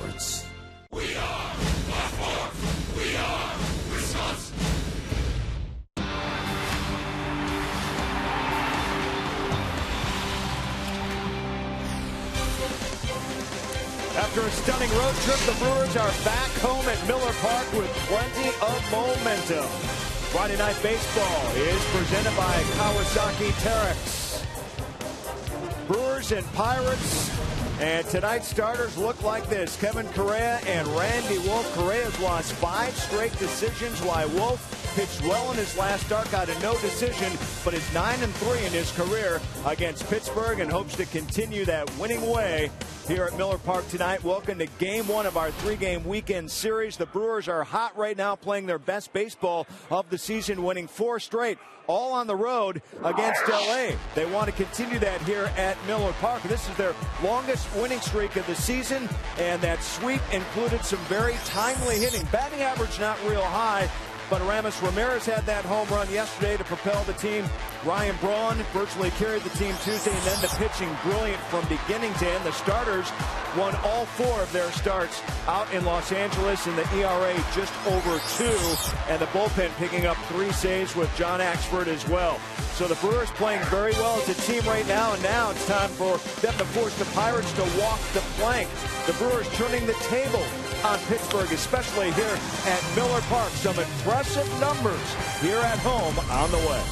Pirates. We are Blackmore. We are Wisconsin. After a stunning road trip, the Brewers are back home at Miller Park with plenty of momentum. Friday Night Baseball is presented by Kawasaki Terex. Brewers and Pirates, and tonight's starters look like this. Kevin Correa and Randy Wolf. Correa's lost 5 straight decisions, while Wolf pitched well in his last start, got a no decision, but is 9-3 in his career against Pittsburgh and hopes to continue that winning way here at Miller Park tonight. Welcome to Game 1 of our 3-game weekend series. The Brewers are hot right now, playing their best baseball of the season, winning 4 straight, all on the road against L.A. They want to continue that here at Miller Park. This is their longest winning streak of the season, and that sweep included some very timely hitting. Batting average not real high, but Aramis Ramirez had that home run yesterday to propel the team. Ryan Braun virtually carried the team Tuesday, and then the pitching brilliant from beginning to end. The starters won all 4 of their starts out in Los Angeles, and the ERA just over 2, and the bullpen picking up 3 saves with John Axford as well. So the Brewers playing very well as a team right now, and now it's time for them to force the Pirates to walk the plank. The Brewers turning the table on Pittsburgh, especially here at Miller Park. Some impressive numbers here at home on the way.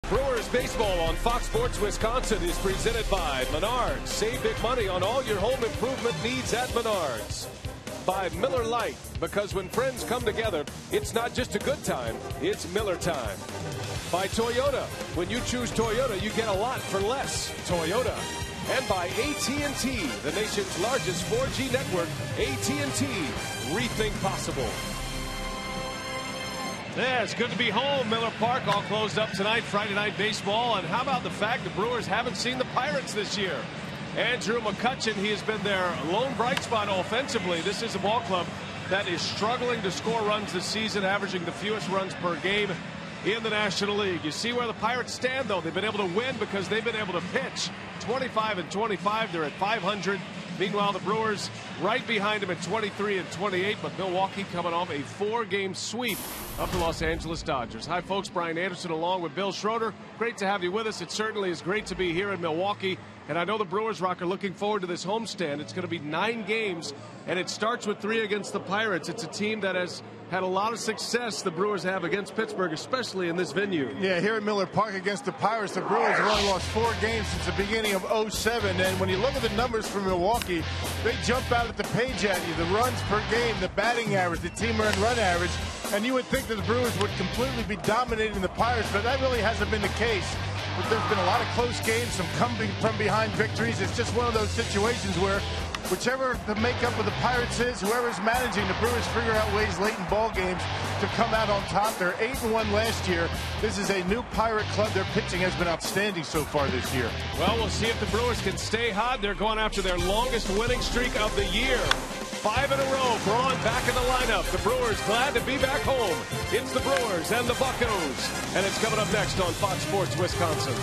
Brewers baseball on Fox Sports Wisconsin is presented by Menards. Save big money on all your home improvement needs at Menards. By Miller Lite, because when friends come together, it's not just a good time, it's Miller time. By Toyota, when you choose Toyota, you get a lot for less. Toyota. And by AT&T, the nation's largest 4G network. AT&T, rethink possible. Yeah, it's good to be home. Miller Park all closed up tonight, Friday Night Baseball. And how about the fact the Brewers haven't seen the Pirates this year? Andrew McCutchen, he has been their lone bright spot offensively. This is a ball club that is struggling to score runs this season, averaging the fewest runs per game in the National League. You see where the Pirates stand, though. They've been able to win because they've been able to pitch. 25-25. They're at 500. Meanwhile, the Brewers right behind them at 23-28. But Milwaukee coming off a 4-game sweep of the Los Angeles Dodgers. Hi, folks. Brian Anderson along with Bill Schroeder. Great to have you with us. It certainly is great to be here in Milwaukee. And I know the Brewers, Rock, are looking forward to this homestand. It's going to be 9 games, and it starts with 3 against the Pirates. It's a team that has had a lot of success, the Brewers have, against Pittsburgh, especially in this venue. Yeah, here at Miller Park against the Pirates, the Brewers have only lost 4 games since the beginning of '07. And when you look at the numbers for Milwaukee, they jump out at the page at you. The runs per game, the batting average, the team earned run average. And you would think that the Brewers would completely be dominating the Pirates, but that really hasn't been the case. But there's been a lot of close games, some coming from behind victories. It's just one of those situations where whichever the makeup of the Pirates is, whoever's managing, the Brewers figure out ways late in ball games to come out on top. They're 8-1 last year. This is a new Pirate club. Their pitching has been outstanding so far this year. Well, we'll see if the Brewers can stay hot. They're going after their longest winning streak of the year. 5 in a row. Braun back in the lineup. The Brewers glad to be back home. It's the Brewers and the Buccos. And it's coming up next on Fox Sports Wisconsin.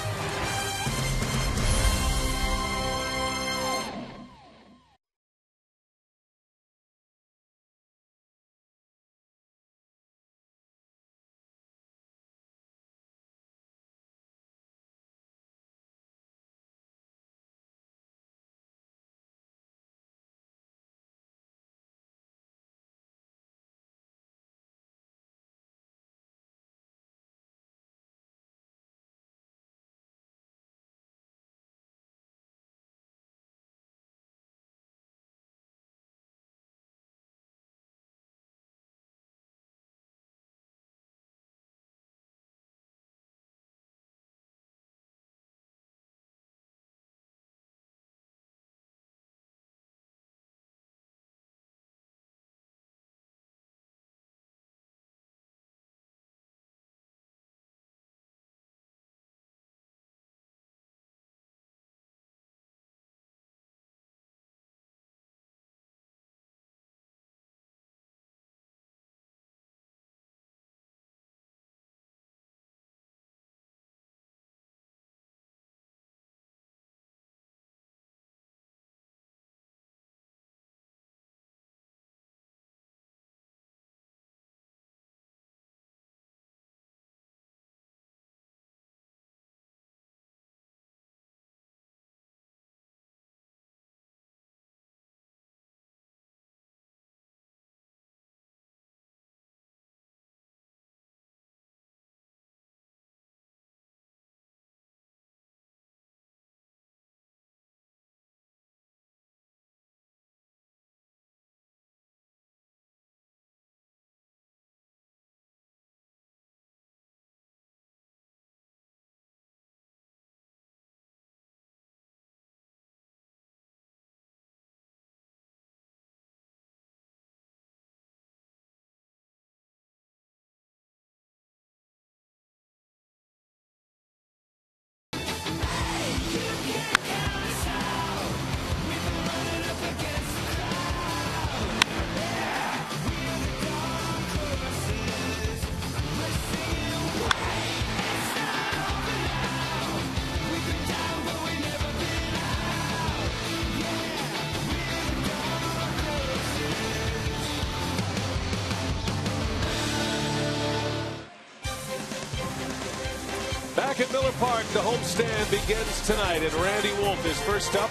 Back at Miller Park, the homestand begins tonight, and Randy Wolf is first up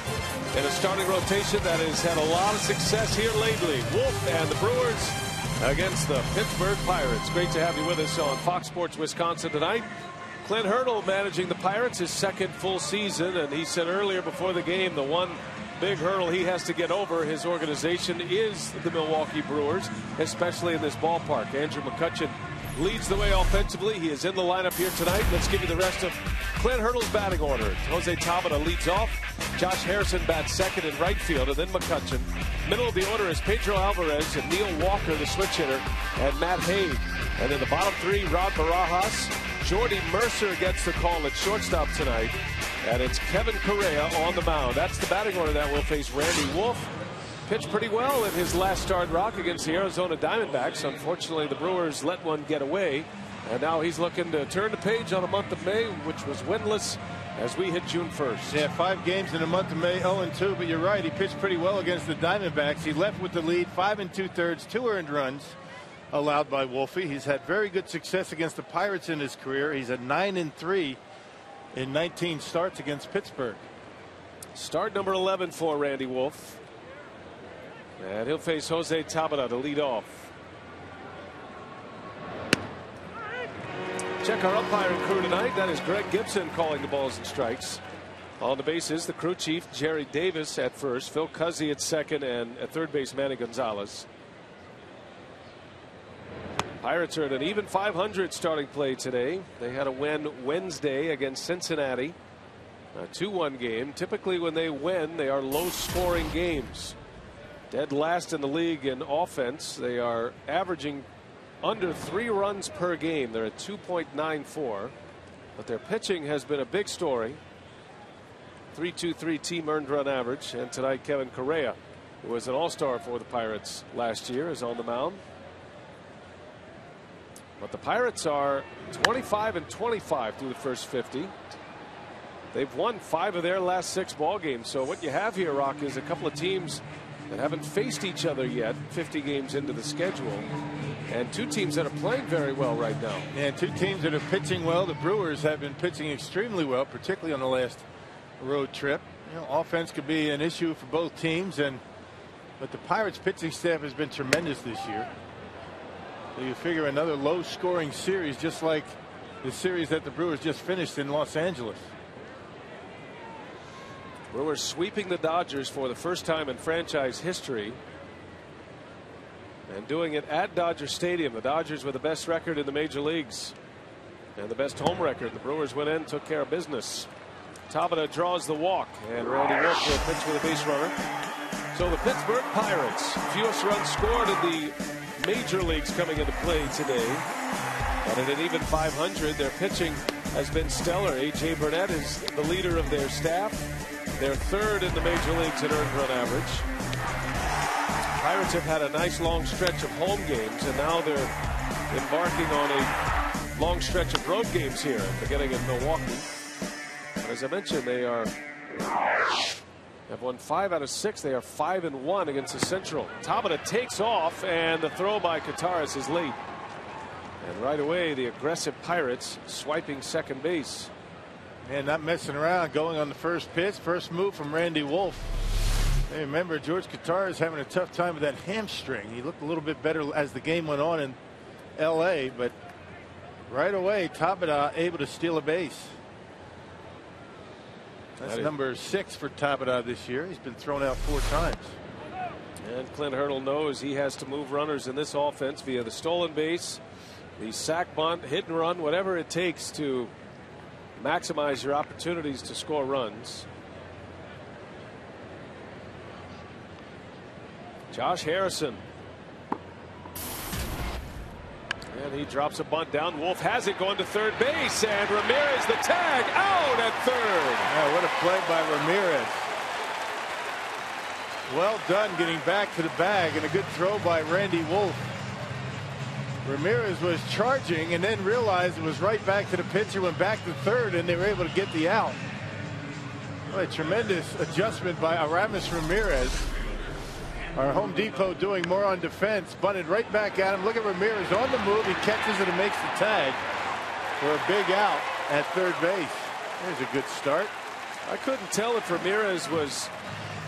in a starting rotation that has had a lot of success here lately. Wolf and the Brewers against the Pittsburgh Pirates. Great to have you with us on Fox Sports Wisconsin tonight. Clint Hurdle managing the Pirates, his second full season, and he said earlier before the game the one big hurdle he has to get over his organization is the Milwaukee Brewers, especially in this ballpark. Andrew McCutchen leads the way offensively. He is in the lineup here tonight. Let's give you the rest of Clint Hurdle's batting order. Jose Tabata leads off. Josh Harrison bats second in right field, and then McCutchen. Middle of the order is Pedro Alvarez and Neil Walker, the switch hitter, and Matt Haig. And in the bottom 3, Rod Barajas. Jordy Mercer gets the call at shortstop tonight. And it's Kevin Correa on the mound. That's the batting order that will face Randy Wolf pitched pretty well in his last start, Rock, against the Arizona Diamondbacks. Unfortunately, the Brewers let one get away, and now he's looking to turn the page on a month of May, which was winless as we hit June 1st. Yeah, 5 games in the month of May, 0-2, but you're right, he pitched pretty well against the Diamondbacks. He left with the lead, 5 2/3, 2 earned runs allowed by Wolfie. He's had very good success against the Pirates in his career. He's at 9-3 in 19 starts against Pittsburgh. Start number 11 for Randy Wolf. And he'll face Jose Tabata to lead off. Check our umpiring crew tonight. That is Greg Gibson calling the balls and strikes. On the bases, the crew chief, Jerry Davis at first, Phil Cuzzi at second, and at third base, Manny Gonzalez. Pirates are at an even 500 starting play today. They had a win Wednesday against Cincinnati. A 2-1 game. Typically when they win, they are low scoring games. Dead last in the league in offense. They are averaging under 3 runs per game. They're at 2.94. But their pitching has been a big story. 3.23 team earned run average. And tonight Kevin Correa, who was an all-star for the Pirates last year, is on the mound. But the Pirates are 25-25 through the first 50. They've won 5 of their last 6 ball games. So what you have here, Rock, is a couple of teams that haven't faced each other yet 50 games into the schedule, and 2 teams that are playing very well right now. And 2 teams that are pitching well. The Brewers have been pitching extremely well, particularly on the last road trip. You know, offense could be an issue for both teams, but the Pirates pitching staff has been tremendous this year. So you figure another low scoring series, just like the series that the Brewers just finished in Los Angeles. Brewers sweeping the Dodgers for the first time in franchise history, and doing it at Dodger Stadium. The Dodgers with the best record in the major leagues and the best home record. The Brewers went in, took care of business. Tabata draws the walk, and Randy Wolf will pitch with a base runner. So the Pittsburgh Pirates, fewest runs scored in the major leagues coming into play today, but at an even 500. Their pitching has been stellar. A.J. Burnett is the leader of their staff. They're 3rd in the major leagues in earned run average. Pirates have had a nice long stretch of home games, and now they're embarking on a long stretch of road games here, beginning in Milwaukee. But as I mentioned, they have won 5 out of 6. They are 5-1 against the Central. Tabata takes off, and the throw by Kataris is late. And right away, the aggressive Pirates swiping second base. And not messing around, going on the first pitch. First move from Randy Wolf. Hey, remember, George Kataris is having a tough time with that hamstring. He looked a little bit better as the game went on in L.A., but right away, Tabata able to steal a base. That's number 6 for Tabata this year. He's been thrown out 4 times. And Clint Hurdle knows he has to move runners in this offense via the stolen base, the sac bunt, hit and run, whatever it takes to maximize your opportunities to score runs. Josh Harrison. And he drops a bunt down. Wolf has it going to third base, and Ramirez the tag out at third. Yeah, what a play by Ramirez. Well done getting back to the bag, and a good throw by Randy Wolf. Ramirez was charging and then realized it was right back to the pitcher, went back to third, and they were able to get the out. Well, a tremendous adjustment by Aramis Ramirez. Our Home Depot doing more on defense, bunted right back at him. Look at Ramirez on the move. He catches it and makes the tag for a big out at third base. There's a good start. I couldn't tell if Ramirez was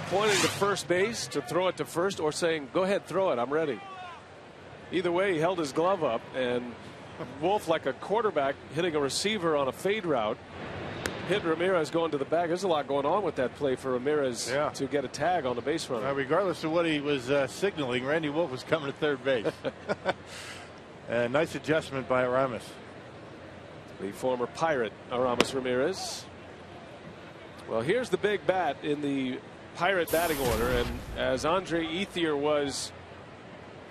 pointing to first base to throw it to first or saying, go ahead, throw it, I'm ready. Either way, he held his glove up, and Wolf, like a quarterback hitting a receiver on a fade route, hit Ramirez going to the bag. There's a lot going on with that play for Ramirez to get a tag on the base runner. Regardless of what he was signaling, Randy Wolf was coming to third base. Nice adjustment by Aramis. The former Pirate, Aramis Ramirez. Well, here's the big bat in the Pirate batting order, and as Andre Ethier was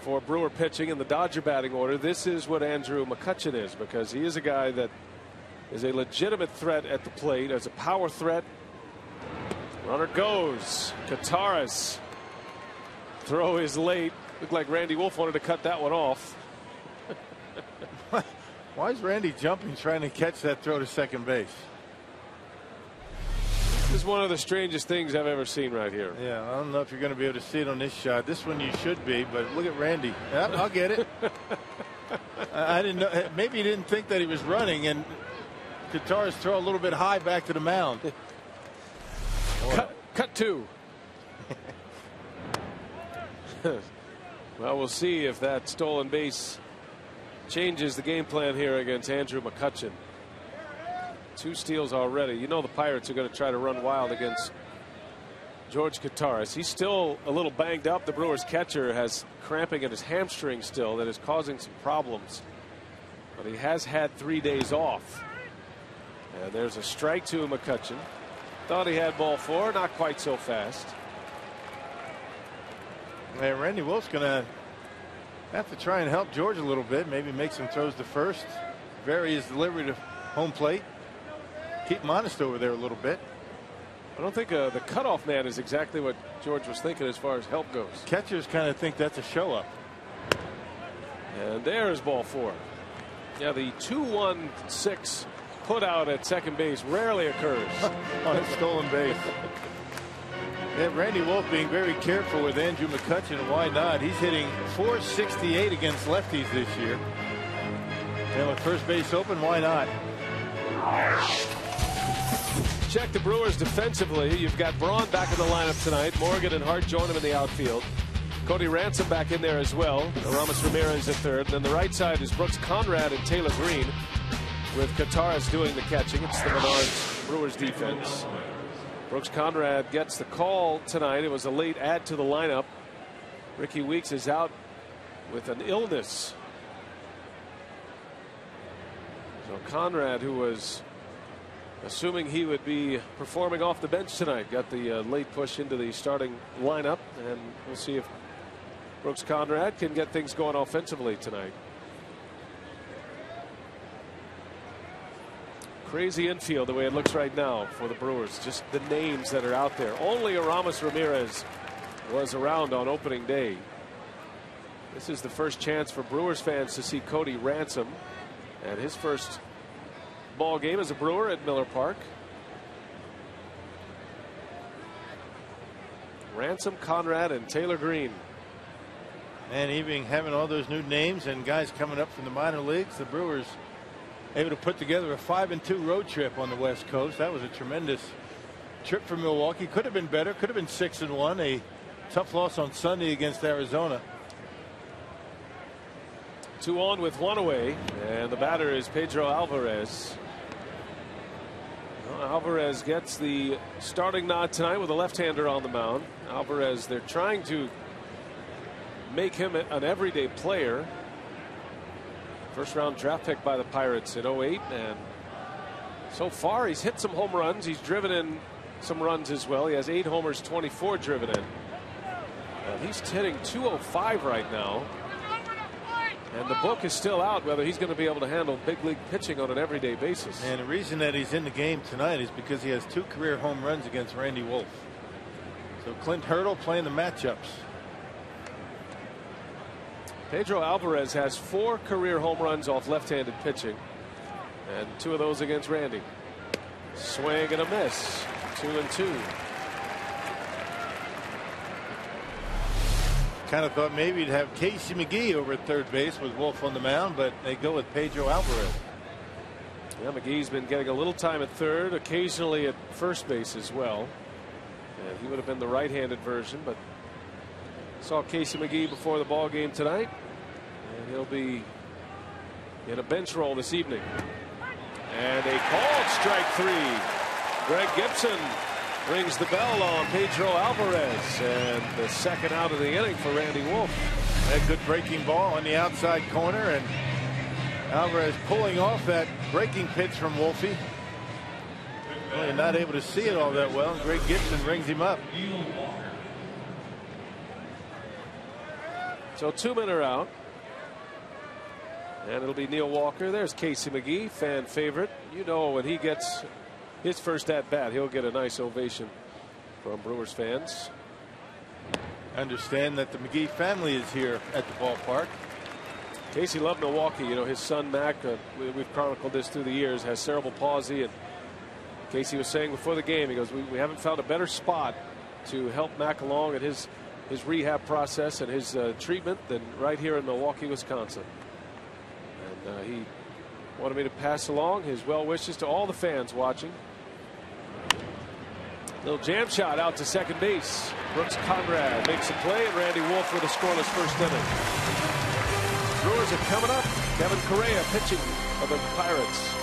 for Brewer pitching in the Dodger batting order, this is what Andrew McCutchen is, because he is a guy that is a legitimate threat at the plate as a power threat. Runner goes. Kataris throw is late. Looked like Randy Wolf wanted to cut that one off. Why is Randy jumping trying to catch that throw to second base? This is one of the strangest things I've ever seen right here. Yeah, I don't know if you're going to be able to see it on this shot. This one you should be, but look at Randy. Yep, I'll get it. I didn't know. Maybe he didn't think that he was running, and Kotar's throw a little bit high back to the mound. Cut two. Well, we'll see if that stolen base changes the game plan here against Andrew McCutchen. 2 steals already. You know the Pirates are going to try to run wild against George Kottaras. He's still a little banged up. The Brewers catcher has cramping at his hamstring still that is causing some problems. But he has had 3 days off. And there's a strike to McCutchen. Thought he had ball 4. Not quite so fast. And Randy Wolf's going to have to try and help George a little bit. Maybe make some throws to first. Vary his delivery to home plate. Keep him honest over there a little bit. I don't think the cutoff man is exactly what George was thinking as far as help goes. Catchers kind of think that's a show up. And there's ball 4. Yeah, the 2-1-6 put out at second base rarely occurs. On a stolen base. Yeah, Randy Wolf being very careful with Andrew McCutchen, and why not? He's hitting .468 against lefties this year. And with first base open, why not? Check the Brewers defensively. You've got Braun back in the lineup tonight. Morgan and Hart join him in the outfield. Cody Ransom back in there as well. Aramis Ramirez at third. And then the right side is Brooks Conrad and Taylor Green, with Kottaras doing the catching. It's the Menards Brewers defense. Brooks Conrad gets the call tonight. It was a late add to the lineup. Ricky Weeks is out with an illness. So Conrad, who was assuming he would be performing off the bench tonight, got the late push into the starting lineup, and we'll see if Brooks Conrad can get things going offensively tonight. Crazy infield the way it looks right now for the Brewers. Just the names that are out there. Only Aramis Ramirez was around on opening day. This is the first chance for Brewers fans to see Cody Ransom, and his first ball game as a Brewer at Miller Park. Ransom, Conrad, and Taylor Green. And even having all those new names and guys coming up from the minor leagues, the Brewers able to put together a 5-2 road trip on the West Coast. That was a tremendous trip for Milwaukee. Could have been better. Could have been 6-1. A tough loss on Sunday against Arizona. 2 on with 1 away, and the batter is Pedro Alvarez. Alvarez gets the starting nod tonight with a left-hander on the mound. Alvarez, they're trying to make him an everyday player. First-round draft pick by the Pirates in '08, and so far he's hit some home runs. He's driven in some runs as well. He has 8 homers, 24 driven in. And he's hitting .205 right now. And the book is still out whether he's going to be able to handle big league pitching on an everyday basis. And the reason that he's in the game tonight is because he has 2 career home runs against Randy Wolf. So Clint Hurdle playing the matchups. Pedro Alvarez has 4 career home runs off left-handed pitching, and 2 of those against Randy. Swing and a miss. 2-2. Kind of thought maybe you'd have Casey McGee over at third base with Wolf on the mound, but they go with Pedro Alvarez. Yeah, McGee's been getting a little time at third, occasionally at first base as well. And he would have been the right-handed version, but saw Casey McGee before the ball game tonight, and he'll be in a bench role this evening. And a called strike 3. Greg Gibson rings the bell on Pedro Alvarez, and the second out of the inning for Randy Wolf. That good breaking ball on the outside corner, and Alvarez pulling off that breaking pitch from Wolfie. Well, you're not able to see it all that well, and Greg Gibson rings him up. So 2 men are out, and it'll be Neil Walker. There's Casey McGee, fan favorite. You know, when he gets his first at bat, he'll get a nice ovation from Brewers fans. I understand that the McGee family is here at the ballpark. Casey loved Milwaukee. You know, his son Mac, we've chronicled this through the years, has cerebral palsy, and Casey was saying before the game, he goes, we haven't found a better spot to help Mac along in his rehab process and his treatment than right here in Milwaukee, Wisconsin. And he wanted me to pass along his well wishes to all the fans watching. Little jam shot out to second base. Brooks Conrad makes a play, and Randy Wolf with a scoreless first inning. Brewers are coming up. Kevin Correa pitching for the Pirates.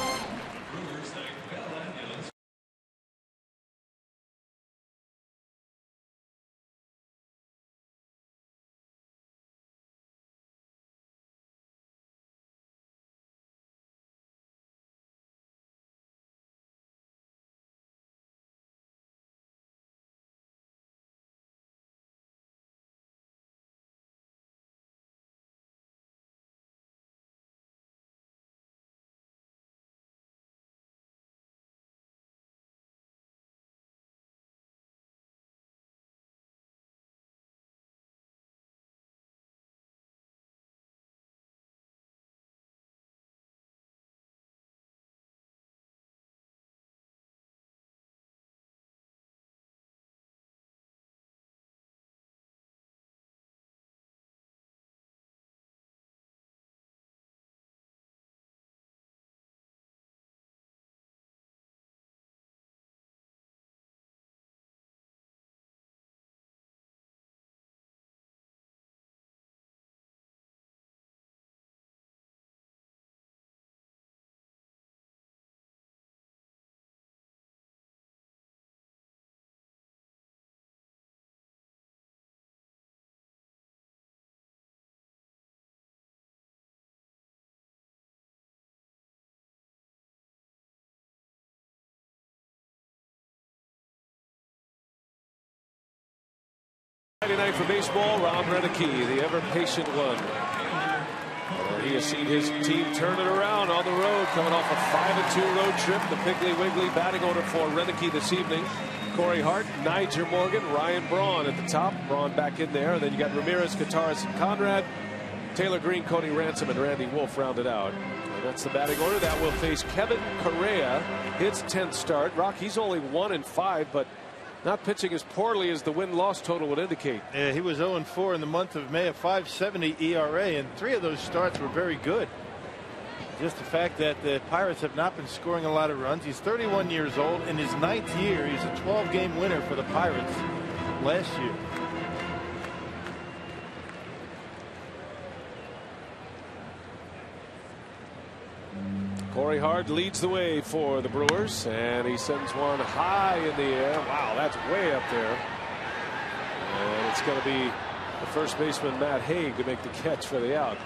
Friday night for baseball, Rob Renneke, the ever-patient one. He has seen his team turn it around on the road, coming off a 5-2 road trip. The Piggly Wiggly batting order for Renneke this evening. Corey Hart, Nyjer Morgan, Ryan Braun at the top. Braun back in there. And then you got Ramirez, Kataris, and Conrad. Taylor Green, Cody Ransom, and Randy Wolf rounded out. And that's the batting order. That will face Kevin Correa, his 10th start. Rock, he's only 1-5, but not pitching as poorly as the win-loss total would indicate. Yeah, he was 0-4 in the month of May, a 5.70 ERA, and 3 of those starts were very good. Just the fact that the Pirates have not been scoring a lot of runs. He's 31 years old. In his 9th year, he's a 12-game winner for the Pirates last year. Corey Hart leads the way for the Brewers, and he sends one high in the air. Wow, that's way up there. And it's going to be the first baseman, Matt Haig, to make the catch for the out.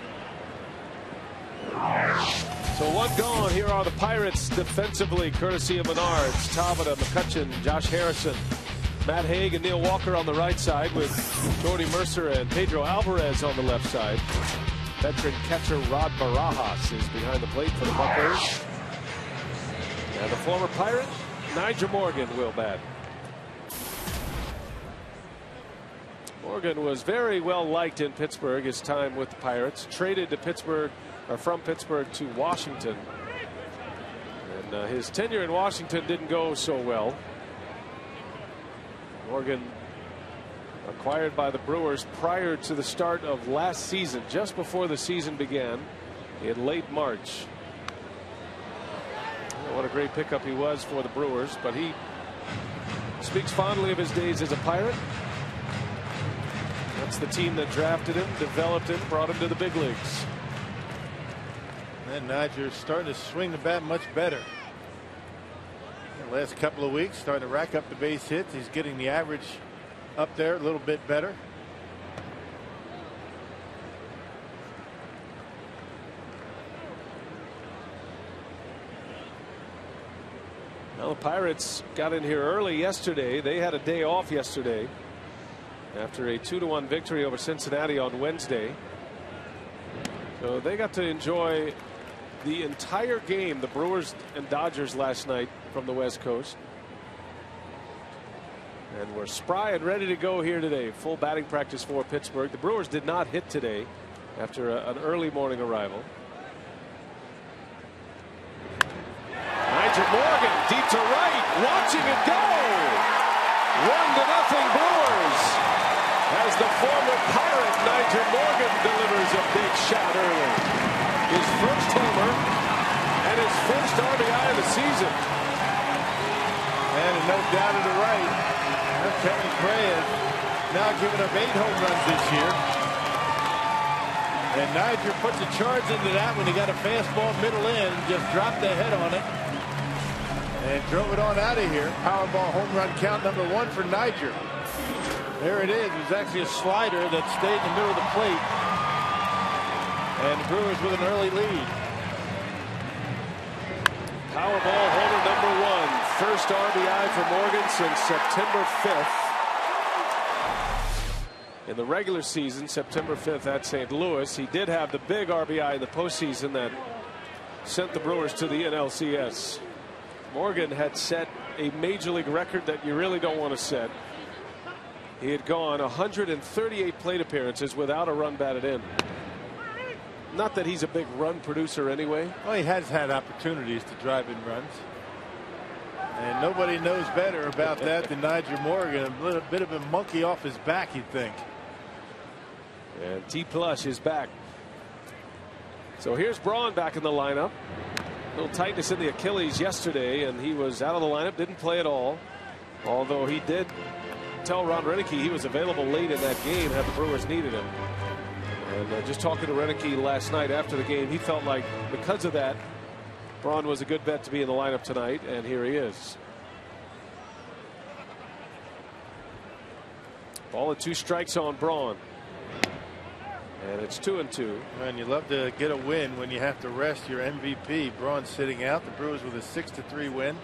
So one gone. Here are the Pirates defensively, courtesy of Menards, Tavita, McCutchen, Josh Harrison, Matt Haig, and Neil Walker on the right side, with Jordy Mercer and Pedro Alvarez on the left side. Veteran catcher Rod Barajas is behind the plate for the Buckeyes. And the former Pirate, Nyjer Morgan, will bat. Morgan was very well liked in Pittsburgh his time with the Pirates. Traded to Pittsburgh, or from Pittsburgh to Washington. And his tenure in Washington didn't go so well. Morgan acquired by the Brewers prior to the start of last season, just before the season began in late March. What a great pickup he was for the Brewers, but he speaks fondly of his days as a Pirate. That's the team that drafted him, developed him, brought him to the big leagues. And Nyjer's starting to swing the bat much better. The last couple of weeks, starting to rack up the base hits. He's getting the average up there a little bit better. Well, the Pirates got in here early yesterday. They had a day off yesterday after a 2-1 victory over Cincinnati on Wednesday. So they got to enjoy the entire game, the Brewers and Dodgers last night from the West Coast. And we're spry and ready to go here today. Full batting practice for Pittsburgh. The Brewers did not hit today after an early morning arrival. Nigel Morgan deep to right, watching it go. 1-0 Brewers. As the former Pirate Nigel Morgan delivers a big shot early. His first homer and his first RBI of the season. And no doubt to the right. Kevin Craig now giving up 8 home runs this year. And Niger puts a charge into that when he got a fastball middle in, just dropped the head on it and drove it on out of here. Powerball home run count number 1 for Niger. There it is. It was actually a slider that stayed in the middle of the plate. And the Brewers with an early lead. Powerball homer number 1. First RBI for Morgan since September 5th. In the regular season, September 5th at St. Louis, he did have the big RBI in the postseason that sent the Brewers to the NLCS. Morgan had set a major league record that you really don't want to set. He had gone 138 plate appearances without a run batted in. Not that he's a big run producer anyway. Well, he has had opportunities to drive in runs. And nobody knows better about that than Nigel Morgan. A little bit of a monkey off his back, you'd think. And T. Plush is back. So here's Braun back in the lineup. A little tightness in the Achilles yesterday, and he was out of the lineup, didn't play at all. Although he did tell Ron Roenicke he was available late in that game had the Brewers needed him. And just talking to Roenicke last night after the game, he felt like because of that, Braun was a good bet to be in the lineup tonight, and here he is. Ball and 2 strikes on Braun. And it's 2-2. And you love to get a win when you have to rest your MVP. Braun sitting out. The Brewers with a 6-3 win.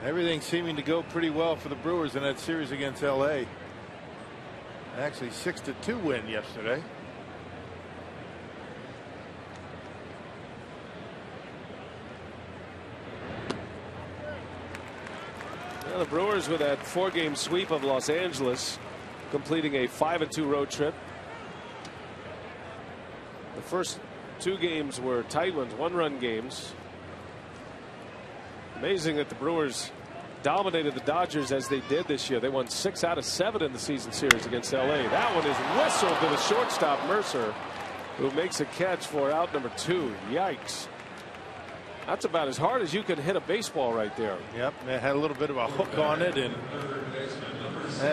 Everything seeming to go pretty well for the Brewers in that series against LA. Actually 6-2 win yesterday. Well, the Brewers with that 4-game sweep of Los Angeles, completing a 5-2 road trip. The first 2 games were tight ones, 1-run games. Amazing that the Brewers dominated the Dodgers as they did this year. They won 6 out of 7 in the season series against LA. That one is whistled to the shortstop Mercer, who makes a catch for out number 2. Yikes. That's about as hard as you can hit a baseball right there. Yep, it had a little bit of a hook on it, and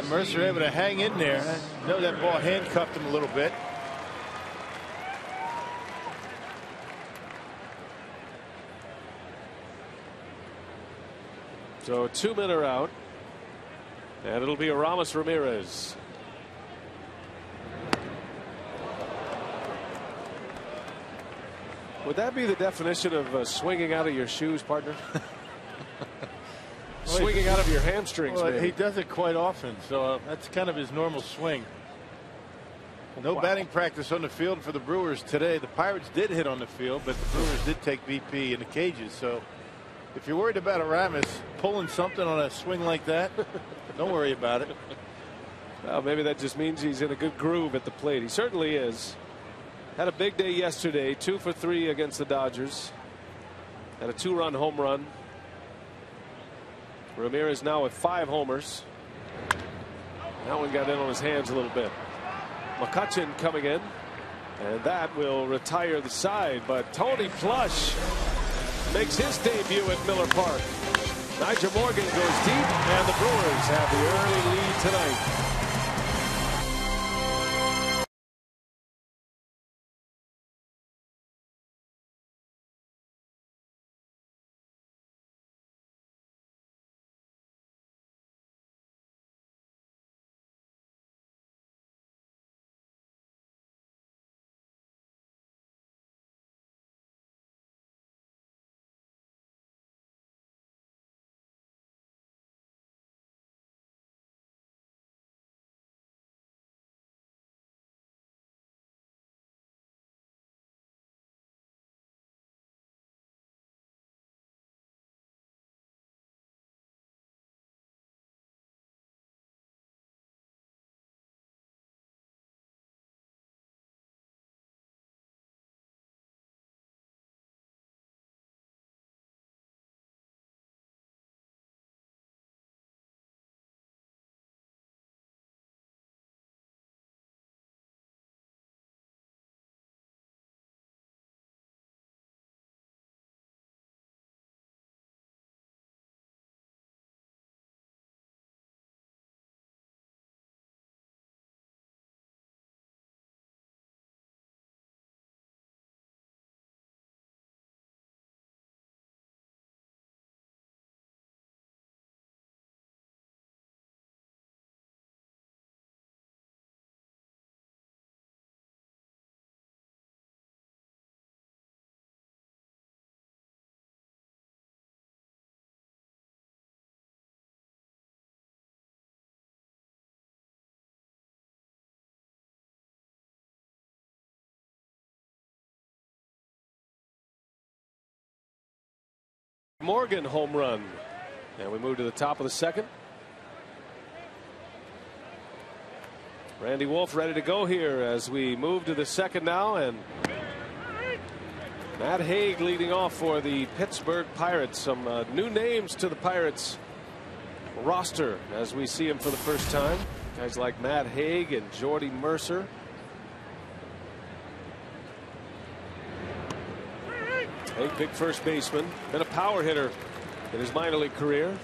Mercer able to hang in there. I know that ball handcuffed him a little bit. So 2 men are out, and it'll be Aramis Ramirez. Would that be the definition of swinging out of your shoes, partner? Swinging out of your hamstrings. Well, maybe. he does it quite often, so that's kind of his normal swing. No batting practice on the field for the Brewers today. The Pirates did hit on the field, but the Brewers did take BP in the cages. So if you're worried about Aramis pulling something on a swing like that, don't worry about it. Well, maybe that just means he's in a good groove at the plate. He certainly is. Had a big day yesterday, 2 for 3 against the Dodgers. Had a 2-run home run. Ramirez now with 5 homers. That one got in on his hands a little bit. McCutchen coming in, and that will retire the side. But Tony Plush makes his debut at Miller Park. Nigel Morgan goes deep, and the Brewers have the early lead tonight. Morgan home run. And we move to the top of the second. Randy Wolf ready to go here as we move to the second now, and Matt Hague leading off for the Pittsburgh Pirates. Some new names to the Pirates roster as we see him for the first time. Guys like Matt Hague and Jordy Mercer. Hague, big first baseman, been a power hitter in his minor league career.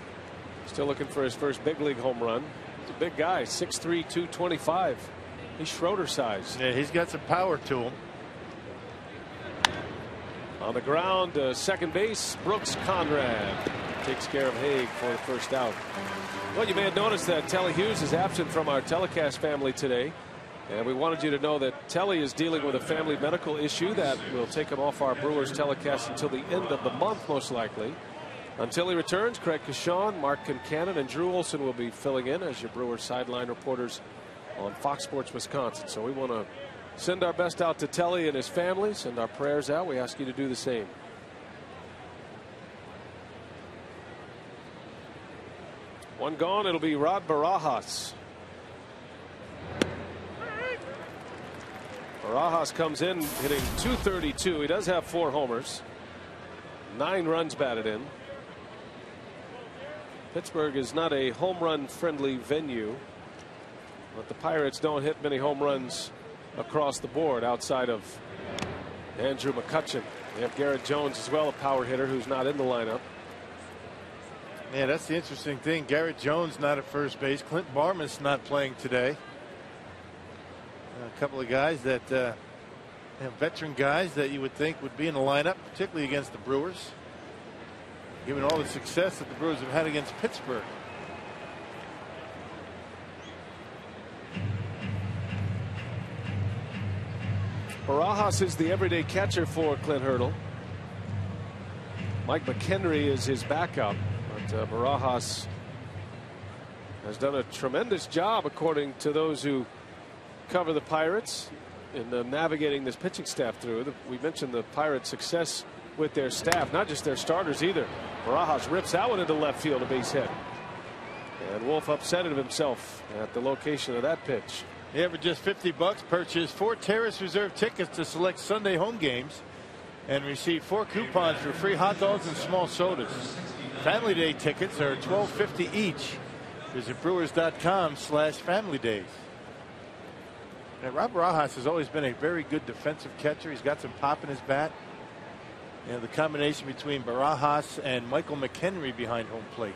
Still looking for his first big league home run. He's a big guy, 6'3", 225. He's Schroeder size. Yeah, he's got some power to him. On the ground, second base, Brooks Conrad takes care of Hague for the first out. Well, you may have noticed that Telly Hughes is absent from our telecast family today. And we wanted you to know that Telly is dealing with a family medical issue that will take him off our Brewers telecast until the end of the month, most likely. Until he returns, Craig Kashawn, Mark Concannon, and Drew Olson will be filling in as your Brewers sideline reporters on Fox Sports Wisconsin. So we want to send our best out to Telly and his family, send our prayers out. We ask you to do the same. One gone, it'll be Rod Barajas. Barajas comes in hitting .232. He does have 4 homers. 9 runs batted in. Pittsburgh is not a home run friendly venue, but the Pirates don't hit many home runs across the board outside of Andrew McCutchen. They have Garrett Jones as well, a power hitter who's not in the lineup. Yeah, that's the interesting thing. Garrett Jones not at first base. Clint Barmas not playing today. A couple of guys that veteran guys that you would think would be in the lineup, particularly against the Brewers, given all the success that the Brewers have had against Pittsburgh. Barajas is the everyday catcher for Clint Hurdle. Mike McHenry is his backup, but Barajas has done a tremendous job, according to those who cover the Pirates, in navigating this pitching staff through. We mentioned the Pirates' success with their staff, not just their starters either. Barajas rips that one into left field, a base hit. And Wolf upset himself at the location of that pitch. Yeah, for just $50, purchase 4 Terrace Reserve tickets to select Sunday home games and receive 4 coupons for free hot dogs and small sodas. Family Day tickets are $12.50 each. Visit Brewers.com/Family Days. Now, Rob Barajas has always been a very good defensive catcher. He's got some pop in his bat. You know, the combination between Barajas and Michael McHenry behind home plate.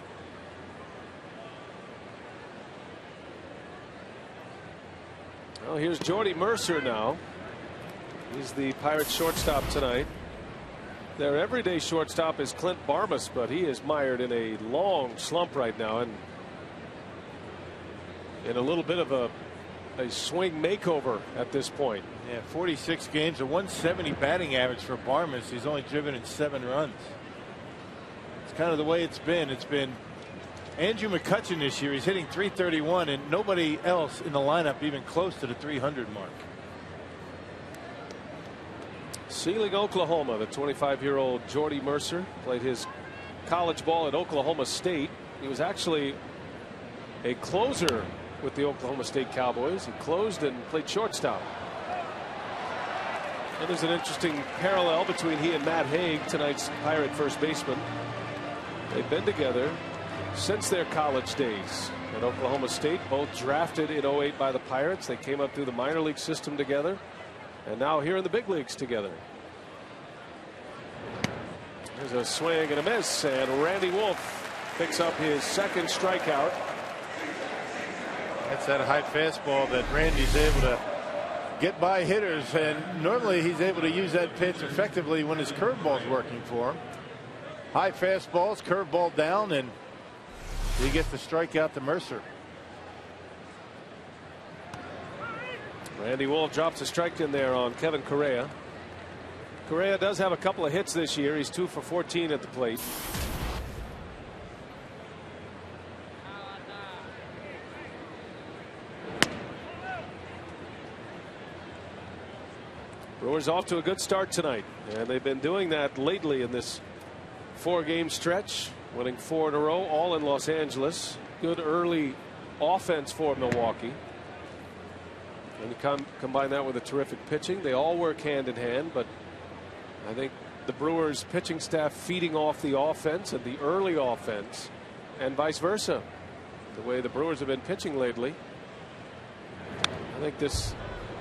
Well, here's Jordy Mercer now. He's the Pirates shortstop tonight. Their everyday shortstop is Clint Barmas, but he is mired in a long slump right now and in a little bit of a swing makeover at this point. Yeah, 46 games, a 170 batting average for Barmas. He's only driven in 7 runs. It's kind of the way it's been. It's been Andrew McCutchen this year. He's hitting .331, and nobody else in the lineup even close to the 300 mark. Sealing, Oklahoma, the 25-year-old Jordy Mercer played his college ball at Oklahoma State. He was actually a closer with the Oklahoma State Cowboys. He closed and played shortstop. And there's an interesting parallel between he and Matt Hague, tonight's Pirate first baseman. They've been together since their college days at Oklahoma State, both drafted in '08 by the Pirates. They came up through the minor league system together, and now here in the big leagues together. There's a swing and a miss, and Randy Wolf picks up his second strikeout. That's that high fastball that Randy's able to get by hitters, and normally he's able to use that pitch effectively when his curveball's working for him. High fastballs, curveball down, and he gets the strikeout to Mercer. Randy Wolf drops a strike in there on Kevin Correa. Correa does have a couple of hits this year. He's 2 for 14 at the plate. Brewers off to a good start tonight, and they've been doing that lately in this 4-game stretch, winning 4 in a row, all in Los Angeles. Good early offense for Milwaukee. And you combine that with a terrific pitching. They all work hand in hand, but I think the Brewers pitching staff feeding off the offense and the early offense, and vice versa. The way the Brewers have been pitching lately, I think this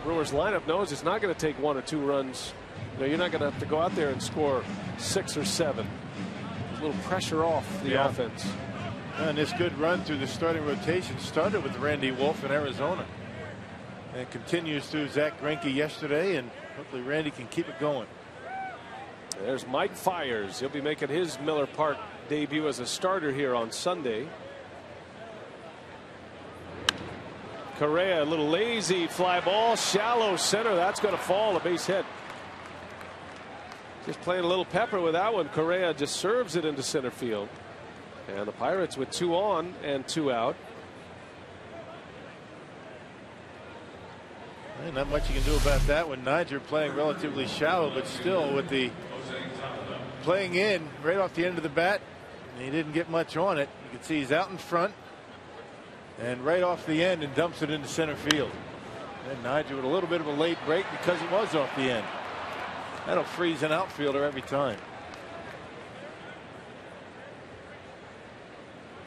Brewers lineup knows it's not going to take 1 or 2 runs. You know, you're not going to have to go out there and score 6 or 7. A little pressure off the offense. And this good run through the starting rotation started with Randy Wolf in Arizona and continues through Zach Greinke yesterday, and hopefully Randy can keep it going. There's Mike Fiers. He'll be making his Miller Park debut as a starter here on Sunday. Correa, a little lazy fly ball, shallow center. That's going to fall, a base hit. Just playing a little pepper with that one. Correa just serves it into center field. And the Pirates with 2 on and 2 out. And not much you can do about that when Niger playing relatively shallow, but still with the playing in right off the end of the bat. And he didn't get much on it. You can see he's out in front and right off the end and dumps it into center field. And Niger with a little bit of a late break because it was off the end. That'll freeze an outfielder every time.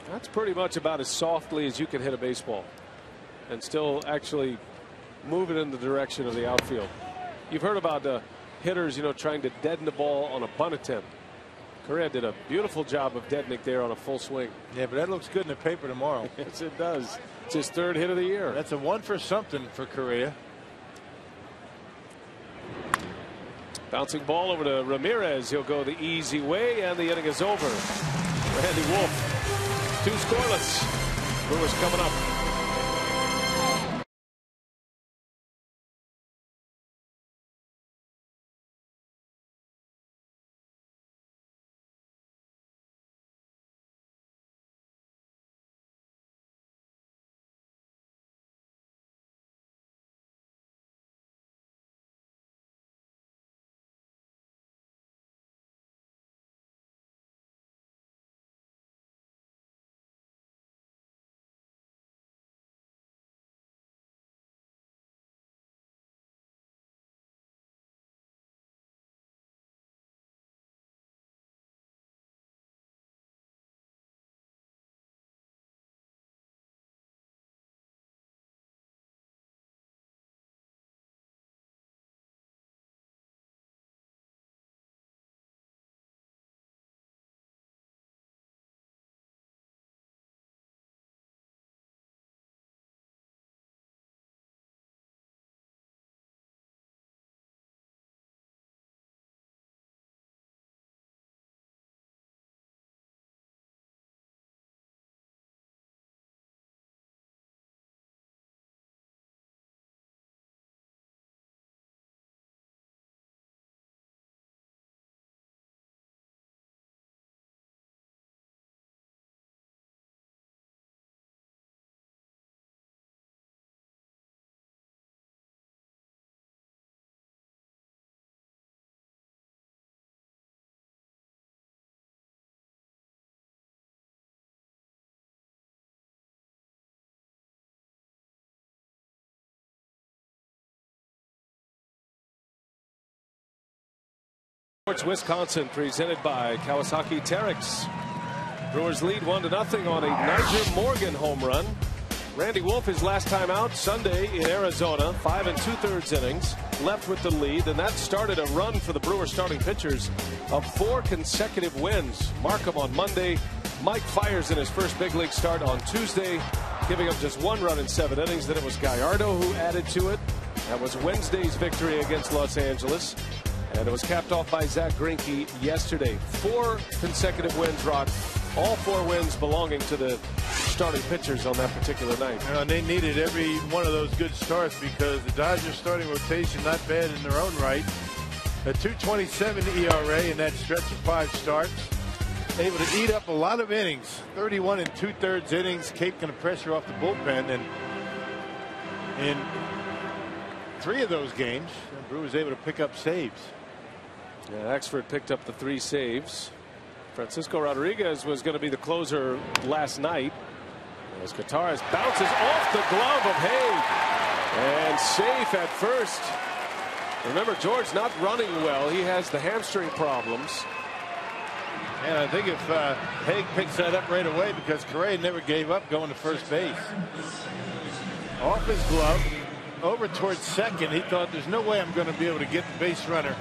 That's pretty much about as softly as you can hit a baseball and still actually move it in the direction of the outfield. You've heard about hitters, you know, trying to deaden the ball on a bunt attempt. Correa did a beautiful job of deadening there on a full swing. Yeah, but that looks good in the paper tomorrow. Yes, it does. It's his 3rd hit of the year. That's a 1 for something for Correa. Bouncing ball over to Ramirez. He'll go the easy way, and the inning is over. Randy Wolf, 2 scoreless. Brewers coming up. Sports Wisconsin presented by Kawasaki Terex. Brewers lead 1-0 on a Niger Morgan home run. Randy Wolf, his last time out Sunday in Arizona, 5 2/3 innings, left with the lead, and that started a run for the Brewers starting pitchers of 4 consecutive wins. Markham on Monday, Mike Fiers in his first big league start on Tuesday, giving up just 1 run in 7 innings. Then it was Gallardo who added to it. That was Wednesday's victory against Los Angeles. And it was capped off by Zach Greinke yesterday. 4 consecutive wins, Rod. All 4 wins belonging to the starting pitchers on that particular night. And they needed every one of those good starts because the Dodgers starting rotation not bad in their own right. A 2.27 ERA in that stretch of 5 starts. Able to eat up a lot of innings. 31 2/3 innings, caping the pressure off the bullpen. And in 3 of those games, the Brewers able to pick up saves. Yeah, Axford picked up the 3 saves. Francisco Rodriguez was going to be the closer last night. As Gutierrez bounces off the glove of Haig and safe at first. Remember, George not running well. He has the hamstring problems. And I think if Haig picks that up right away, because Correa never gave up going to first base. Off his glove, over towards second. He thought there's no way I'm going to be able to get the base runner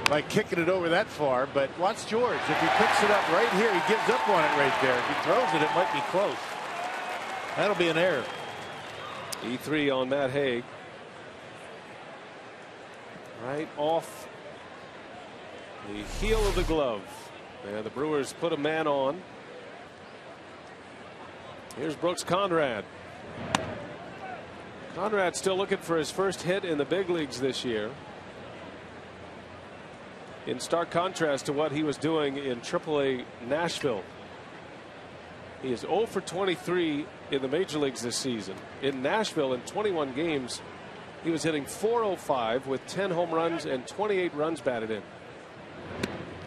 by kicking it over that far. But watch George. If he picks it up right here, he gives up on it right there. If he throws it, it might be close. That'll be an error. E3 on Matt Haig. Right off the heel of the glove. And the Brewers put a man on. Here's Brooks Conrad. Conrad still looking for his first hit in the big leagues this year. In stark contrast to what he was doing in AAA Nashville. He is 0 for 23 in the major leagues this season. In Nashville, in 21 games, he was hitting .405 with 10 home runs and 28 runs batted in.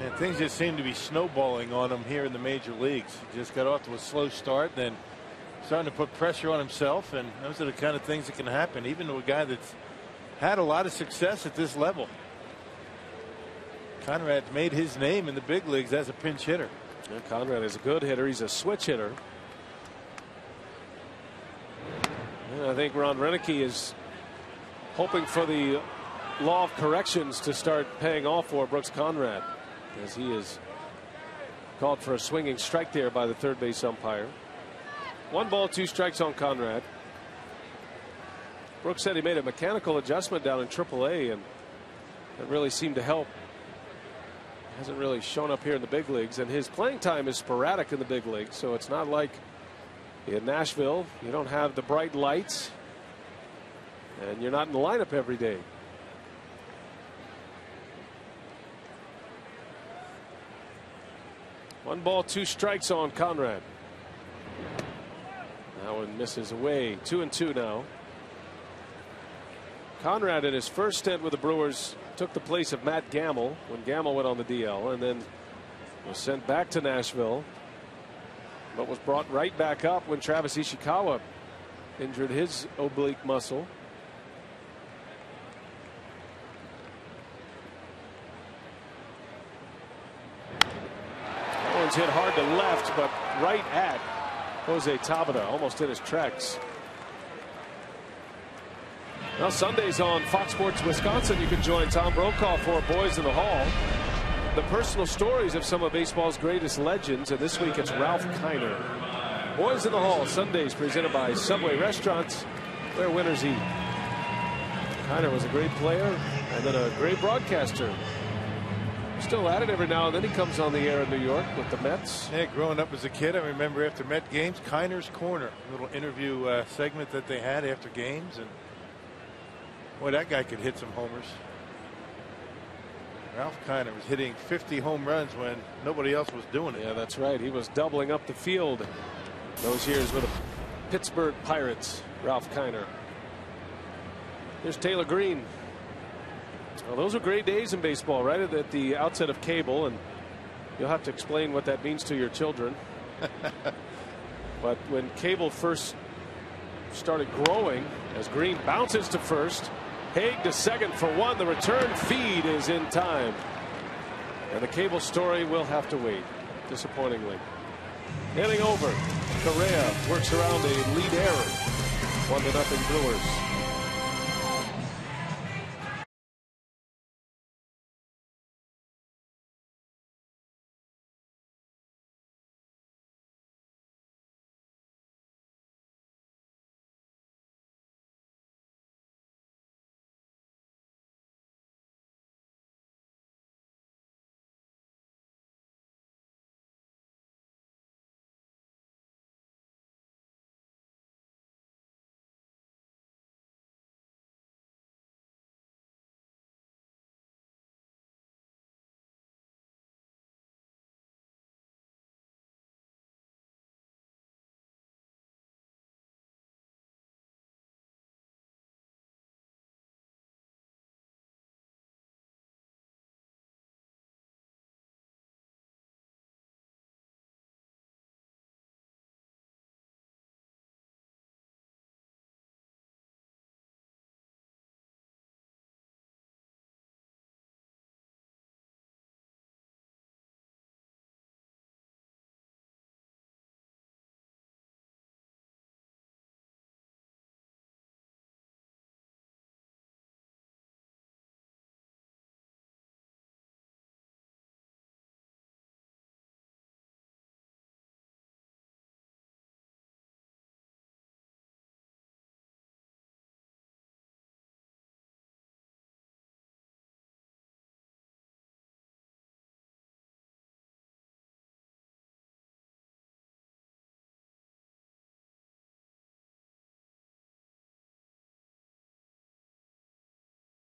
And things just seem to be snowballing on him here in the major leagues. He just got off to a slow start, then starting to put pressure on himself, and those are the kind of things that can happen, even to a guy that's had a lot of success at this level. Conrad made his name in the big leagues as a pinch hitter. Yeah, Conrad is a good hitter. He's a switch hitter. And I think Ron Renicky is hoping for the law of corrections to start paying off for Brooks Conrad, as he is called for a swinging strike there by the third base umpire. 1 ball, 2 strikes on Conrad. Brooks said he made a mechanical adjustment down in AAA, and it really seemed to help. Hasn't really shown up here in the big leagues, and his playing time is sporadic in the big leagues, so it's not like in Nashville you don't have the bright lights and you're not in the lineup every day. One ball, 2 strikes on Conrad. That one misses away. 2-2 now. Conrad, in his first stint with the Brewers, took the place of Matt Gamble when Gamble went on the DL, and then was sent back to Nashville, but was brought right back up when Travis Ishikawa injured his oblique muscle. That one's hit hard to left, but right at Jose Tabata, almost in his tracks. Well, Sundays on Fox Sports Wisconsin, you can join Tom Brokaw for Boys in the Hall. The personal stories of some of baseball's greatest legends, and this week it's Ralph Kiner. Boys in the Hall, Sundays presented by Subway Restaurants, where winners eat. Kiner was a great player and then a great broadcaster. Still at it every now and then. He comes on the air in New York with the Mets. Yeah, growing up as a kid, I remember after Met games, Kiner's Corner, a little interview segment that they had after games, and boy, that guy could hit some homers. Ralph Kiner was hitting 50 home runs when nobody else was doing it. Yeah, that's right. He was doubling up the field those years with the Pittsburgh Pirates. Ralph Kiner. Here's Taylor Green. Well, those are great days in baseball, right at the outset of cable, and you'll have to explain what that means to your children. But when cable first started growing, as Green bounces to first, Haig to second for 1. The return feed is in time, and the cable story will have to wait, disappointingly. Heading over, Correa works around a lead error. 1-0 Brewers.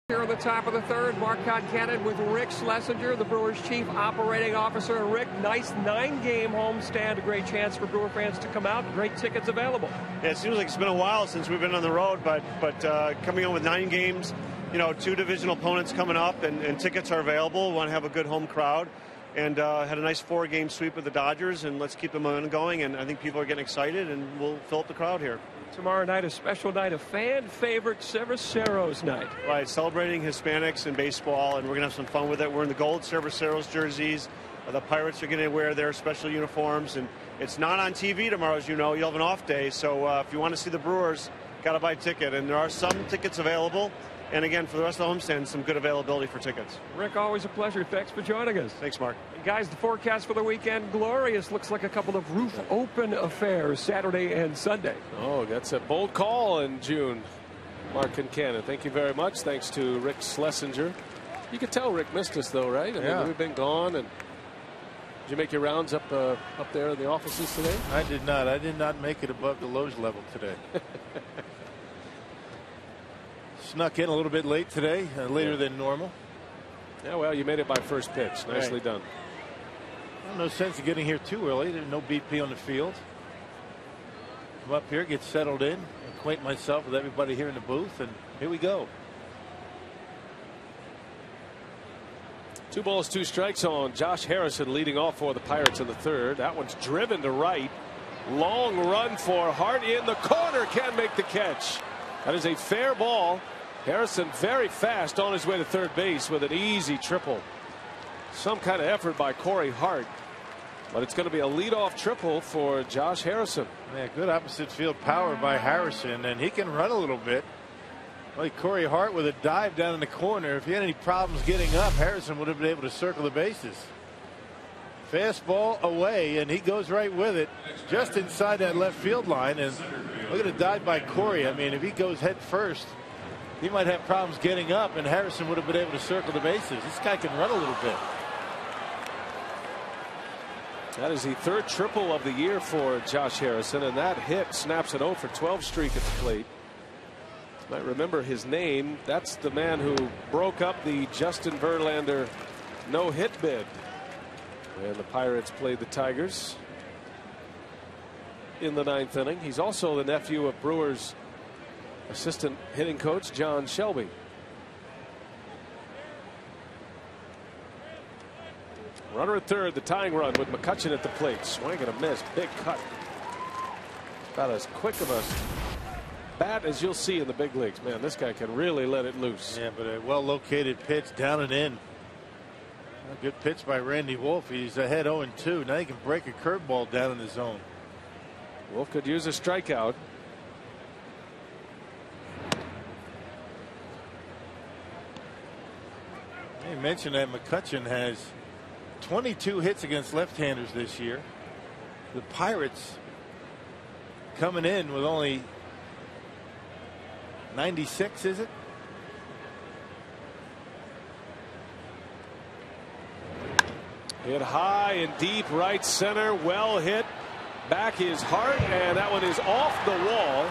Here on the top of the third, Mark Concannon with Rick Schlesinger, the Brewers' chief operating officer. Rick, nice 9-game homestand. A great chance for Brewer fans to come out. Great tickets available. Yeah, it seems like it's been a while since we've been on the road, but coming on with 9 games, 2 divisional opponents coming up, and tickets are available. We want to have a good home crowd, and had a nice 4-game sweep with the Dodgers, and let's keep the momentum going. And I think people are getting excited, and we'll fill up the crowd here. Tomorrow night, a special night, a fan favorite Cerveceros night. Right, celebrating Hispanics in baseball, and we're going to have some fun with it. We're in the gold Cerveceros jerseys. The Pirates are going to wear their special uniforms, and it's not on TV tomorrow, as you know. You'll have an off day, so if you want to see the Brewers, got to buy a ticket, and there are some tickets available. And again, for the rest of the homestand, some good availability for tickets. Rick, always a pleasure. Thanks for joining us. Thanks, Mark. And guys, the forecast for the weekend, glorious. Looks like a couple of roof open affairs Saturday and Sunday. Oh, that's a bold call in June. Mark Concannon, thank you very much. Thanks to Rick Schlesinger. You could tell Rick missed us, though, right? I mean, we've been gone. And did you make your rounds up there in the offices today? I did not. I did not make it above the Lowe's level today. Snuck in a little bit late today, later than normal. Yeah, well, you made it by first pitch. Nicely done. Well, no sense of getting here too early. There's no BP on the field. Come up here, get settled in, acquaint myself with everybody here in the booth, and here we go. 2 balls, 2 strikes on Josh Harrison leading off for the Pirates in the third. That one's driven to right. Long run for Hart in the corner. Can't make the catch. That is a fair ball. Harrison very fast on his way to third base with an easy triple. Some kind of effort by Corey Hart. But it's going to be a leadoff triple for Josh Harrison. Yeah, good opposite field power by Harrison, and he can run a little bit. Like Corey Hart with a dive down in the corner. If he had any problems getting up, Harrison would have been able to circle the bases. Fastball away, and he goes right with it just inside that left field line. And look at a dive by Corey. I mean, if he goes head first, he might have problems getting up, and Harrison would have been able to circle the bases. This guy can run a little bit. That is the third triple of the year for Josh Harrison, and that hit snaps an 0 for 12 streak at the plate. You might remember his name. That's the man who broke up the Justin Verlander no-hit bid. And the Pirates played the Tigers in the 9th inning. He's also the nephew of Brewers assistant hitting coach John Shelby. Runner at third, the tying run with McCutchen at the plate. Swing and a miss. Big cut. About as quick of a bat as you'll see in the big leagues. Man, this guy can really let it loose. Yeah, but a well-located pitch down and in. A good pitch by Randy Wolf. He's ahead 0-2. Now he can break a curveball down in the zone. Wolf could use a strikeout. You mentioned that McCutchen has 22 hits against left-handers this year. The Pirates coming in with only 96, is it? Hit high and deep right center. Well hit. Back is Hart, and that one is off the wall.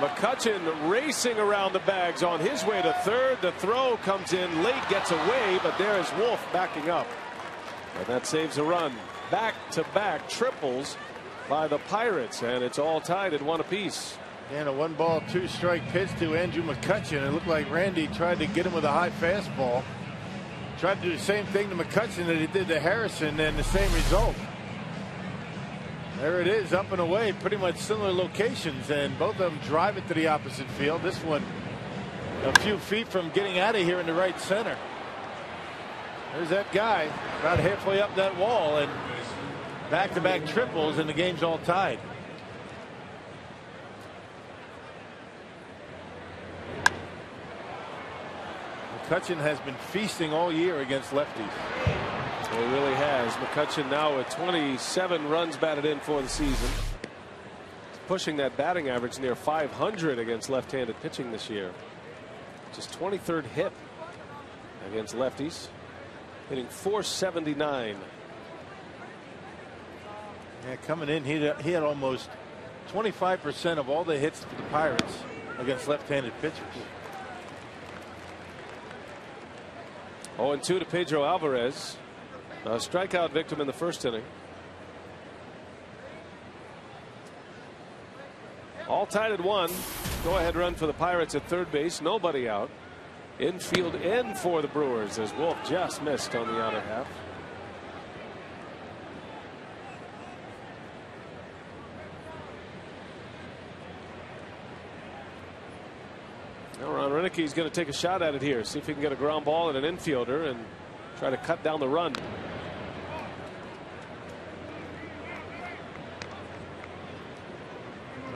McCutchen racing around the bags on his way to third. The throw comes in late, gets away, but there is Wolf backing up. And that saves a run. Back-to-back triples by the Pirates, and it's all tied at 1 apiece. And a 1-ball, 2-strike pitch to Andrew McCutchen. It looked like Randy tried to get him with a high fastball. Tried to do the same thing to McCutchen that he did to Harrison, and the same result. There it is, up and away, pretty much similar locations, and both of them drive it to the opposite field. This one a few feet from getting out of here in the right center. There's that guy about halfway up that wall, and back-to-back triples, and the game's all tied. McCutchen has been feasting all year against lefties. He really has. McCutchen now with 27 runs batted in for the season. Pushing that batting average near 500 against left-handed pitching this year. Just 23rd hit against lefties. Hitting .479. Yeah, coming in, he had almost 25% of all the hits for the Pirates against left-handed pitchers. 0-2 to Pedro Alvarez. A strikeout victim in the first inning. All tied at 1. Go ahead run for the Pirates at third base. Nobody out. Infield in for the Brewers as Wolf just missed on the outer half. Now Ron Renick's going to take a shot at it here. See if he can get a ground ball at an infielder and try to cut down the run.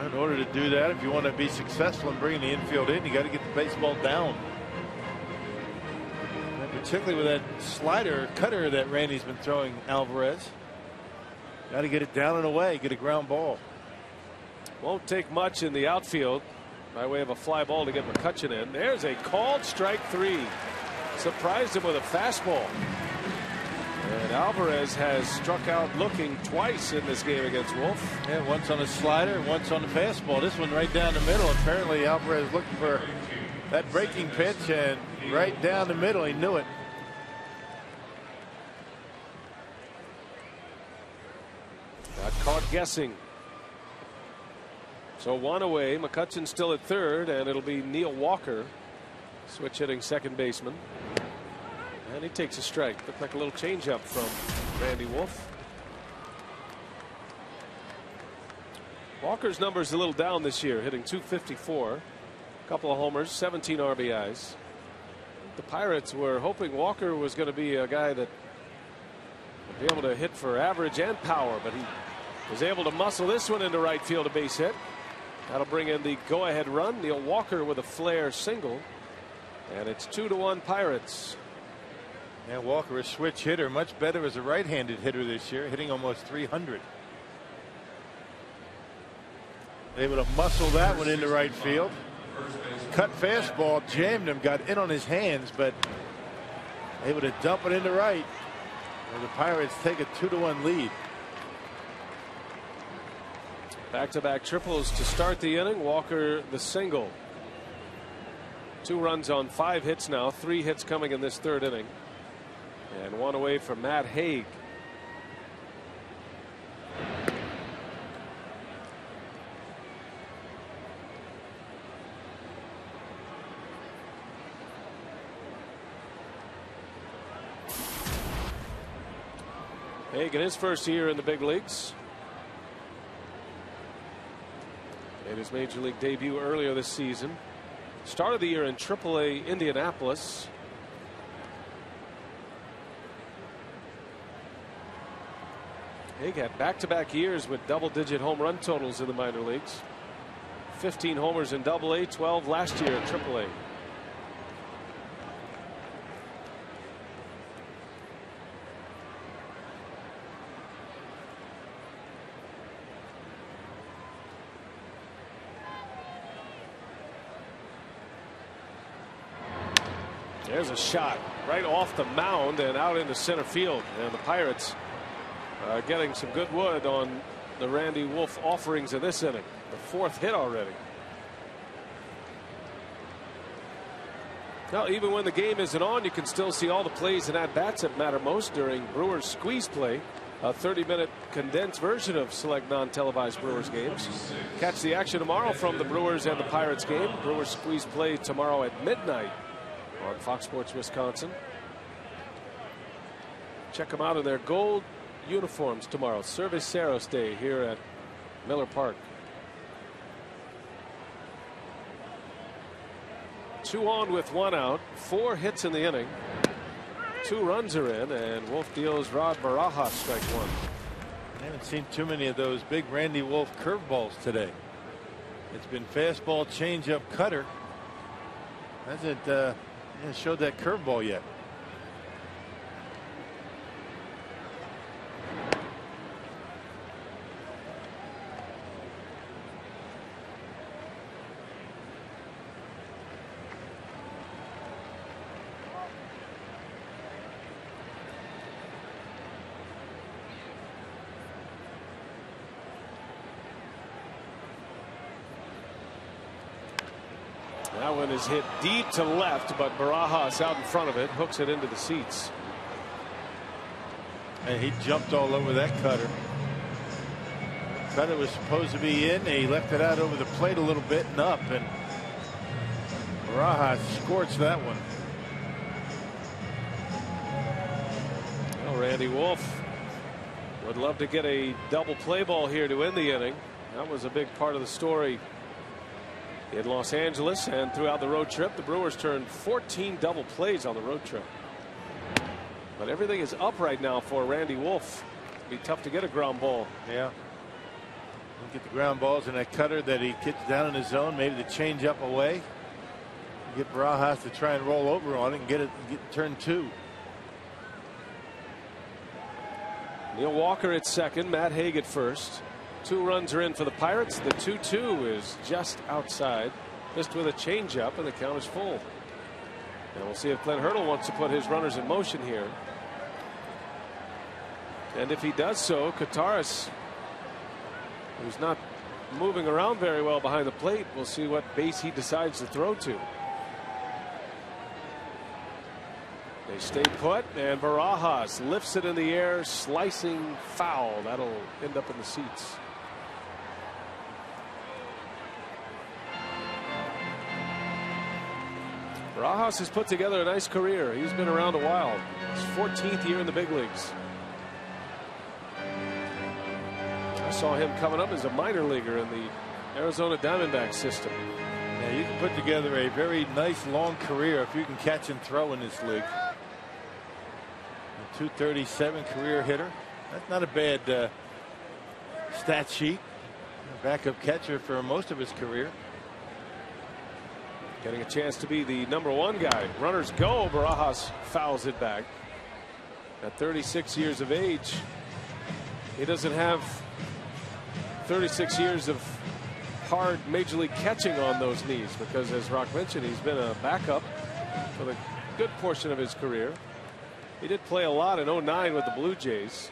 In order to do that, if you want to be successful in bringing the infield in, you got to get the baseball down. And particularly with that slider cutter that Randy's been throwing Alvarez. Got to get it down and away, get a ground ball. Won't take much in the outfield by way of a fly ball to get McCutchen in. There's a called strike 3. Surprised him with a fastball. And Alvarez has struck out looking twice in this game against Wolf. Yeah, once on a slider, once on the fastball. This one right down the middle. Apparently Alvarez looking for that breaking pitch, and right down the middle. He knew it. Got caught guessing. So 1 away. McCutchen still at third, and it'll be Neil Walker, switch hitting second baseman. And he takes a strike. Looked like a little changeup from Randy Wolf. Walker's number's a little down this year, hitting .254. A couple of homers, 17 RBIs. The Pirates were hoping Walker was going to be a guy that would be able to hit for average and power, but he was able to muscle this one into right field, a base hit. That'll bring in the go-ahead run. Neil Walker with a flare single, and it's 2-1 Pirates. Yeah, Walker, a switch hitter, much better as a right-handed hitter this year, hitting almost 300. Able to muscle that one into right field. Cut fastball, jammed him, got in on his hands, but able to dump it into right. And the Pirates take a 2-1 lead. Back-to-back triples to start the inning. Walker the single. 2 runs on 5 hits now. 3 hits coming in this third inning. And 1 away from Matt Haig. Haig in his first year in the big leagues. Made his major league debut earlier this season. Started the year in AAA Indianapolis. Haig had back-to-back years with double-digit home run totals in the minor leagues. 15 homers in AA, 12 last year in AAA. There's a shot right off the mound and out into center field, and the Pirates are getting some good wood on the Randy Wolf offerings in this inning. The 4th hit already. Now, even when the game isn't on, you can still see all the plays and at-bats that matter most during Brewers Squeeze Play, a 30-minute condensed version of select non-televised Brewers games. Catch the action tomorrow from the Brewers and the Pirates game. Brewers Squeeze Play tomorrow at midnight on Fox Sports Wisconsin. Check them out in their gold uniforms tomorrow. Cerveceros Day here at Miller Park. 2 on with 1 out. 4 hits in the inning. 2 runs are in, and Wolf deals Rod Barajas strike 1. I haven't seen too many of those big Randy Wolf curveballs today. It's been fastball, changeup, cutter. Hasn't showed that curveball yet. That one is hit deep to left, but Barajas out in front of it, hooks it into the seats. And he jumped all over that cutter. Cutter was supposed to be in. He left it out over the plate a little bit and up, and Barajas scorched that one. Well, Randy Wolf would love to get a double play ball here to end the inning. That was a big part of the story in Los Angeles and throughout the road trip. The Brewers turned 14 double plays on the road trip. But everything is up right now for Randy Wolf. It'd be tough to get a ground ball. Yeah. Get the ground balls in that cutter that he gets down in his zone. Maybe the change up away. Get Barajas to try and roll over on it and get turn two. Neil Walker at second. Matt Haig at first. 2 runs are in for the Pirates. The 2-2 is just outside. Just with a changeup, and the count is full. And we'll see if Glenn Hurdle wants to put his runners in motion here. And if he does so, Kataris, who's not moving around very well behind the plate, we'll see what base he decides to throw to. They stay put, and Barajas lifts it in the air, slicing foul. That'll end up in the seats. Barajas has put together a nice career. He's been around a while. His 14th year in the big leagues. I saw him coming up as a minor leaguer in the Arizona Diamondbacks system. Yeah, you can put together a very nice long career if you can catch and throw in this league. A .237 career hitter. That's not a bad stat sheet. Backup catcher for most of his career. Getting a chance to be the #1 guy. Runners go. Barajas fouls it back. At 36 years of age, he doesn't have 36 years of hard major league catching on those knees, because as Rock mentioned, he's been a backup for the good portion of his career. He did play a lot in 09 with the Blue Jays.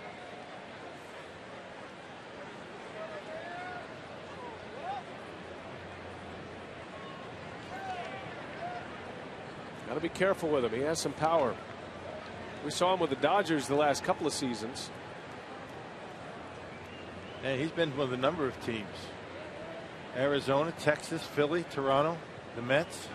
Got to be careful with him. He has some power. We saw him with the Dodgers the last couple of seasons. And he's been with a number of teams. Arizona, Texas, Philly, Toronto, the Mets.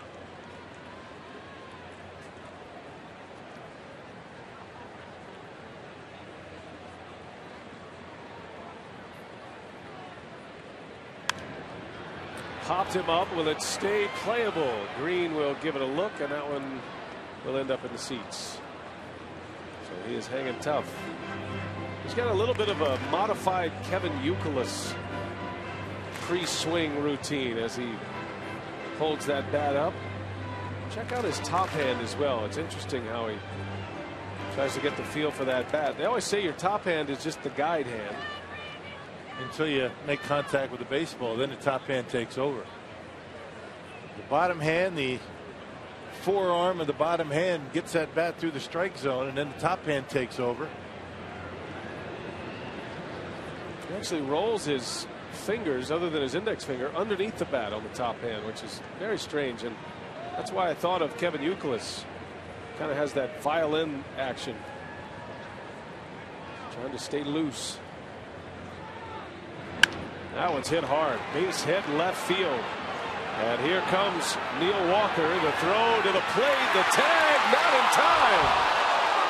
Popped him up. Will it stay playable? Green will give it a look, and that one will end up in the seats. So he is hanging tough. He's got a little bit of a modified Kevin Youkilis pre-swing routine as he holds that bat up. Check out his top hand as well. It's interesting how he tries to get the feel for that bat. They always say your top hand is just the guide hand. Until you make contact with the baseball, then the top hand takes over. The bottom hand, the forearm of the bottom hand gets that bat through the strike zone, and then the top hand takes over. He actually rolls his fingers, other than his index finger, underneath the bat on the top hand, which is very strange. And that's why I thought of Kevin Youkilis. Kind of has that violin action, trying to stay loose. That one's hit hard. Base hit left field. And here comes Neil Walker. The throw to the plate. The tag, not in time.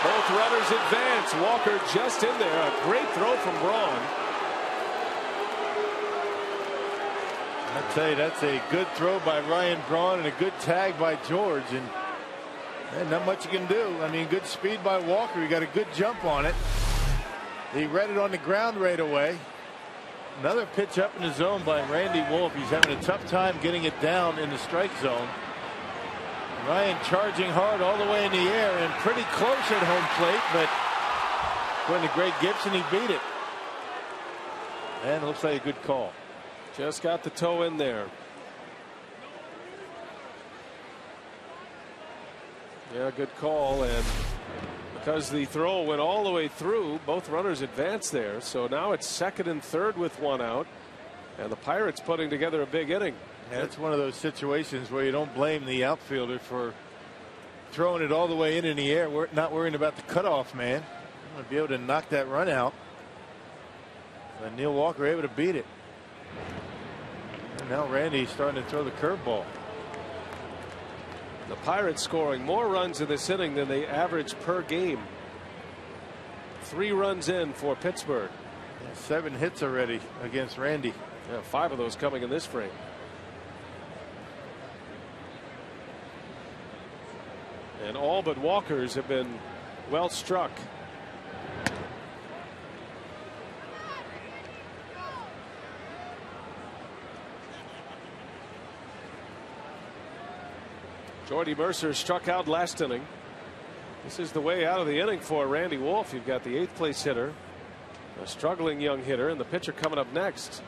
Both runners advance. Walker just in there. A great throw from Braun. I tell you, that's a good throw by Ryan Braun and a good tag by George. And not much you can do. I mean, good speed by Walker. He got a good jump on it. He read it on the ground right away. Another pitch up in the zone by Randy Wolf. He's having a tough time getting it down in the strike zone. Ryan charging hard all the way in the air and pretty close at home plate, but according to Greg Gibson, he beat it. And it looks like a good call. Just got the toe in there. Yeah, good call. And because the throw went all the way through, both runners advanced there. So now it's second and third with one out. And the Pirates putting together a big inning. Yeah, it's one of those situations where you don't blame the outfielder for throwing it all the way in the air. We're not worrying about the cutoff man. I'm going to be able to knock that run out. And Neil Walker able to beat it. And now Randy's starting to throw the curveball. The Pirates scoring more runs in this inning than they average per game. 3 runs in for Pittsburgh. Yeah, 7 hits already against Randy. Yeah, 5 of those coming in this frame. And all but Walker's have been well struck. Jordy Mercer struck out last inning. This is the way out of the inning for Randy Wolf. You've got the 8th place hitter, a struggling young hitter, and the pitcher coming up next.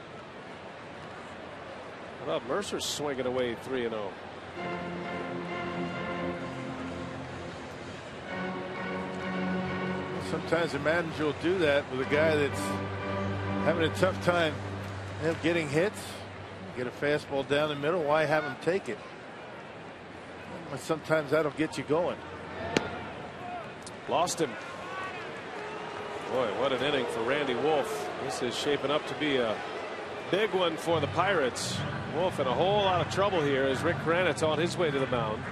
How about Mercer swinging away 3-0? Sometimes a manager will do that with a guy that's having a tough time getting hits. Get a fastball down the middle. Why have him take it? Sometimes that'll get you going. Lost him. Boy, what an inning for Randy Wolf. This is shaping up to be a big one for the Pirates. Wolf in a whole lot of trouble here as Rick Kranitz on his way to the mound.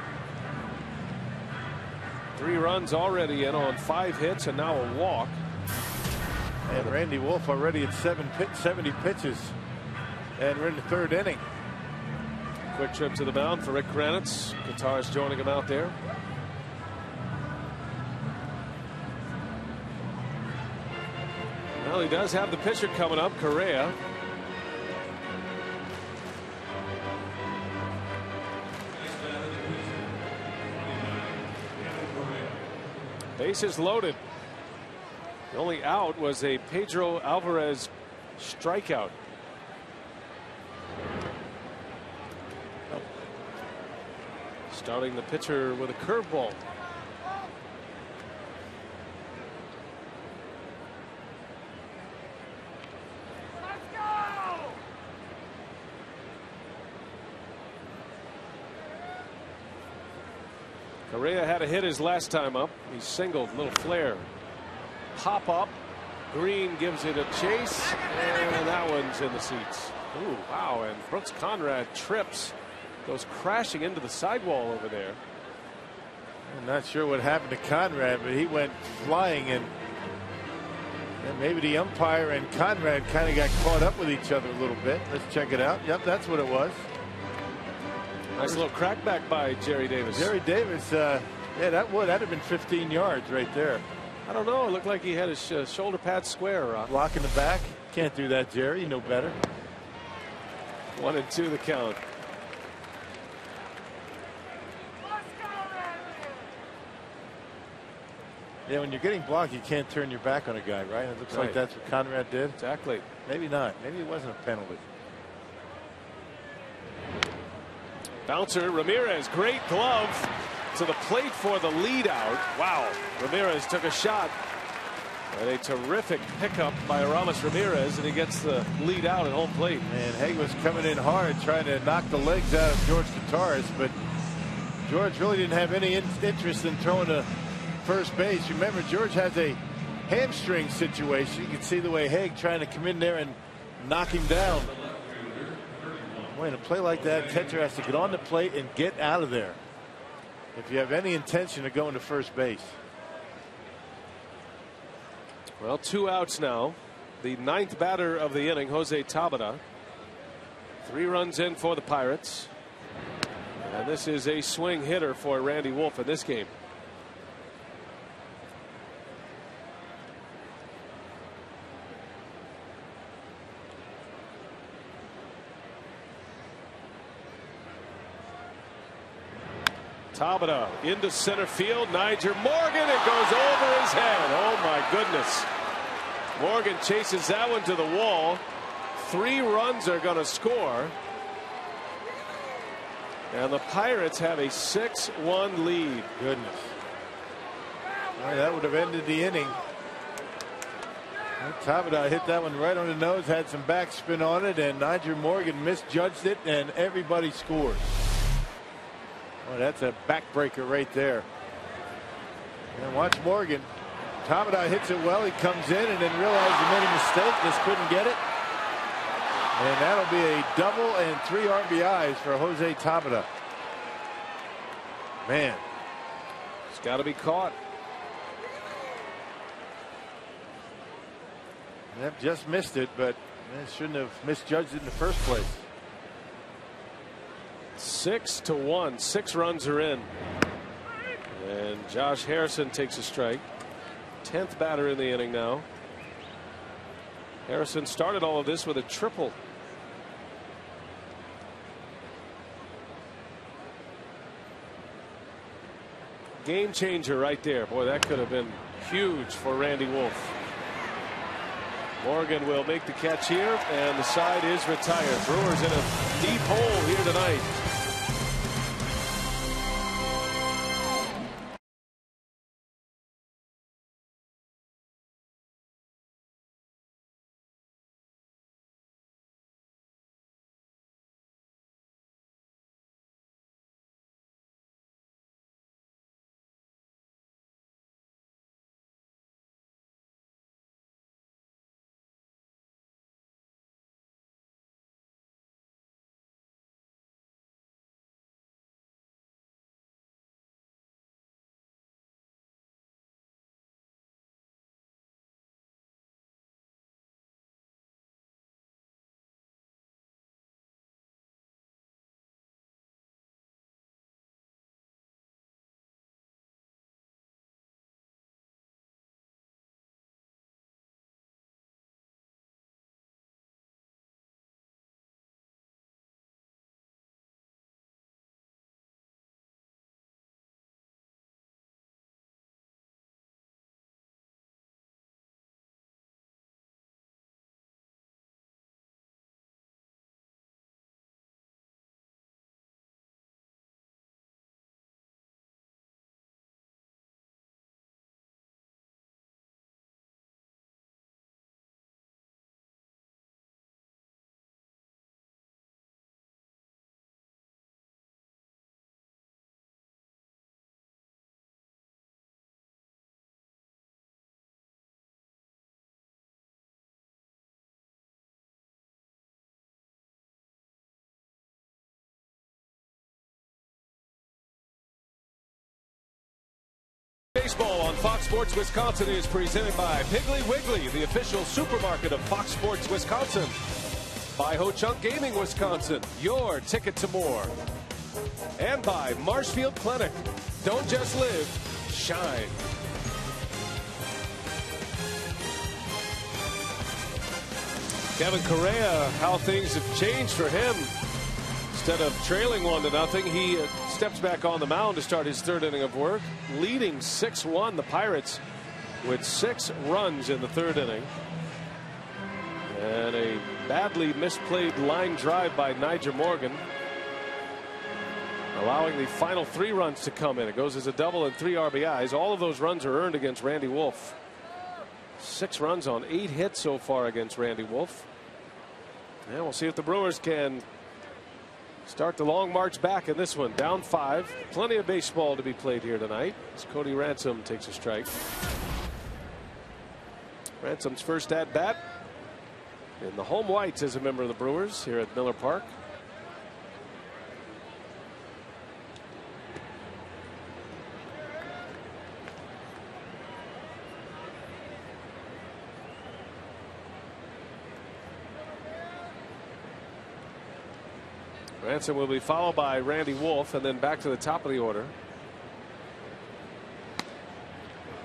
3 runs already in on 5 hits and now a walk. And Randy Wolf already at 70 pitches. And we're in the 3rd inning. Quick trip to the mound for Rick Kranitz. Guitars joining him out there. Well, he does have the pitcher coming up, Correa. Bases loaded. The only out was a Pedro Alvarez strikeout. Starting the pitcher with a curveball. Correa had a hit his last time up. He singled, little flare. Pop up. Green gives it a chase, and that one's in the seats. Ooh, wow, and Brooks Conrad trips. Goes crashing into the sidewall over there. I'm not sure what happened to Conrad, but he went flying, and maybe the umpire and Conrad kind of got caught up with each other a little bit. Let's check it out. Yep, that's what it was. Nice little crackback by Jerry Davis. Jerry Davis, yeah, that'd have been 15 yards right there. I don't know. It looked like he had his shoulder pad square. Block in the back. Can't do that, Jerry. You know better. 1-2 the count. Yeah, when you're getting blocked, you can't turn your back on a guy, right? It looks like that's what Conrad did. Exactly. Maybe not. Maybe it wasn't a penalty. Bouncer Ramirez, great glove to the plate for the lead out. Wow. Ramirez took a shot. And a terrific pickup by Aramis Ramirez, and he gets the lead out at home plate. And Haig was coming in hard trying to knock the legs out of George Tatarus, but George really didn't have any interest in throwing to first base. Remember, George has a hamstring situation. You can see the way Haig trying to come in there and knock him down. Boy, in a play like that, catcher has to get on the plate and get out of there if you have any intention of going to first base. Well, 2 outs now. The 9th batter of the inning, Jose Tabata. 3 runs in for the Pirates. And this is a swing hitter for Randy Wolf in this game. Tabata into center field. Nyjer Morgan. It goes over his head. Oh, my goodness. Morgan chases that one to the wall. 3 runs are going to score. And the Pirates have a 6-1 lead. Goodness. All right, that would have ended the inning. Tabata hit that one right on the nose, had some backspin on it, and Nyjer Morgan misjudged it, and everybody scores. Well, that's a backbreaker right there. And watch Morgan. Tabata hits it well. He comes in and then realizes he made a mistake. Just couldn't get it. And that'll be a double and 3 RBIs for Jose Tabata. Man. It's got to be caught. Yep, just missed it, but shouldn't have misjudged it in the first place. 6-1. 6 runs are in. And Josh Harrison takes a strike. 10th batter in the inning now. Harrison started all of this with a triple. Game changer right there. Boy, that could have been huge for Randy Wolf. Morgan will make the catch here, and the side is retired. Brewers in a deep hole here tonight. Baseball on Fox Sports Wisconsin is presented by Piggly Wiggly, the official supermarket of Fox Sports Wisconsin. By Ho Chunk Gaming Wisconsin, your ticket to more. And by Marshfield Clinic. Don't just live, shine. Kevin Correa, how things have changed for him. Instead of trailing 1-0, he steps back on the mound to start his 3rd inning of work, leading 6-1 the Pirates with 6 runs in the 3rd inning. And a badly misplayed line drive by Nyjer Morgan, allowing the final 3 runs to come in. It goes as a double and 3 RBIs. All of those runs are earned against Randy Wolf. 6 runs on 8 hits so far against Randy Wolf. And we'll see if the Brewers can start the long march back in this one. Down 5. Plenty of baseball to be played here tonight as Cody Ransom takes a strike. Ransom's first at bat in the home whites as a member of the Brewers here at Miller Park. Ransom will be followed by Randy Wolf, and then back to the top of the order.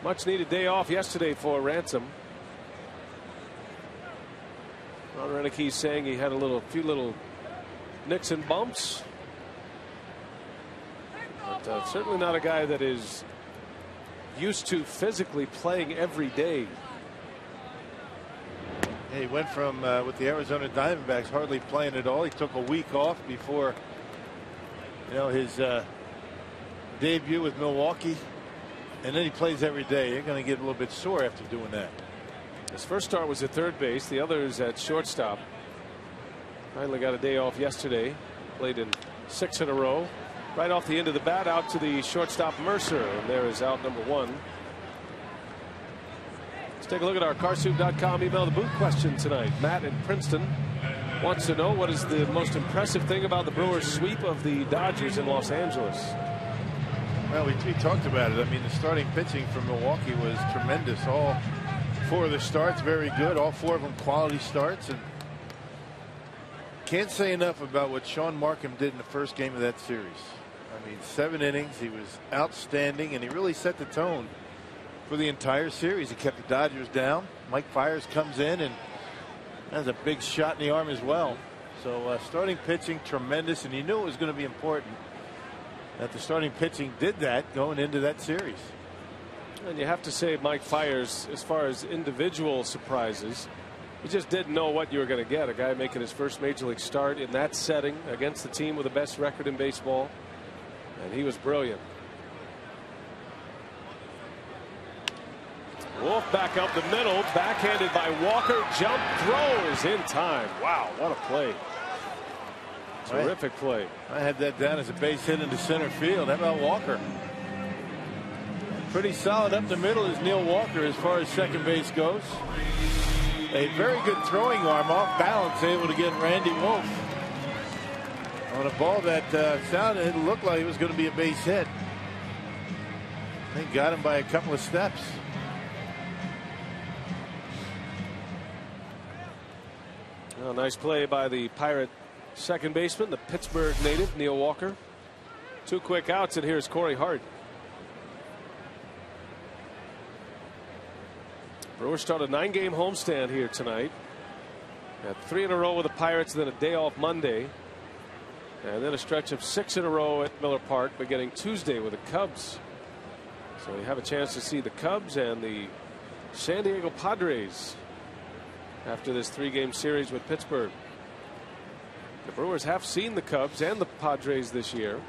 Much needed day off yesterday for Ransom. Ron Renicky saying he had a few little nicks and bumps, but certainly not a guy that is used to physically playing every day. He went from with the Arizona Diamondbacks hardly playing at all. He took a week off before his debut with Milwaukee, and then he plays every day. You're going to get a little bit sore after doing that. His first start was at third base, the others at shortstop. Finally got a day off yesterday. Played in 6 in a row. Right off the end of the bat, out to the shortstop Mercer, and there is out number 1. Let's take a look at our Carsoup.com email the booth question tonight. Matt in Princeton wants to know what is the most impressive thing about the Brewers' sweep of the Dodgers in Los Angeles. Well, we talked about it. I mean, the starting pitching from Milwaukee was tremendous. All 4 of the starts very good. All 4 of them quality starts. And can't say enough about what Sean Markham did in the first game of that series. I mean, 7 innings. He was outstanding, and he really set the tone for the entire series. He kept the Dodgers down. Mike Fiers comes in and has a big shot in the arm as well. So starting pitching tremendous, and he knew it was going to be important that the starting pitching did that going into that series. And you have to say Mike Fiers, as far as individual surprises, you just didn't know what you were going to get. A guy making his first major league start in that setting against the team with the best record in baseball, and he was brilliant. Wolf back up the middle, backhanded by Walker, jump throws in time. Wow, what a play. Terrific play. I had that down as a base hit into center field. How about Walker? Pretty solid up the middle is Neil Walker as far as second base goes. A very good throwing arm, off balance, able to get Randy Wolf on a ball that sounded, it looked like it was going to be a base hit. They got him by a couple of steps. Well, nice play by the Pirate second baseman, the Pittsburgh native Neil Walker. 2 quick outs, and here's Corey Hart. Brewers start a 9-game homestand here tonight. Had 3 in a row with the Pirates, then a day off Monday, and then a stretch of 6 in a row at Miller Park, beginning Tuesday with the Cubs. So you have a chance to see the Cubs and the San Diego Padres after this 3-game series with Pittsburgh. The Brewers have seen the Cubs and the Padres this year.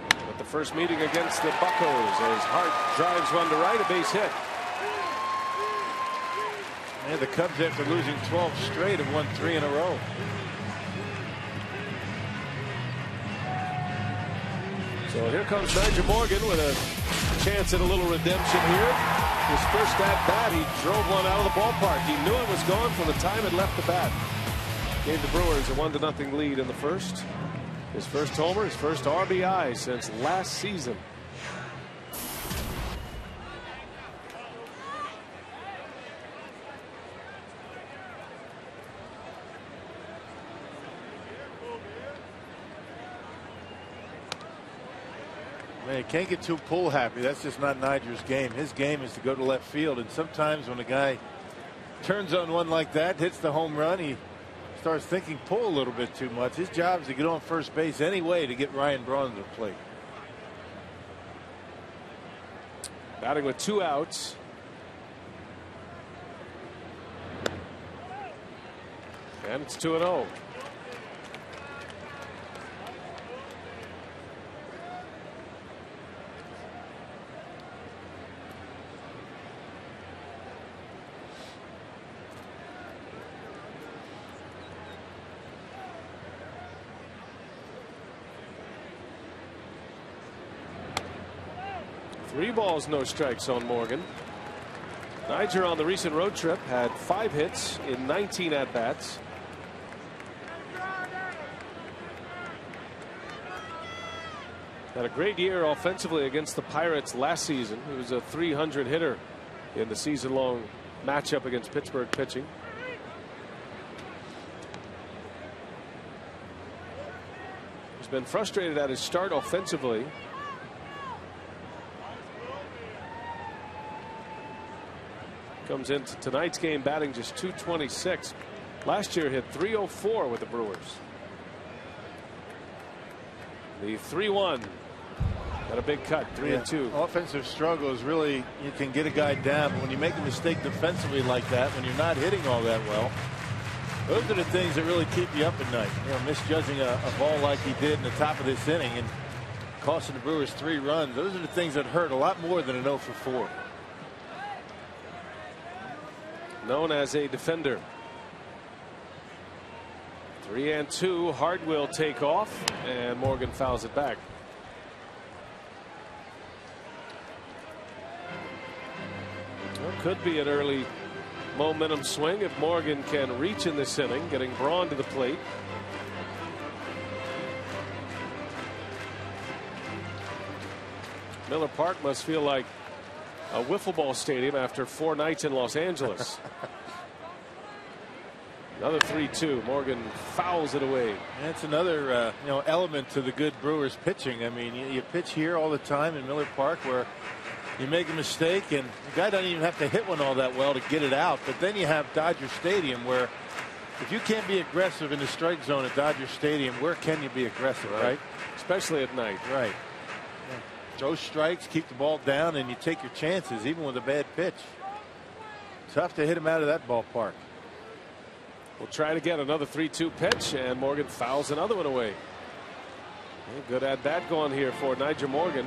But the first meeting against the Buccos as Hart drives one to right, a base hit. And the Cubs, after losing 12 straight, have won 3 in a row. So here comes Nigel Morgan with a chance at a little redemption here. His first at bat, he drove one out of the ballpark. He knew it was gone from the time it left the bat. Gave the Brewers a 1-0 lead in the first. His first homer, his first RBI since last season. Man, you can't get too pull happy. That's just not Nigel's game. His game is to go to left field, and sometimes when a guy turns on one like that, hits the home run, he starts thinking pull a little bit too much. His job is to get on first base anyway to get Ryan Braun to the plate. Batting with 2 outs. And it's 2-0. Three balls, no strikes on Morgan. Niger on the recent road trip had 5 hits in 19 at-bats. Had a great year offensively against the Pirates last season. He was a .300 hitter in the season-long matchup against Pittsburgh pitching. He's been frustrated at his start offensively. Comes into tonight's game batting just .226. Last year hit .304 with the Brewers. The 3-1. Got a big cut, 3-2. Offensive struggles really, you can get a guy down, but when you make a mistake defensively like that, when you're not hitting all that well, those are the things that really keep you up at night. You know, misjudging a ball like he did in the top of this inning and costing the Brewers 3 runs. Those are the things that hurt a lot more than an 0 for 4. known as a defender. 3-2. Hart will take off, and Morgan fouls it back. Well, could be an early momentum swing if Morgan can reach in this inning, getting Braun to the plate. Miller Park must feel like a wiffle ball stadium after 4 nights in Los Angeles. Another 3-2. Morgan fouls it away. That's another element to the good Brewers pitching. I mean, you pitch here all the time in Miller Park where you make a mistake and the guy doesn't even have to hit one all that well to get it out. But then you have Dodger Stadium where if you can't be aggressive in the strike zone at Dodger Stadium, where can you be aggressive, right? Especially at night. Right. Yeah. Throw strikes, keep the ball down, and you take your chances even with a bad pitch. Tough to hit him out of that ballpark. We'll try to get another 3-2 pitch, and Morgan fouls another one away. Good at bat going here for Nyjer Morgan.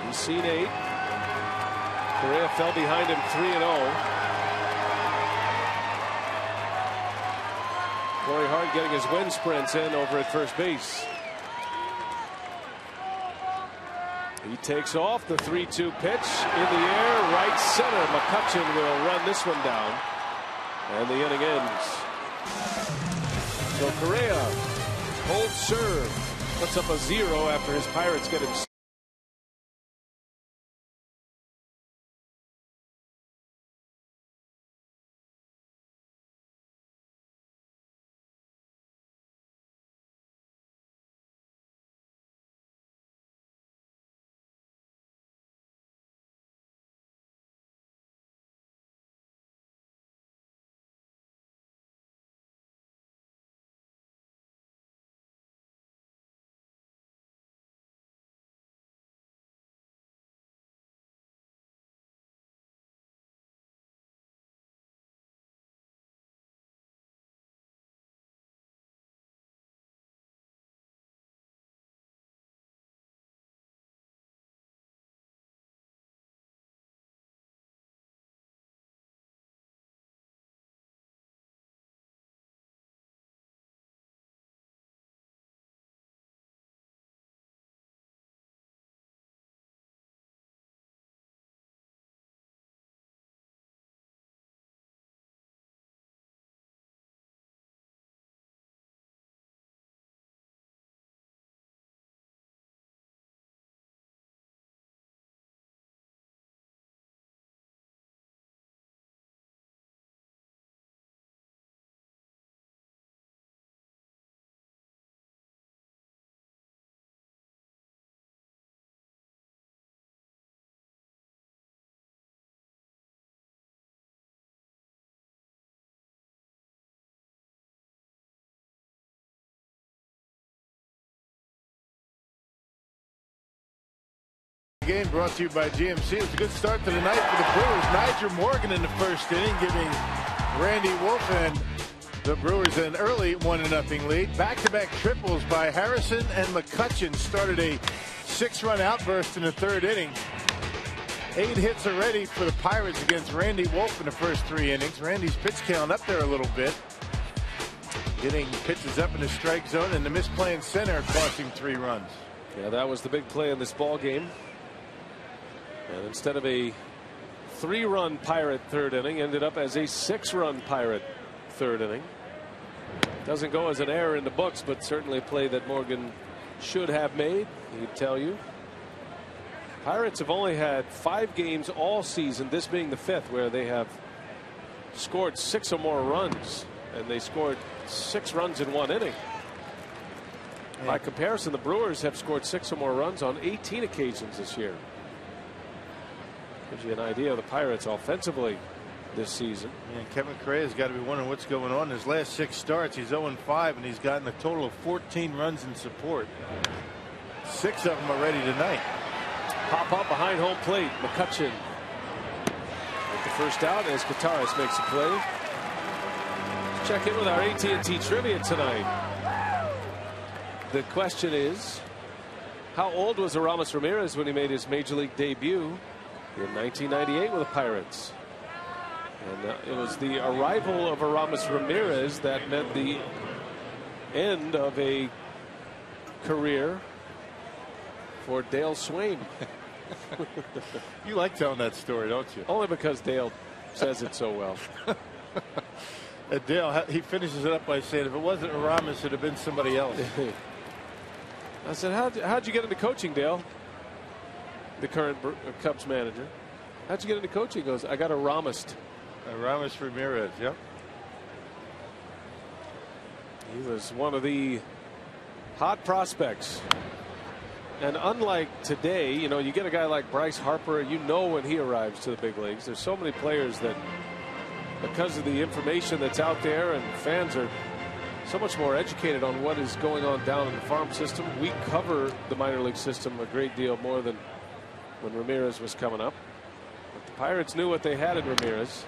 He's seen 8. Correa fell behind him 3-0. Corey Hart getting his wind sprints in over at first base. He takes off the 3-2 pitch in the air, right center. McCutchen will run this one down, and the inning ends. So Correa holds serve, puts up a 0 after his Pirates get him. Game brought to you by GMC. It was a good start to the night for the Brewers. Nyjer Morgan in the first inning, giving Randy Wolf and the Brewers an early 1-0 lead. Back-to-back triples by Harrison and McCutchen started a 6-run outburst in the third inning. 8 hits already for the Pirates against Randy Wolf in the first 3 innings. Randy's pitch count up there a little bit, getting pitches up in the strike zone, and the misplay in center costing 3 runs. Yeah, that was the big play in this ball game. And instead of a 3-run Pirate third inning, ended up as a 6-run Pirate third inning. Doesn't go as an error in the books, but certainly a play that Morgan should have made, he'd tell you. Pirates have only had 5 games all season, this being the 5th, where they have scored 6 or more runs, and they scored 6 runs in 1 inning. Yeah. By comparison, the Brewers have scored 6 or more runs on 18 occasions this year. Gives you an idea of the Pirates offensively this season. And Kevin Correa's got to be wondering what's going on. His last 6 starts, he's 0-5, and he's gotten a total of 14 runs in support. 6 of them already tonight. Pop up behind home plate. McCutchen with the first out as Kottaras makes a play. Let's check in with our AT&T trivia tonight. The question is, How old was Aramis Ramirez when he made his major league debut in 1998 with the Pirates? And it was the arrival of Aramis Ramirez that meant the end of a career for Dale Swain. You like telling that story, don't you? Only because Dale says it so well. Dale, he finishes it up by saying, if it wasn't Aramis, it'd have been somebody else. I said, how'd you get into coaching, Dale? The current Cubs manager. How'd you get into coaching? He goes, I got Aramis. Aramis Ramirez, yep. He was one of the hot prospects. And unlike today, you know, you get a guy like Bryce Harper, you know when he arrives to the big leagues. There's so many players that, because of the information that's out there, and fans are so much more educated on what is going on down in the farm system. We cover the minor league system a great deal more than when Ramirez was coming up. But the Pirates knew what they had in Ramirez.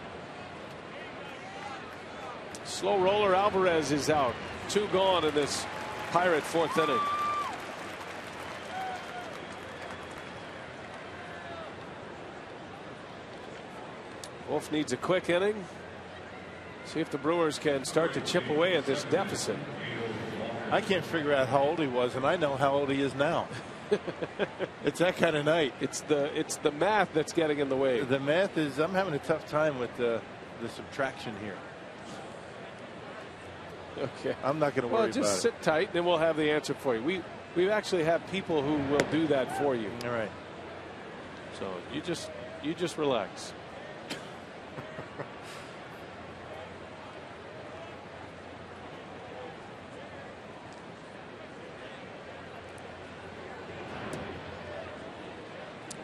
Slow roller Alvarez is out. 2 gone in this Pirate 4th inning. Wolf needs a quick inning. See if the Brewers can start to chip away at this deficit. I can't figure out how old he was, and I know how old he is now. It's that kind of night. It's the math that's getting in the way. The math is, I'm having a tough time with the subtraction here. Okay. I'm not going to worry about it. Well, just sit tight, and then we'll have the answer for you. We actually have people who will do that for you. All right. So you just relax.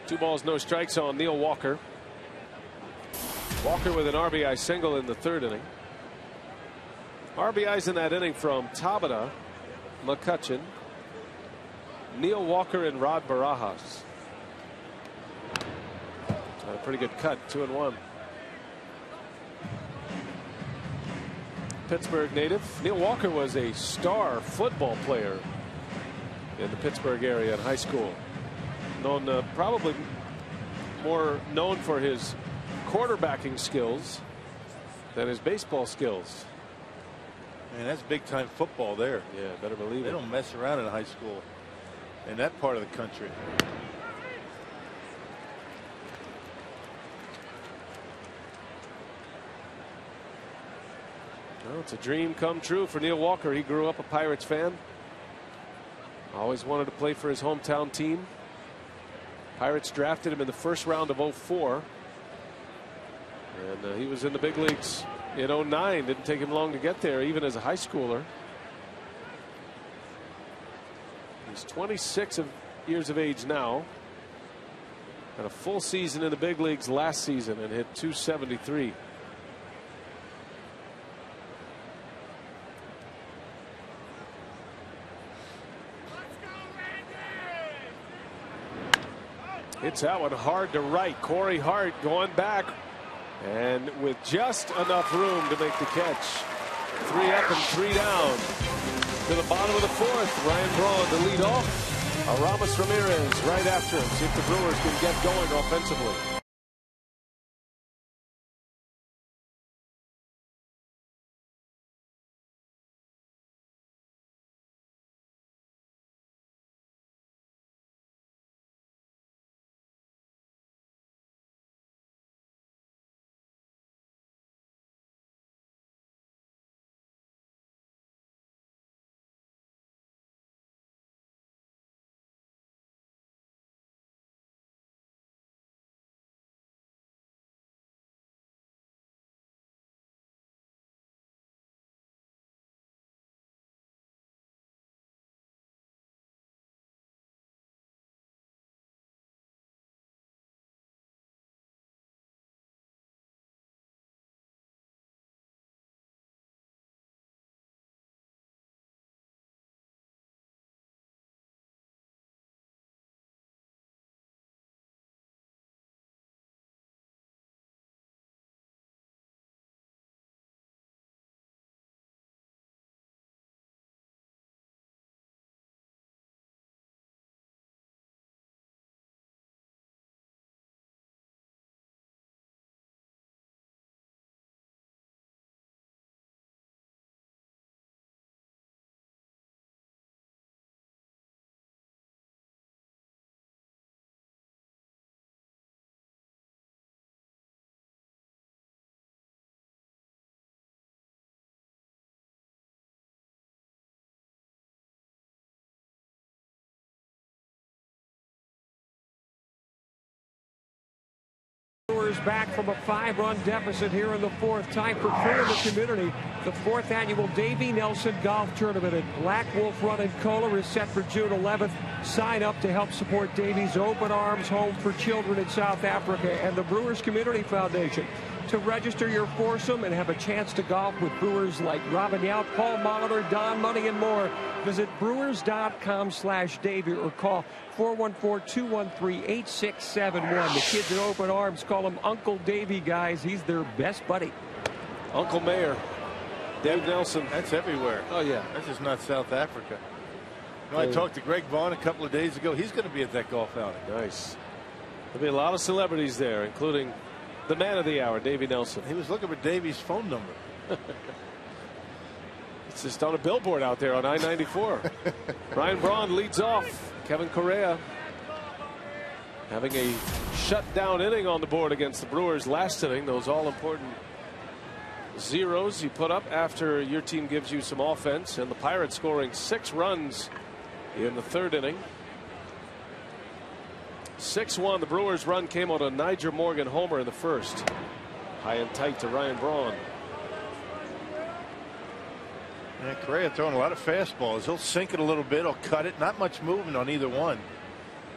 Two balls, no strikes on Neil Walker. Walker with an RBI single in the 3rd inning. RBIs in that inning from Tabata, McCutchen, Neil Walker, and Rod Barajas. A pretty good cut, 2-1. Pittsburgh native. Neil Walker was a star football player in the Pittsburgh area in high school. Known, probably more known for his quarterbacking skills than his baseball skills. Man, that's big time football there. Yeah, better believe they it. Don't mess around in high school in that part of the country. Well, it's a dream come true for Neil Walker. He grew up a Pirates fan. Always wanted to play for his hometown team. Pirates drafted him in the 1st round of 04. And he was in the big leagues in 09. Didn't take him long to get there, even as a high schooler. He's 26 years of age now. Had a full season in the big leagues last season and hit .273. Hits that one hard to right. Corey Hart going back, and with just enough room to make the catch. 3 up and 3 down. To the bottom of the 4th. Ryan Braun to lead off. Aramis Ramirez right after him. See if the Brewers can get going offensively. Brewers back from a 5-run deficit here in the fourth. Time for Crew in the Community. The 4th annual Davey Nelson Golf Tournament at Black Wolf Run in Kohler is set for June 11th. Sign up to help support Davey's Open Arms Home for Children in South Africa and the Brewers Community Foundation. To register your foursome and have a chance to golf with Brewers like Robin Yount, Paul Molitor, Don Money, and more, visit brewers.com/Davey or call 414-213-8671. The kids at Open Arms call him Uncle Davey, guys. He's their best buddy. Uncle Mayor, Dave Nelson. That's everywhere. Oh, yeah. That's just not South Africa. You know, I talked to Greg Vaughn a couple of days ago. He's going to be at that golf outing. Nice. There'll be a lot of celebrities there, including the man of the hour, Davey Nelson. He was looking for Davey's phone number. It's just on a billboard out there on I-94. Ryan Braun leads off. Kevin Correa having a shutdown inning on the board against the Brewers last inning. Those all-important zeros you put up after your team gives you some offense, and the Pirates scoring 6 runs in the 3rd inning. 6-1. The Brewers run came on a Nyjer Morgan homer in the 1st. High and tight to Ryan Braun. Yeah, Correa throwing a lot of fastballs. He'll sink it a little bit. He'll cut it. Not much movement on either one,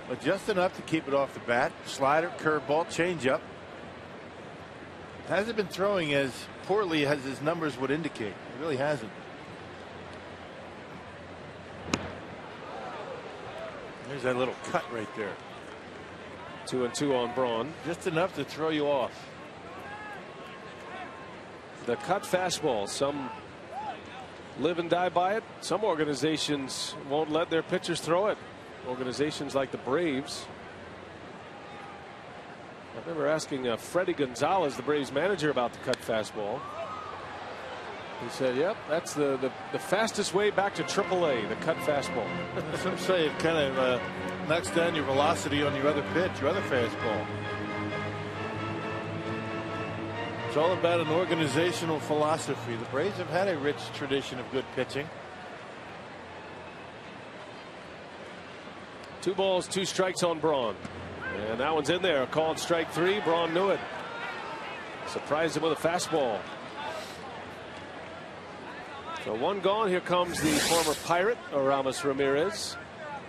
but just enough to keep it off the bat. Slider, curveball, changeup. Hasn't been throwing as poorly as his numbers would indicate. He really hasn't. There's that little cut right there. 2-2 on Braun. Just enough to throw you off. The cut fastball. Some live and die by it. Some organizations won't let their pitchers throw it. Organizations like the Braves. I remember asking Freddie Gonzalez, the Braves manager, about the cut fastball. He said, yep, that's the fastest way back to AAA, the cut fastball. Some say it kind of knocks down your velocity on your other pitch, your other fastball. It's all about an organizational philosophy. The Braves have had a rich tradition of good pitching. 2 balls, 2 strikes on Braun. And that one's in there. Called strike 3. Braun knew it. Surprised him with a fastball. So 1 gone. Here comes the former Pirate, Aramis Ramirez.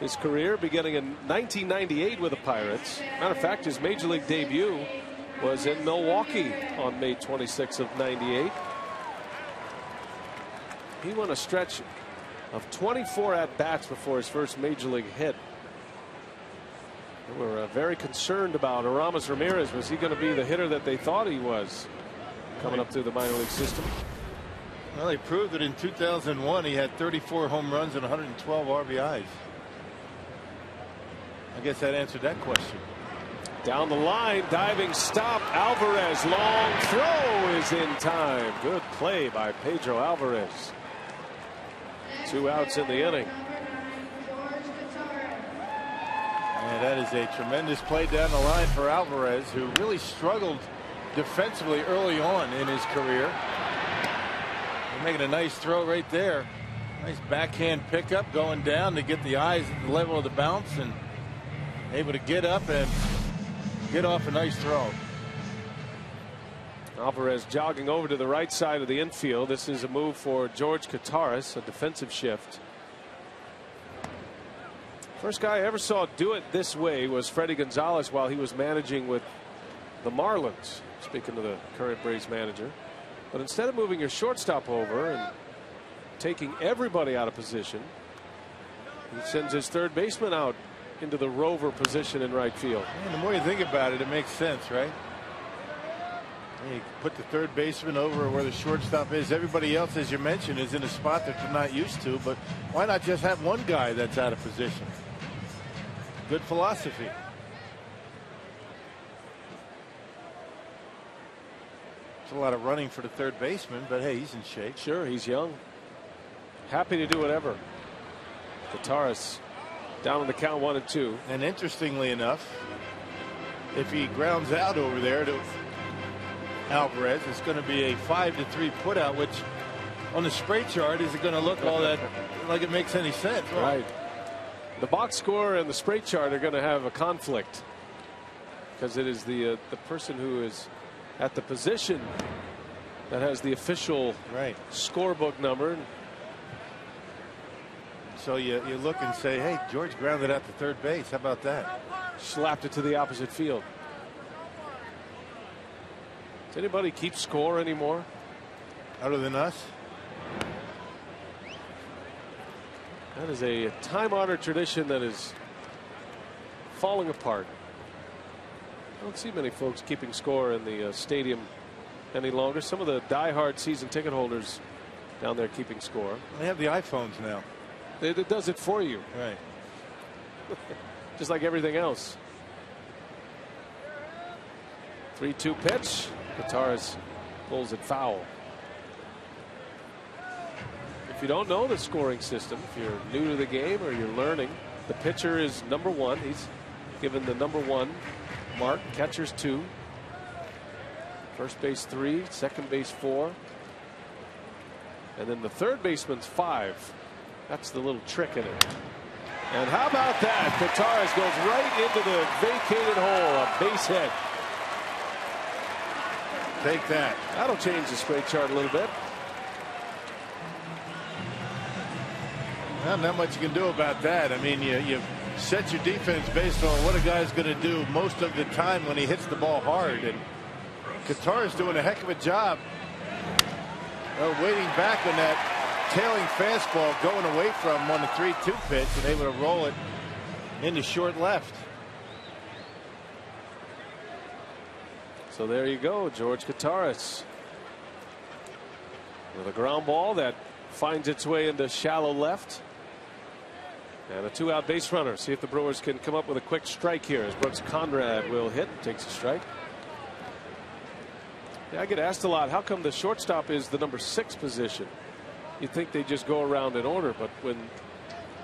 His career beginning in 1998 with the Pirates. Matter of fact, his major league debut was in Milwaukee on May 26th of '98. He won a stretch of 24 at-bats before his first major league hit. They were very concerned about Aramis Ramirez. Was he going to be the hitter that they thought he was coming up through the minor league system? Well, they proved that in 2001 he had 34 home runs and 112 RBIs. I guess that answered that question. Down the line, diving stop. Alvarez, long throw is in time. Good play by Pedro Alvarez. 2 outs in the inning. And that is a tremendous play down the line for Alvarez, who really struggled defensively early on in his career. They're making a nice throw right there. Nice backhand pickup going down to get the eyes at the level of the bounce and able to get up and get off a nice throw. Alvarez jogging over to the right side of the infield. This is a move for George Kataris, a defensive shift. First guy I ever saw do it this way was Freddie Gonzalez while he was managing with the Marlins. Speaking to the current Braves manager. But instead of moving your shortstop over and taking everybody out of position, he sends his third baseman out into the rover position in right field. And the more you think about it, it makes sense, right? You put the third baseman over where the shortstop is. Everybody else, as you mentioned, is in a spot that you're not used to. But why not just have one guy that's out of position? Good philosophy. It's a lot of running for the third baseman, but hey, he's in shape. Sure, he's young. Happy to do whatever. Kataris down on the count 1-2. And interestingly enough, if he grounds out over there to Alvarez, it's going to be a 5-3 put out, which on the spray chart isn't going to look all that like it makes any sense. Right. The box score and the spray chart are going to have a conflict. because it is the person who is at the position that has the official scorebook number. So you look and say, hey, George grounded out to third base. How about that? Slapped it to the opposite field. Does anybody keep score anymore? Other than us? That is a time-honored tradition that is falling apart. I don't see many folks keeping score in the stadium any longer. Some of the die-hard season ticket holders down there keeping score. They have the iPhones now. It does it for you. Right. Just like everything else. 3-2 pitch. Gutierrez pulls it foul. If you don't know the scoring system, if you're new to the game or you're learning, the pitcher is number 1. He's given the number 1 mark. Catcher's 2. First base 3. Second base 4. And then the third baseman's 5. That's the little trick in it. And how about that? Gutierrez goes right into the vacated hole. A base hit. Take that. That'll change the straight chart a little bit. Well, not much you can do about that. I mean, you set your defense based on what a guy's going to do most of the time when he hits the ball hard. And Gutierrez doing a heck of a job waiting back on that tailing fastball going away from him on the 3-2 pitch and able to roll it into short left. So there you go, George Gutierrez with a ground ball that finds its way into shallow left. And a 2-out base runner. See if the Brewers can come up with a quick strike here as Brooks Conrad will hit. Takes a strike. Yeah, I get asked a lot, how come the shortstop is the number 6 position? You'd think they just go around in order, but when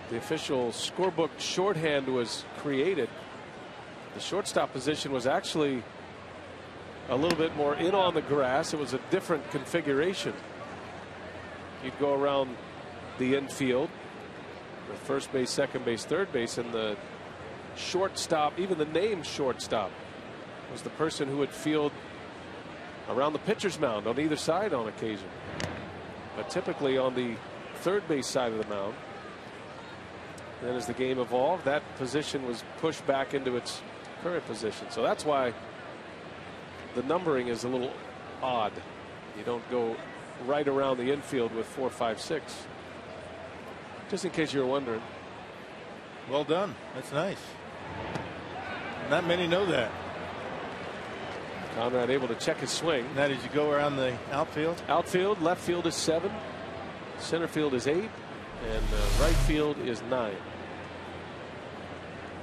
the official scorebook shorthand was created, the shortstop position was actually a little bit more in on the grass. It was a different configuration. You'd go around the infield with first base, second base, third base, and the shortstop, even the name shortstop, was the person who would field around the pitcher's mound on either side on occasion, but typically on the third base side of the mound. Then as the game evolved, that position was pushed back into its current position. So that's why the numbering is a little odd. You don't go right around the infield with 4, 5, 6. Just in case you were wondering. Well done. That's nice. Not many know that. Conrad able to check his swing. Now, did you go around the outfield? Outfield, left field is 7. Center field is 8. And right field is 9.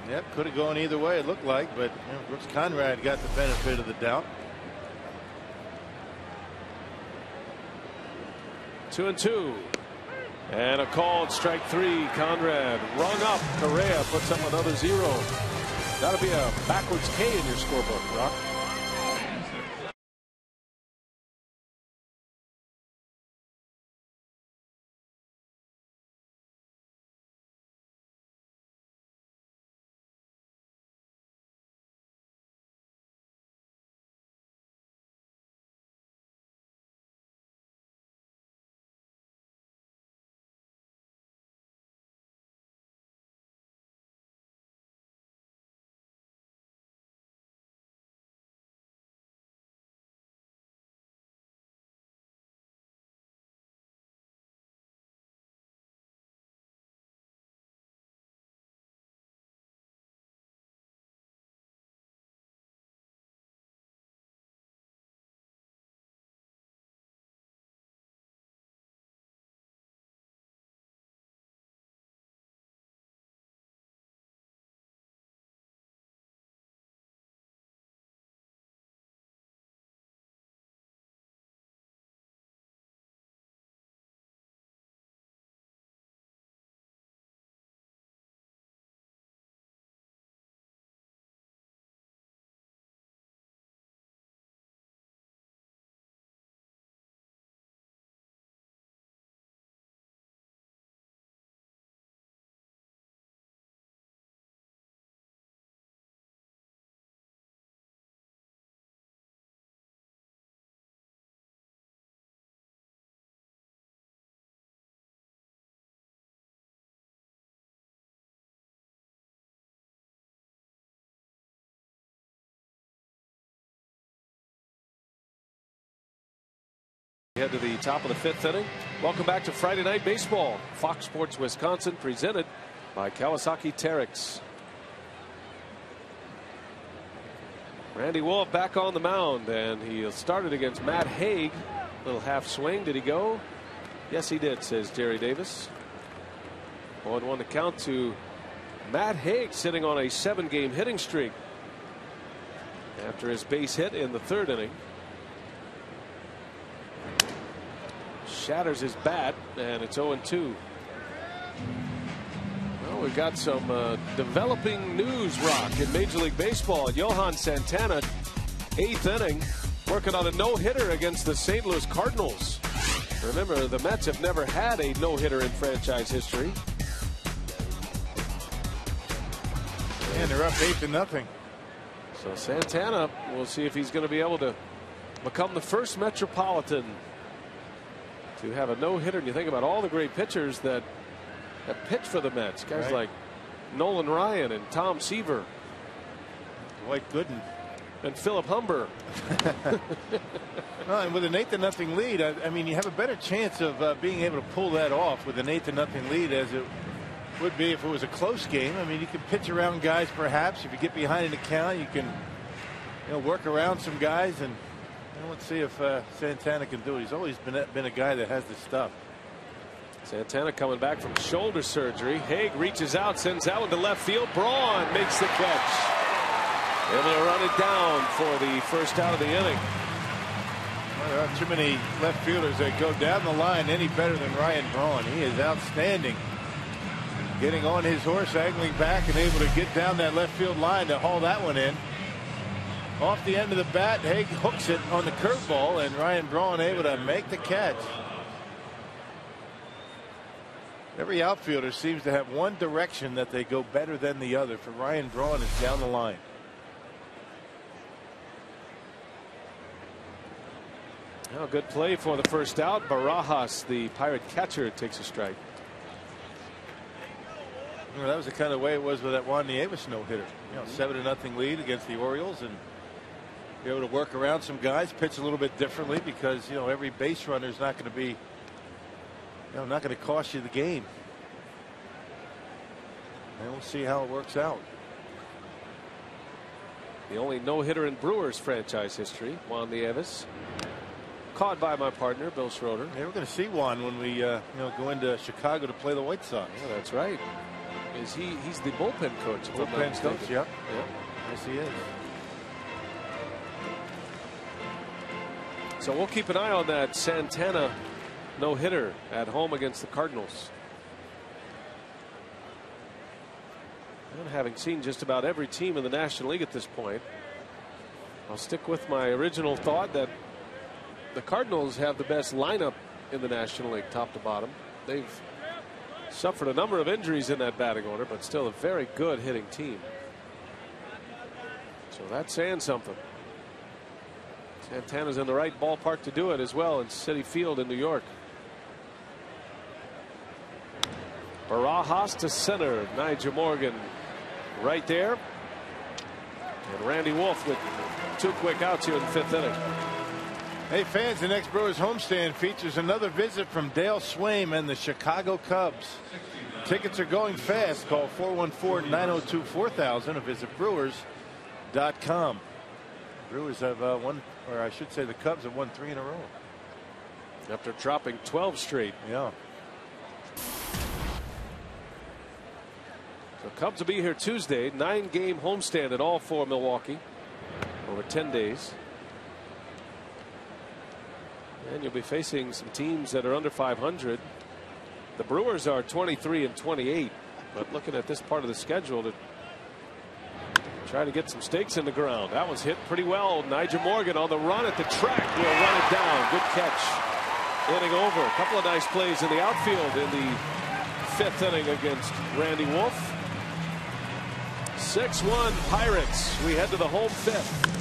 Yep, could have gone either way, it looked like, but Brooks Conrad got the benefit of the doubt. 2-2. And a called strike 3. Conrad rung up. Correa puts up another 0. That'll be a backwards K in your scorebook, Rock. Head to the top of the 5th inning. Welcome back to Friday Night Baseball. Fox Sports Wisconsin, presented by Kawasaki Teryx. Randy Wolf back on the mound, and he started against Matt Hague. Little half swing. Did he go? Yes, he did, says Jerry Davis. 0-1 to count to Matt Hague, sitting on a 7-game hitting streak after his base hit in the 3rd inning. Shatters his bat, and it's 0-2. Well, we've got some developing news, Rock, in Major League Baseball. Johan Santana, 8th inning, working on a no-hitter against the St. Louis Cardinals. Remember, the Mets have never had a no-hitter in franchise history. And they're up 8-0. So Santana, we'll see if he's going to be able to become the first Metropolitan to have a no-hitter. And you think about all the great pitchers that have pitched for the Mets, guys like Nolan Ryan and Tom Seaver, Dwight Gooden, and Philip Humber. Well, and with an 8-0 lead, I mean, you have a better chance of being able to pull that off with an 8-0 lead as it would be if it was a close game. I mean, you can pitch around guys, perhaps. If you get behind in the count, you can, work around some guys. And let's see if Santana can do it. He's always been a guy that has the stuff. Santana coming back from shoulder surgery. Hague reaches out, sends that one to left field. Braun makes the catch. Able to run it down for the first out of the inning. Well, there aren't too many left fielders that go down the line any better than Ryan Braun. He is outstanding. Getting on his horse, angling back, and able to get down that left field line to haul that one in. Off the end of the bat, Hague hooks it on the curveball, and Ryan Braun able to make the catch. Every outfielder seems to have one direction that they go better than the other. For Ryan Braun, is down the line. Well, good play for the first out. Barajas, the Pirate catcher, takes a strike. Well, that was the kind of way it was with that Juan Nieves no-hitter. 7-0 lead against the Orioles, and be able to work around some guys, pitch a little bit differently, because every base runner is not going to be not going to cost you the game. And we'll see how it works out. The only no-hitter in Brewers franchise history, Juan Nieves. Caught by my partner, Bill Schroeder. Yeah, we're going to see Juan when we go into Chicago to play the White Sox. Yeah, that's right. He's the bullpen coach? Bullpen coach, yep. Yes, he is. So we'll keep an eye on that Santana no-hitter at home against the Cardinals. And having seen just about every team in the National League at this point, I'll stick with my original thought that the Cardinals have the best lineup in the National League, top to bottom. They've suffered a number of injuries in that batting order, but still a very good hitting team. So that's saying something. Santana's in the right ballpark to do it as well, in Citi Field in New York. Barajas to center. Nyjer Morgan right there. And Randy Wolf with 2 quick outs here in the 5th inning. Hey fans, the next Brewers homestand features another visit from Dale Swaim and the Chicago Cubs. Tickets are going fast. Call 414-902-4000 or visit Brewers.com. Brewers have won, or I should say the Cubs have won 3 in a row. After dropping 12 straight. Yeah. So Cubs will be here Tuesday. 9-game homestand at all for Milwaukee over 10 days. And you'll be facing some teams that are under 500. The Brewers are 23-28, but looking at this part of the schedule to try to get some stakes in the ground. That was hit pretty well. Nyjer Morgan on the run at the track will run it down. Good catch. Inning over. A couple of nice plays in the outfield in the 5th inning against Randy Wolf. 6-1 Pirates. We head to the home 5th.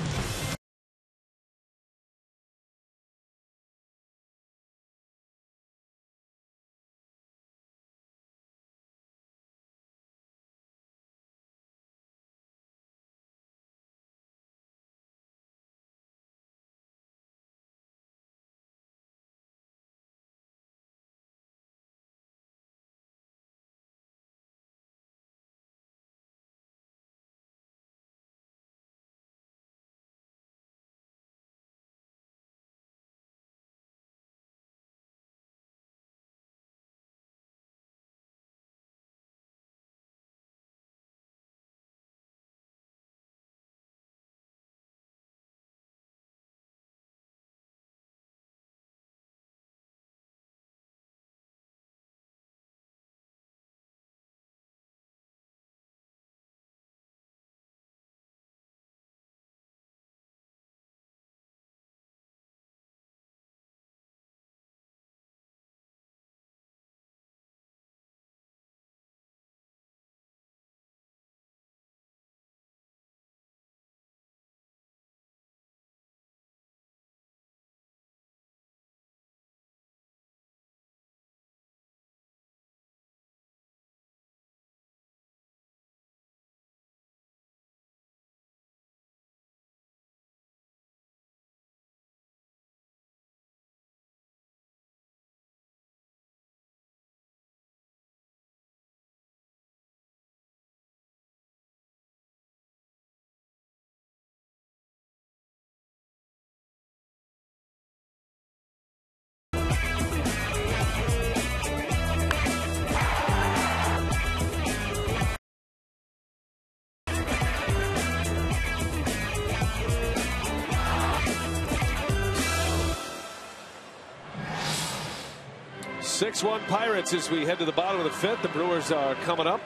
6-1 Pirates as we head to the bottom of the 5th. The Brewers are coming up.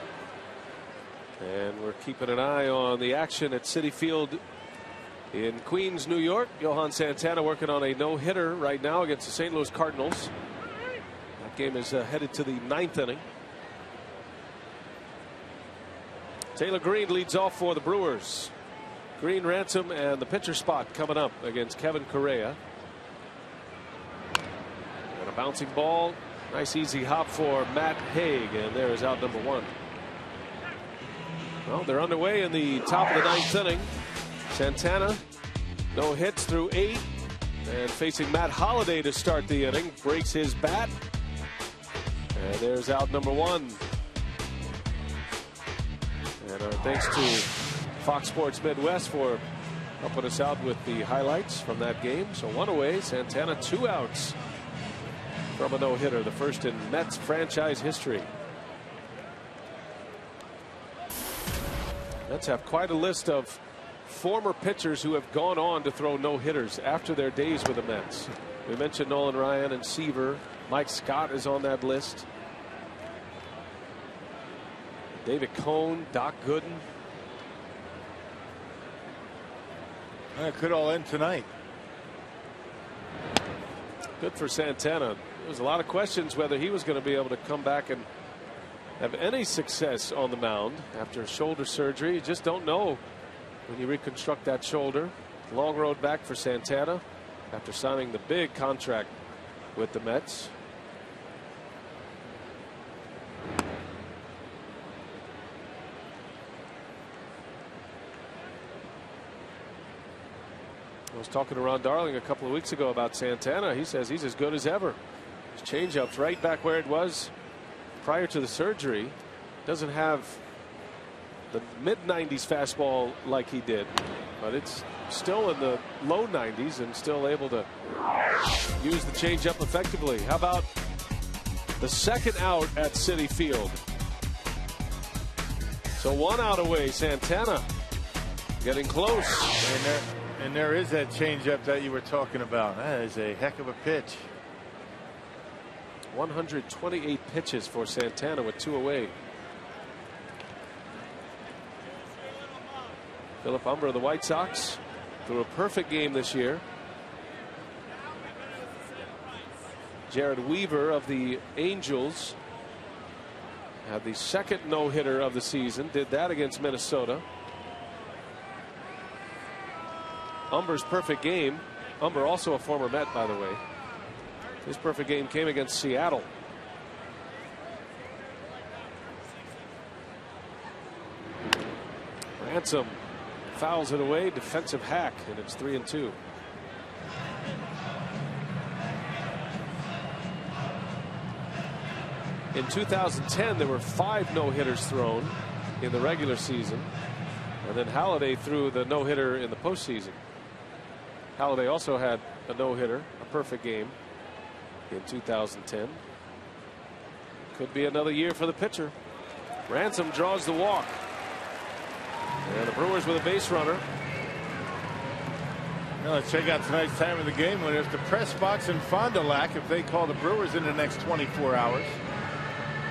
And we're keeping an eye on the action at Citi Field in Queens, New York. Johan Santana working on a no-hitter right now against the St. Louis Cardinals. That game is headed to the 9th inning. Taylor Green leads off for the Brewers. Green, Ransom, and the pitcher spot coming up against Kevin Correa. And a bouncing ball. Nice easy hop for Matt Haig, and there is out number 1. Well, they're underway in the top of the 9th inning. Santana, no hits through 8, and facing Matt Holliday to start the inning. Breaks his bat, and there's out number 1. And our thanks to Fox Sports Midwest for helping us out with the highlights from that game. So 1 away, Santana 2 outs from a no-hitter, the first in Mets franchise history. Mets have quite a list of former pitchers who have gone on to throw no-hitters after their days with the Mets. We mentioned Nolan Ryan and Seaver. Mike Scott is on that list. David Cone, Doc Gooden. That could all end tonight. Good for Santana. There was a lot of questions whether he was going to be able to come back and have any success on the mound after shoulder surgery. You just don't know when you reconstruct that shoulder. Long road back for Santana after signing the big contract with the Mets. I was talking to Ron Darling a couple of weeks ago about Santana. He says he's as good as ever. His changeup's right back where it was prior to the surgery. Doesn't have the mid-90s fastball like he did, but it's still in the low 90s and still able to use the changeup effectively. How about the second out at Citi Field? So 1 out away. Santana getting close. And there is that changeup that you were talking about. That is a heck of a pitch. 128 pitches for Santana with 2 away. Philip Humber of the White Sox threw a perfect game this year. Jared Weaver of the Angels had the second no-hitter of the season. Did that against Minnesota. Humber's perfect game. Humber also a former Met, by the way. His perfect game came against Seattle. Ransom fouls it away. Defensive hack, and it's 3-2. In 2010, there were 5 no-hitters thrown in the regular season, and then Halladay threw the no-hitter in the postseason. Halladay also had a no-hitter, a perfect game, in 2010. Could be another year for the pitcher. Ransom draws the walk, and the Brewers with a base runner. Now let's check out tonight's time of the game winners. The press box in Fond du Lac, if they call the Brewers in the next 24 hours.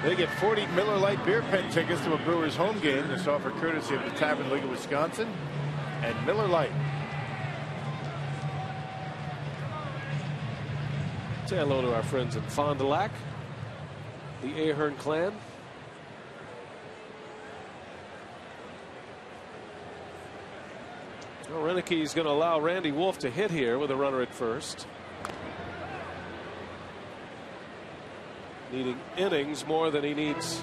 They get 40 Miller Lite beer pen tickets to a Brewers home game. This offer courtesy of the Tavern League of Wisconsin and Miller Lite. Say hello to our friends in Fond du Lac, the Ahern clan. Well, Renicky is going to allow Randy Wolf to hit here with a runner at first. Needing innings more than he needs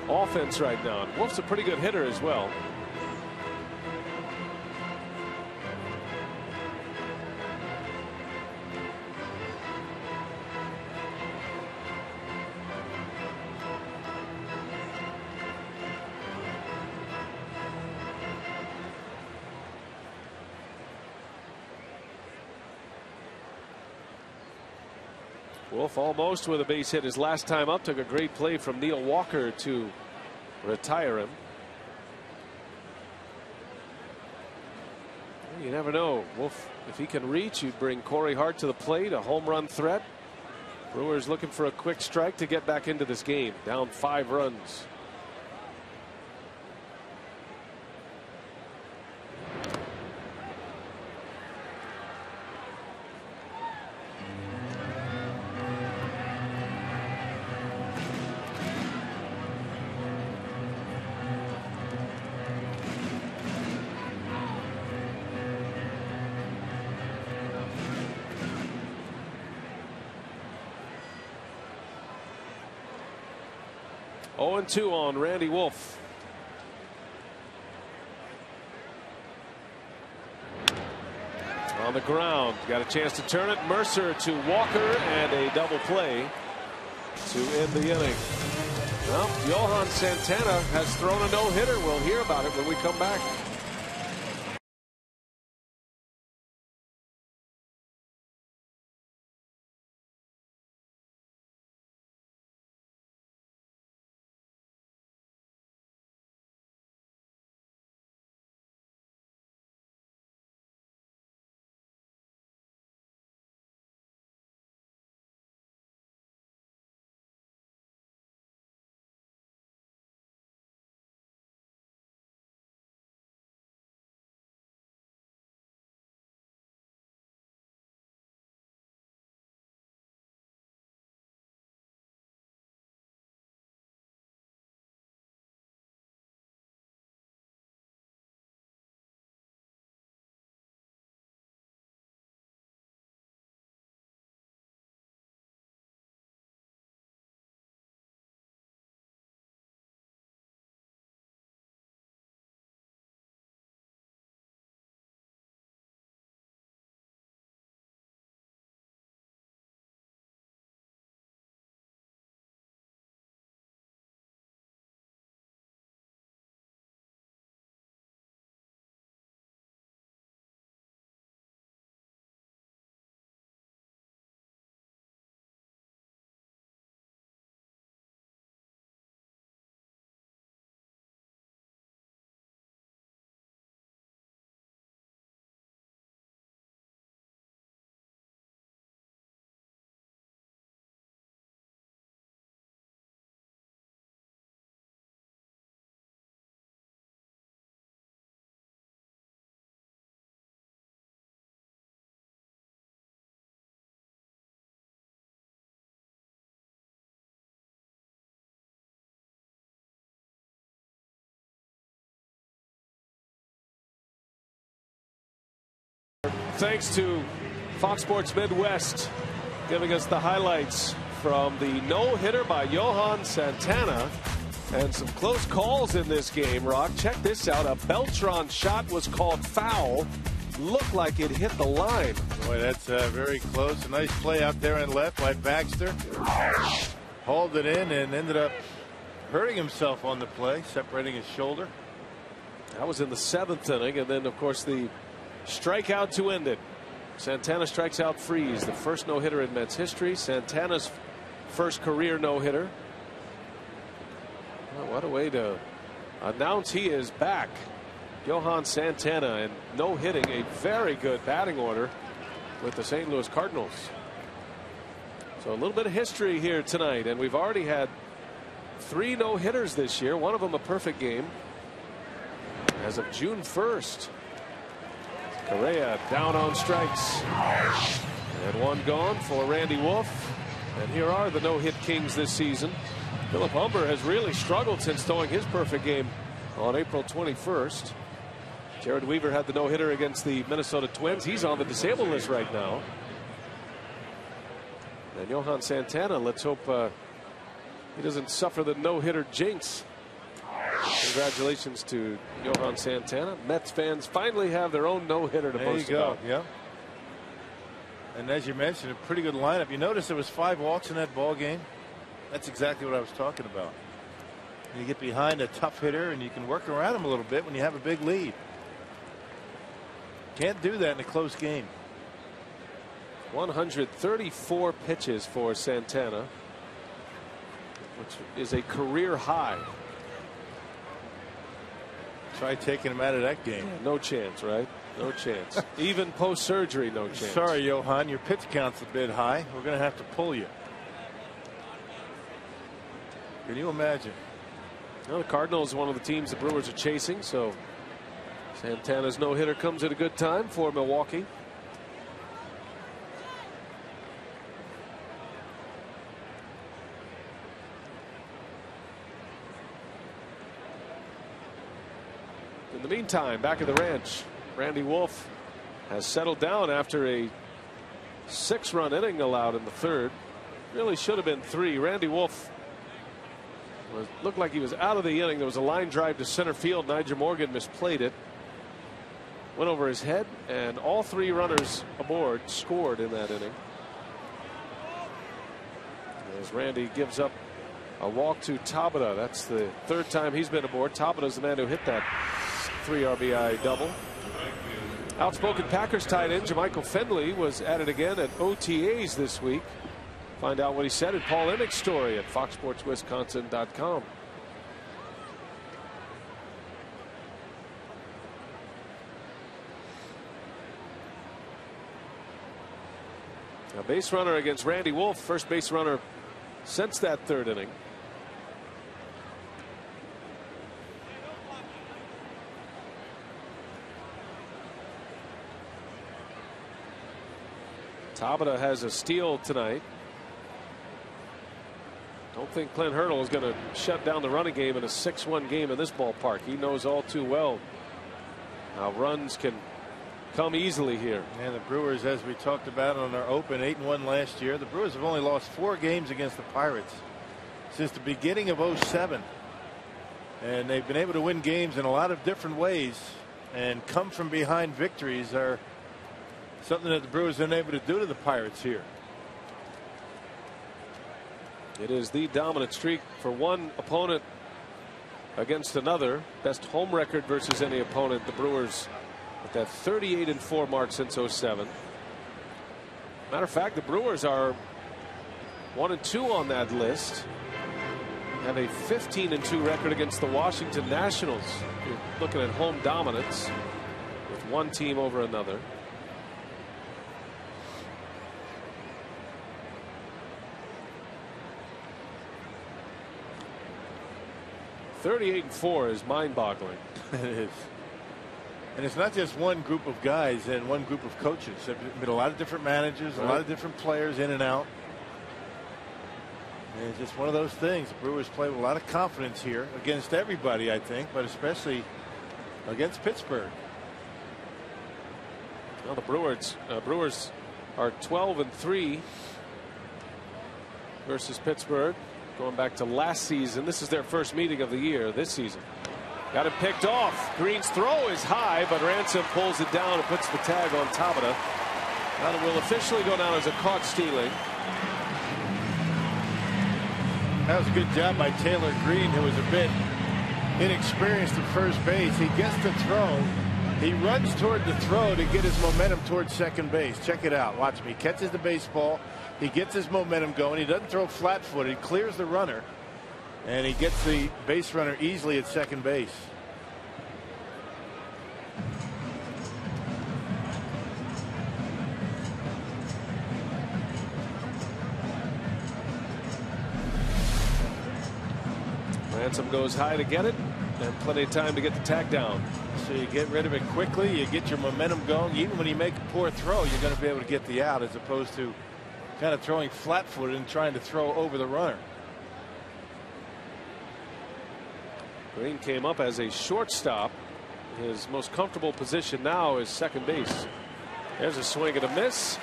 offense right now. And Wolf's a pretty good hitter as well. Wolf almost with a base hit his last time up. Took a great play from Neil Walker to retire him. You never know. Wolf, if he can reach, you'd bring Corey Hart to the plate, a home run threat. Brewers looking for a quick strike to get back into this game. Down 5 runs. Oh, 0-2 on Randy Wolf. On the ground, got a chance to turn it. Mercer to Walker, and a double play to end the inning. Well, Johan Santana has thrown a no-hitter. We'll hear about it when we come back. Thanks to Fox Sports Midwest giving us the highlights from the no-hitter by Johan Santana and some close calls in this game. Rock, check this out. A Beltran shot was called foul. Looked like it hit the line. Boy, that's very close. A nice play out there on left by Baxter. Hauled it in and ended up hurting himself on the play, separating his shoulder. That was in the 7th inning, and then of course the strikeout to end it. Santana strikes out Freese, the first no-hitter in Mets history. Santana's first career no-hitter. Well, what a way to announce he is back. Johan Santana, and no-hitting, a very good batting order with the St. Louis Cardinals. So a little bit of history here tonight, and we've already had 3 no-hitters this year, one of them a perfect game as of June 1st. Correa down on strikes, and one gone for Randy Wolf. And here are the no-hit kings this season. Philip Humber has really struggled since throwing his perfect game on April 21st. Jared Weaver had the no-hitter against the Minnesota Twins. He's on the disabled list right now. And Johan Santana, let's hope he doesn't suffer the no-hitter jinx. Congratulations to Johan Santana. Mets fans finally have their own no-hitter to boast about. Yeah. And as you mentioned, a pretty good lineup. You notice there was 5 walks in that ball game. That's exactly what I was talking about. You get behind a tough hitter and you can work around him a little bit when you have a big lead. Can't do that in a close game. 134 pitches for Santana, which is a career high. Try taking him out of that game. No chance, right? No chance. Even post-surgery, no chance. Sorry, Johan, your pitch count's a bit high. We're going to have to pull you. Can you imagine? Well, the Cardinals, one of the teams the Brewers are chasing, so Santana's no-hitter comes at a good time for Milwaukee. In the meantime, back at the ranch, Randy Wolf has settled down after a 6-run inning allowed in the third. Really should have been 3. Randy Wolf looked like he was out of the inning. There was a line drive to center field. Nyjer Morgan misplayed it. Went over his head, and all 3 runners aboard scored in that inning. As Randy gives up a walk to Tabata. That's the 3rd time he's been aboard. Tabata's the man who hit that 3 RBI double. Outspoken Packers tight end Jermichael Finley was at it again at OTAs this week. Find out what he said in Paul Emmek's story at FoxSportsWisconsin.com. A base runner against Randy Wolf, first base runner since that 3rd inning. Tabata has a steal tonight. Don't think Clint Hurdle is going to shut down the running game in a 6-1 game in this ballpark. He knows all too well how runs can come easily here. And the Brewers, as we talked about on our open, 8-1 last year. The Brewers have only lost 4 games against the Pirates since the beginning of 07. And they've been able to win games in a lot of different ways, and come from behind victories are something that the Brewers have been able to do to the Pirates here. It is the dominant streak for one opponent against another. Best home record versus any opponent. The Brewers at that 38-4 mark since 07. Matter of fact, the Brewers are 1-2 on that list. Have a 15-2 record against the Washington Nationals. You're looking at home dominance with one team over another. .38-4 is mind-boggling. It is. And it's not just one group of guys and one group of coaches. There have been a lot of different managers, a lot of different players in and out. And it's just one of those things. The Brewers play with a lot of confidence here against everybody, I think, but especially against Pittsburgh. Well, the Brewers are 12-3 versus Pittsburgh. Going back to last season, this is their first meeting of the year this season. Got him picked off. Green's throw is high, but Ransom pulls it down and puts the tag on Tabata. Now it will officially go down as a caught stealing. That was a good job by Taylor Green, who was a bit inexperienced at first base. He gets the throw. He runs toward the throw to get his momentum towards second base. Check it out. Watch me. He catches the baseball. He gets his momentum going. He doesn't throw flat-footed. He clears the runner, and he gets the base runner easily at second base. Ransom goes high to get it, and plenty of time to get the tag down. So you get rid of it quickly. You get your momentum going. Even when you make a poor throw, you're going to be able to get the out, as opposed to kind of throwing flat-footed and trying to throw over the runner. Green came up as a shortstop. His most comfortable position now is second base. There's a swing and a miss,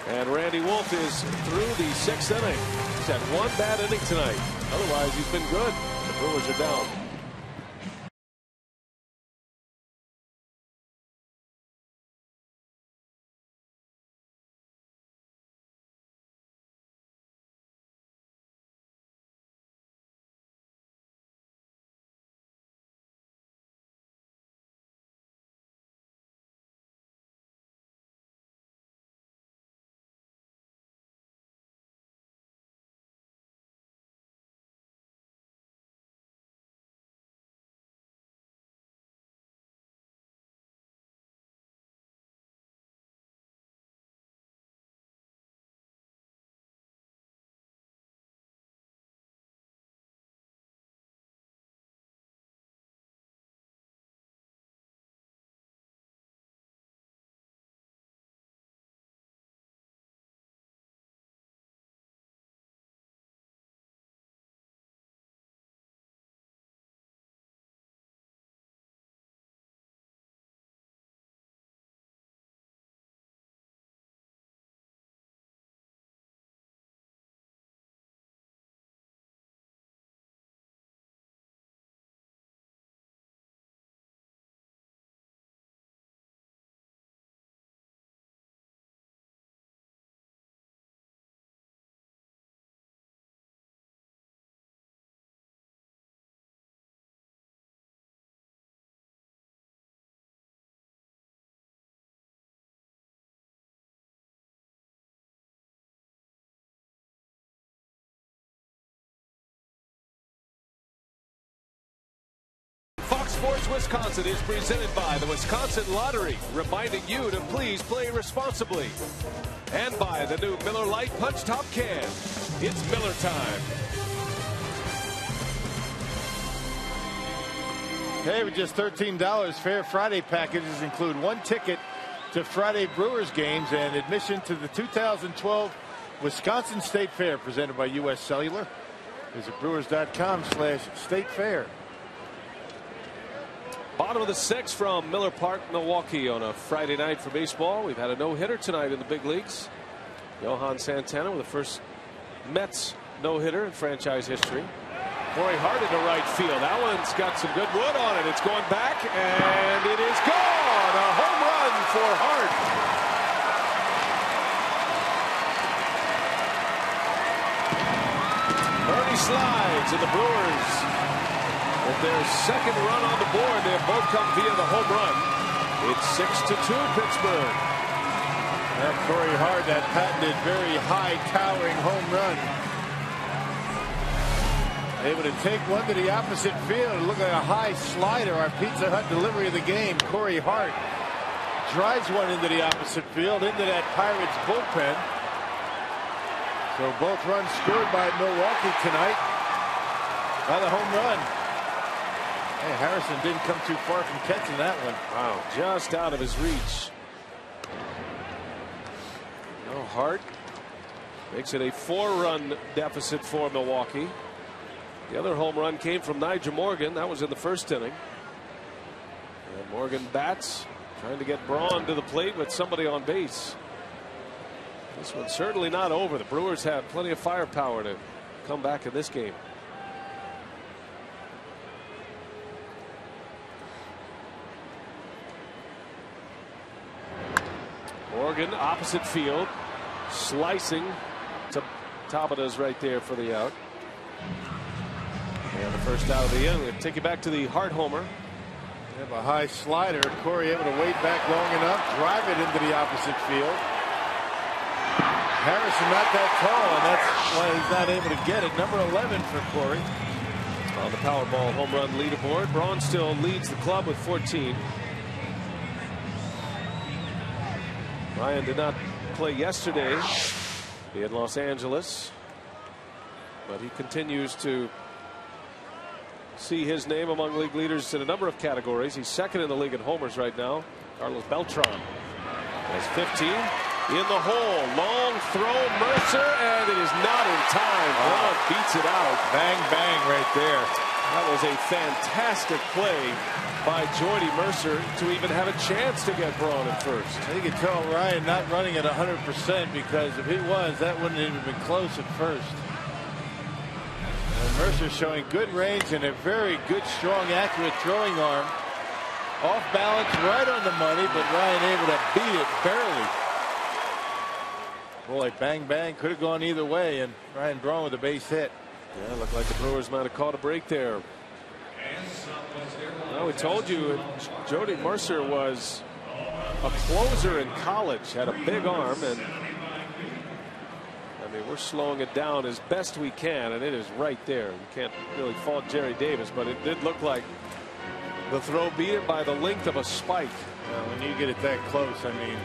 and Randy Wolf is through the 6th inning. He's had one bad inning tonight. Otherwise, he's been good. The Brewers are down. Wisconsin is presented by the Wisconsin Lottery, reminding you to please play responsibly. And by the new Miller Lite Punch Top Can. It's Miller time. Hey, with just $13, Fair Friday packages include 1 ticket to Friday Brewers games and admission to the 2012 Wisconsin State Fair presented by U.S. Cellular. Visit brewers.com/State Fair. Bottom of the 6th from Miller Park, Milwaukee on a Friday night for baseball. We've had a no-hitter tonight in the big leagues. Johan Santana with the first Mets no-hitter in franchise history. Corey Hart into right field. That one's got some good wood on it. It's going back, and it is gone. A home run for Hart. Bernie slides, and the Brewers, with their second run on the board, they have both come via the home run. It's 6-2 Pittsburgh. And Corey Hart, that patented very high towering home run. Able to take one to the opposite field. Look like a high slider. Our Pizza Hut delivery of the game. Corey Hart drives one into the opposite field, into that Pirates bullpen. So both runs scored by Milwaukee tonight by the home run. Hey, Harrison didn't come too far from catching that one. Wow, just out of his reach. No, Hart makes it a 4-run deficit for Milwaukee. The other home run came from Nyjer Morgan. That was in the first inning. And Morgan bats, trying to get Braun to the plate with somebody on base. This one's certainly not over. The Brewers have plenty of firepower to come back in this game. Morgan, opposite field, slicing to Tabatas right there for the out. And the first out of the inning. We'll take you back to the Hart homer. They have a high slider. Corey able to wait back long enough, drive it into the opposite field. Harrison not that tall, and that's why he's not able to get it. Number 11 for Corey. On the Powerball home run leaderboard, Braun still leads the club with 14. Ryan did not play yesterday in Los Angeles, but he continues to see his name among league leaders in a number of categories. He's second in the league in homers right now. Carlos Beltran has 15. In the hole, long throw, Mercer, and it is not in time. Braun beats it out. Bang, bang right there. That was a fantastic play by Jordy Mercer to even have a chance to get Braun at first. You can tell Ryan not running at 100%, because if he was, that wouldn't have even been close at first. And Mercer showing good range and a very good, strong, accurate throwing arm. Off balance, right on the money, but Ryan able to beat it barely. Boy, bang, bang, could have gone either way, and Ryan Braun with a base hit. Yeah, looked like the Brewers might have caught a break there. Well, we told you Jordy Mercer was a closer in college, had a big arm, and I mean, we're slowing it down as best we can, and it is right there. You can't really fault Jerry Davis, but it did look like the throw beat it by the length of a spike. Well, when you get it that close, I mean,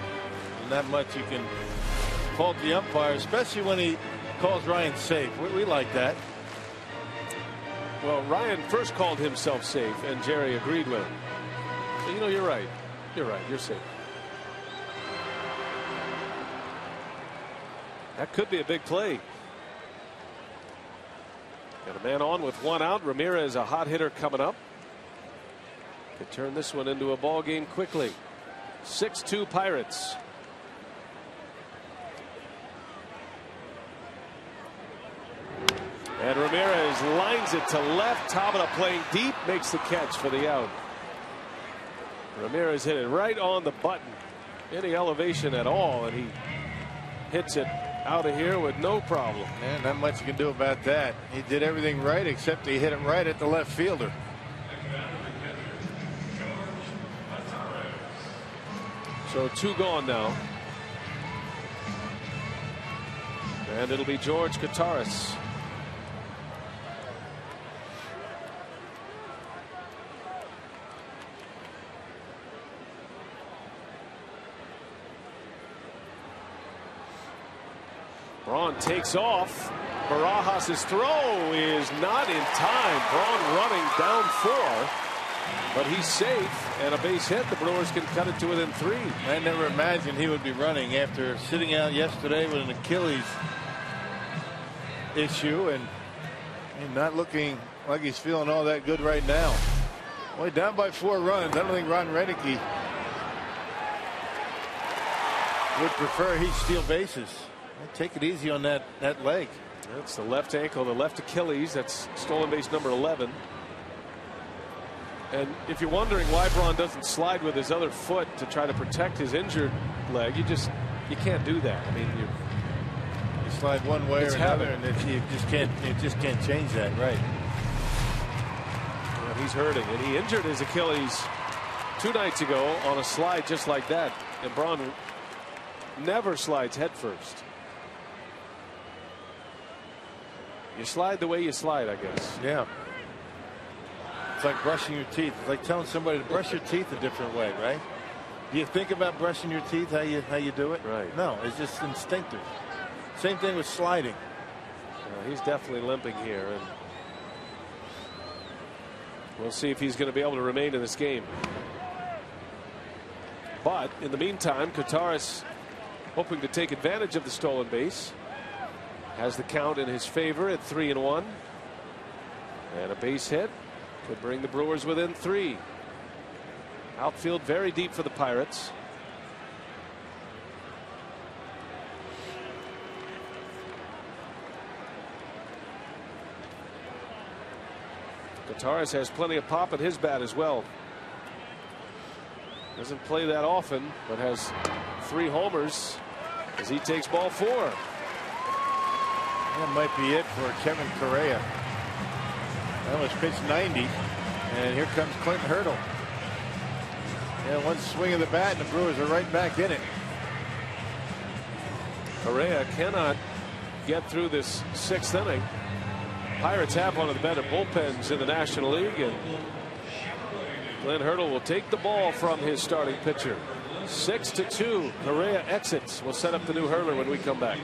not much you can fault the umpire, especially when he calls Ryan safe. We like that. Well, Ryan first called himself safe, and Jerry agreed with him. So, you know, you're right. You're right. You're safe. That could be a big play. Got a man on with one out. Ramirez, a hot hitter coming up. Could turn this one into a ball game quickly. 6-2 Pirates. And Ramirez lines it to left. Tabata playing deep, makes the catch for the out. Ramirez hit it right on the button. Any elevation at all, and he hits it out of here with no problem. Man, not much you can do about that. He did everything right, except he hit it right at the left fielder. So 2 gone now. And it'll be George Kottaras. Braun takes off. Barajas' throw is not in time. Braun running down 4. But he's safe, and a base hit. The Brewers can cut it to within 3. I never imagined he would be running after sitting out yesterday with an Achilles issue and not looking like he's feeling all that good right now. Well, down by 4 runs. I don't think Ron Roenicke would prefer he steal bases. Take it easy on that leg. That's the left ankle, the left Achilles. That's stolen base number 11. And if you're wondering why Braun doesn't slide with his other foot to try to protect his injured leg, you can't do that. I mean, you slide one way or another, and you just can't change that, right? Well, he's hurting, and he injured his Achilles 2 nights ago on a slide just like that. And Braun never slides head first. You slide the way you slide, I guess. Yeah. It's like brushing your teeth. It's like telling somebody to brush your teeth a different way, right? Do you think about brushing your teeth, how you do it? Right. No, it's just instinctive. Same thing with sliding. He's definitely limping here, and we'll see if he's going to be able to remain in this game. But in the meantime, Kotaras, hoping to take advantage of the stolen base, has the count in his favor at 3-1, and a base hit could bring the Brewers within 3. Outfield very deep for the Pirates. Kotaras has plenty of pop at his bat as well. Doesn't play that often, but has 3 homers as he takes ball 4. That might be it for Kevin Correa. That was pitch 90, and here comes Clint Hurdle. Yeah, one swing of the bat, and the Brewers are right back in it. Correa cannot get through this 6th inning. Pirates have one of the better bullpens in the National League, and Clint Hurdle will take the ball from his starting pitcher. 6-2. Correa exits. We'll set up the new hurler when we come back.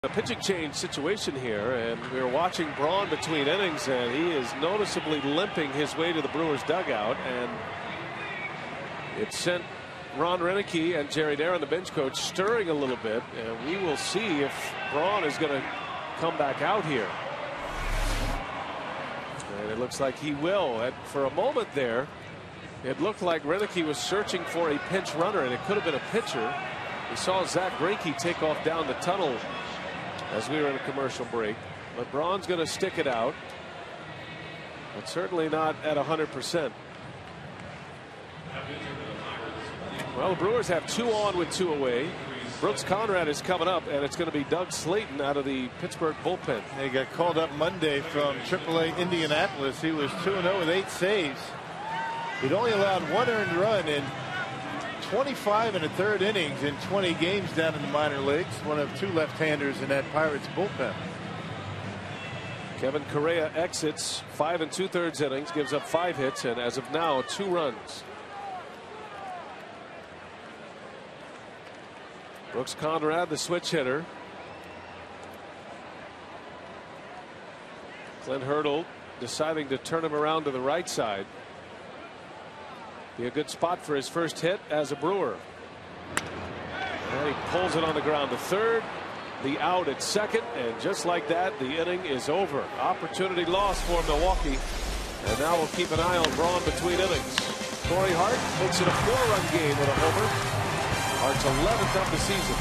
A pitching change situation here, and we're watching Braun between innings, and he is noticeably limping his way to the Brewers dugout, and it sent Ron Roenicke and Jerry Darren, the bench coach, stirring a little bit, and we will see if Braun is going to come back out here. And it looks like he will. And for a moment there, it looked like Roenicke was searching for a pinch runner, and it could have been a pitcher. We saw Zach Greinke take off down the tunnel as we were in a commercial break. But Braun's going to stick it out, but certainly not at 100%. Well, the Brewers have 2 on with 2 away. Brooks Conrad is coming up, and it's going to be Doug Slayton out of the Pittsburgh bullpen. He got called up Monday from AAA Indianapolis. He was 2-0 with 8 saves. He'd only allowed 1 earned run in 25 and a third innings in 20 games down in the minor leagues. One of 2 left-handers in that Pirates bullpen. Kevin Correa exits 5 2/3 innings, gives up 5 hits, and as of now 2 runs. Brooks Conrad, the switch hitter. Glenn Hurdle deciding to turn him around to the right side. Be a good spot for his first hit as a Brewer. And he pulls it on the ground to third. The out at second, and just like that, the inning is over. Opportunity lost for Milwaukee, and now we'll keep an eye on Braun between innings. Corey Hart makes it a 4-run game with a homer. Hart's 11th of the season.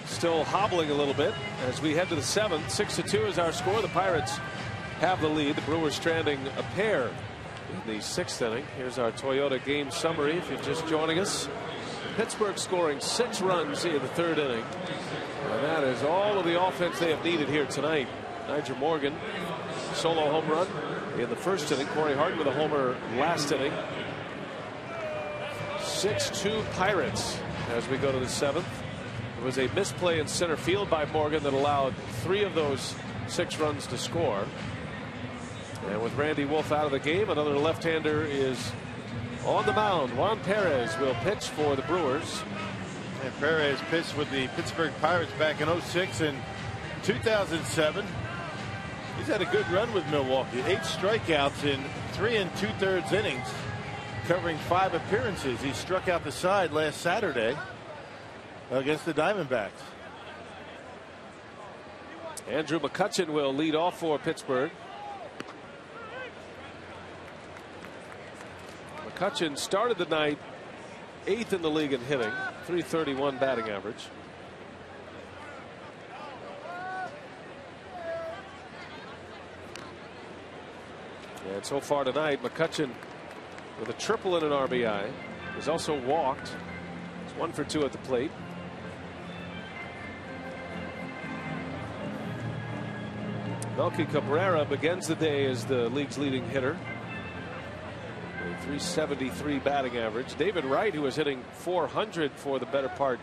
Still hobbling a little bit as we head to the 7th. 6-2 is our score. The Pirates have the lead. The Brewers stranding a pair in the 6th inning. Here's our Toyota game summary if you're just joining us. Pittsburgh scoring 6 runs in the 3rd inning. And that is all of the offense they have needed here tonight. Nyjer Morgan, solo home run in the 1st inning. Corey Hart with a homer last inning. 6-2 Pirates as we go to the 7th. It was a misplay in center field by Morgan that allowed 3 of those 6 runs to score. And with Randy Wolf out of the game, another left-hander is on the mound. Juan Perez will pitch for the Brewers. And Perez pitched with the Pittsburgh Pirates back in 06 and 2007. He's had a good run with Milwaukee. 8 strikeouts in 3 2/3 innings, covering 5 appearances. He struck out the side last Saturday against the Diamondbacks. Andrew McCutchen will lead off for Pittsburgh. McCutchen started the night 8th in the league in hitting, .331 batting average. And so far tonight, McCutchen with a triple and an RBI. He's also walked. He's 1 for 2 at the plate. Melky Cabrera begins the day as the league's leading hitter. A .373 batting average. David Wright, who was hitting .400 for the better part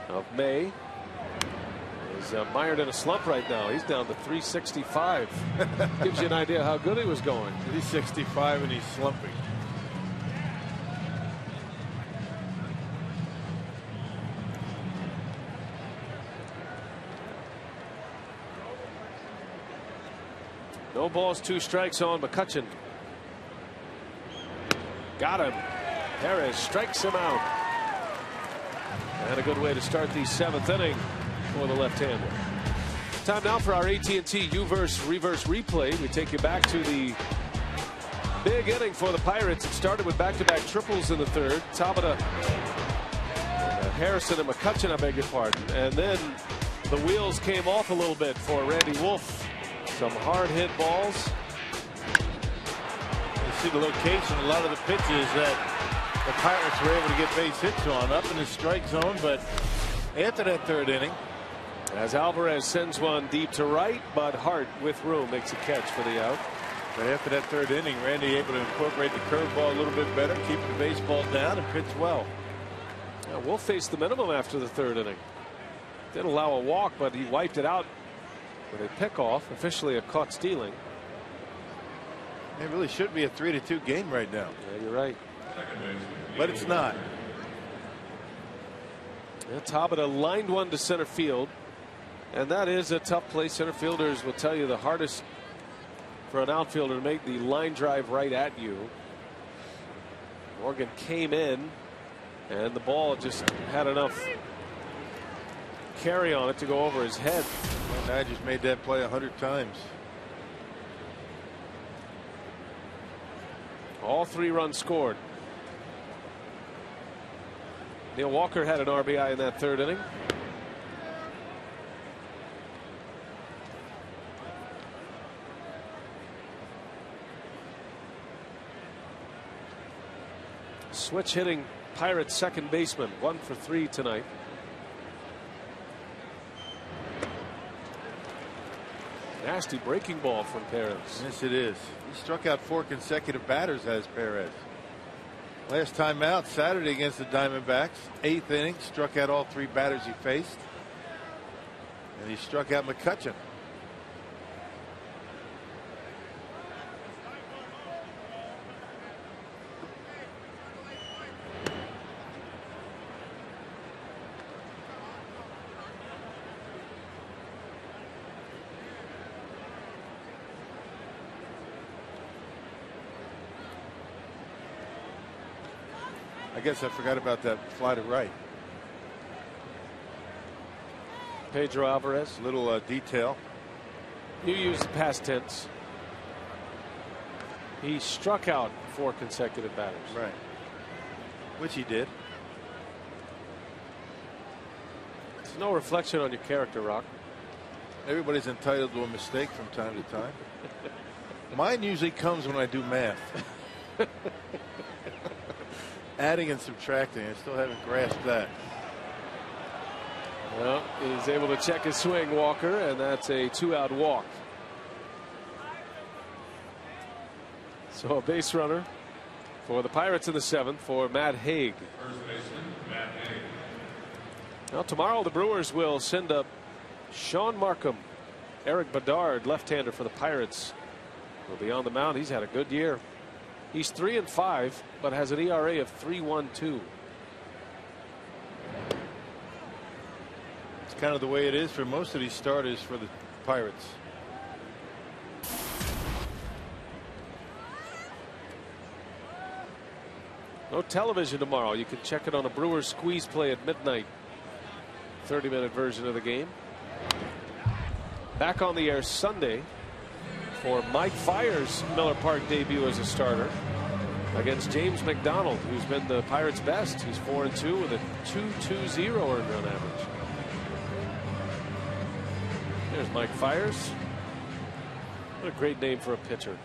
of May, is mired in a slump right now. He's down to .365. Gives you an idea how good he was going. He's 65 and he's slumping. No balls, 2 strikes on McCutchen. Got him. Perez strikes him out. And a good way to start the 7th inning for the left-hander. Time now for our AT&T U-verse reverse replay. We take you back to the Big inning for the Pirates. It started with back-to-back triples in the third. Tabata, Harrison and McCutchen, I beg your pardon. And then the wheels came off a little bit for Randy Wolf. Some hard hit balls. You see the location, a lot of the pitches that the Pirates were able to get base hits on up in the strike zone. But after that third inning, as Alvarez sends one deep to right, but Hart with room makes a catch for the out. but after that third inning, Randy able to incorporate the curveball a little bit better, keep the baseball down, and pitch well. Yeah, Wolf faced the minimum after the third inning. Didn't allow a walk, but he wiped it out with a pickoff, officially a caught stealing. It really should be a 3-2 game right now. Yeah, you're right. But it's not. Yeah, Tabata lined one to center field, and that is a tough play. Center fielders will tell you the hardest for an outfielder to make the line drive right at you. Morgan came in, and the ball just had enough carry on it to go over his head. And I just made that play 100 times. All 3 runs scored. Neil Walker had an RBI in that third inning. Switch hitting Pirates second baseman, 1 for 3 tonight. Nasty breaking ball from Perez. Yes, it is. He struck out 4 consecutive batters as Perez. Last time out Saturday against the Diamondbacks, 8th inning, struck out all 3 batters he faced. And he struck out McCutchen. I guess I forgot about that fly to right. Pedro Alvarez. Little detail. You use the past tense. He struck out 4 consecutive batters. Right. Which he did. It's no reflection on your character, Rock. Everybody's entitled to a mistake from time to time. Mine usually comes when I do math. Adding and subtracting. I still haven't grasped that. Well, he's able to check his swing, Walker, and that's a 2-out walk. So a base runner for the Pirates in the 7th for Matt Haig. Now tomorrow the Brewers will send up Sean Markham. Eric Bedard, left-hander for the Pirates, will be on the mound. He's had a good year. He's 3-5, but has an ERA of 3.12. It's kind of the way it is for most of these starters for the Pirates. No television tomorrow. You can check it on a Brewers squeeze play at midnight. 30-minute version of the game. Back on the air Sunday for Mike Fiers' Miller Park debut as a starter against James McDonald, who's been the Pirates' best. He's 4-2 with a 2.20 earned run average. There's Mike Fiers. What a great name for a pitcher.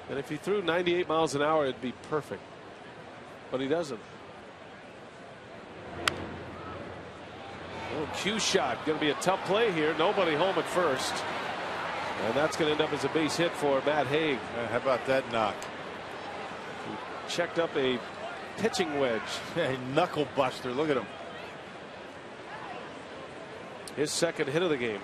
And if he threw 98 miles an hour, it'd be perfect. But he doesn't. Oh, cue shot. Going to be a tough play here. Nobody home at first. And that's going to end up as a base hit for Matt Haig. How about that knock? He checked up a pitching wedge. A knuckle buster. Look at him. His second hit of the game.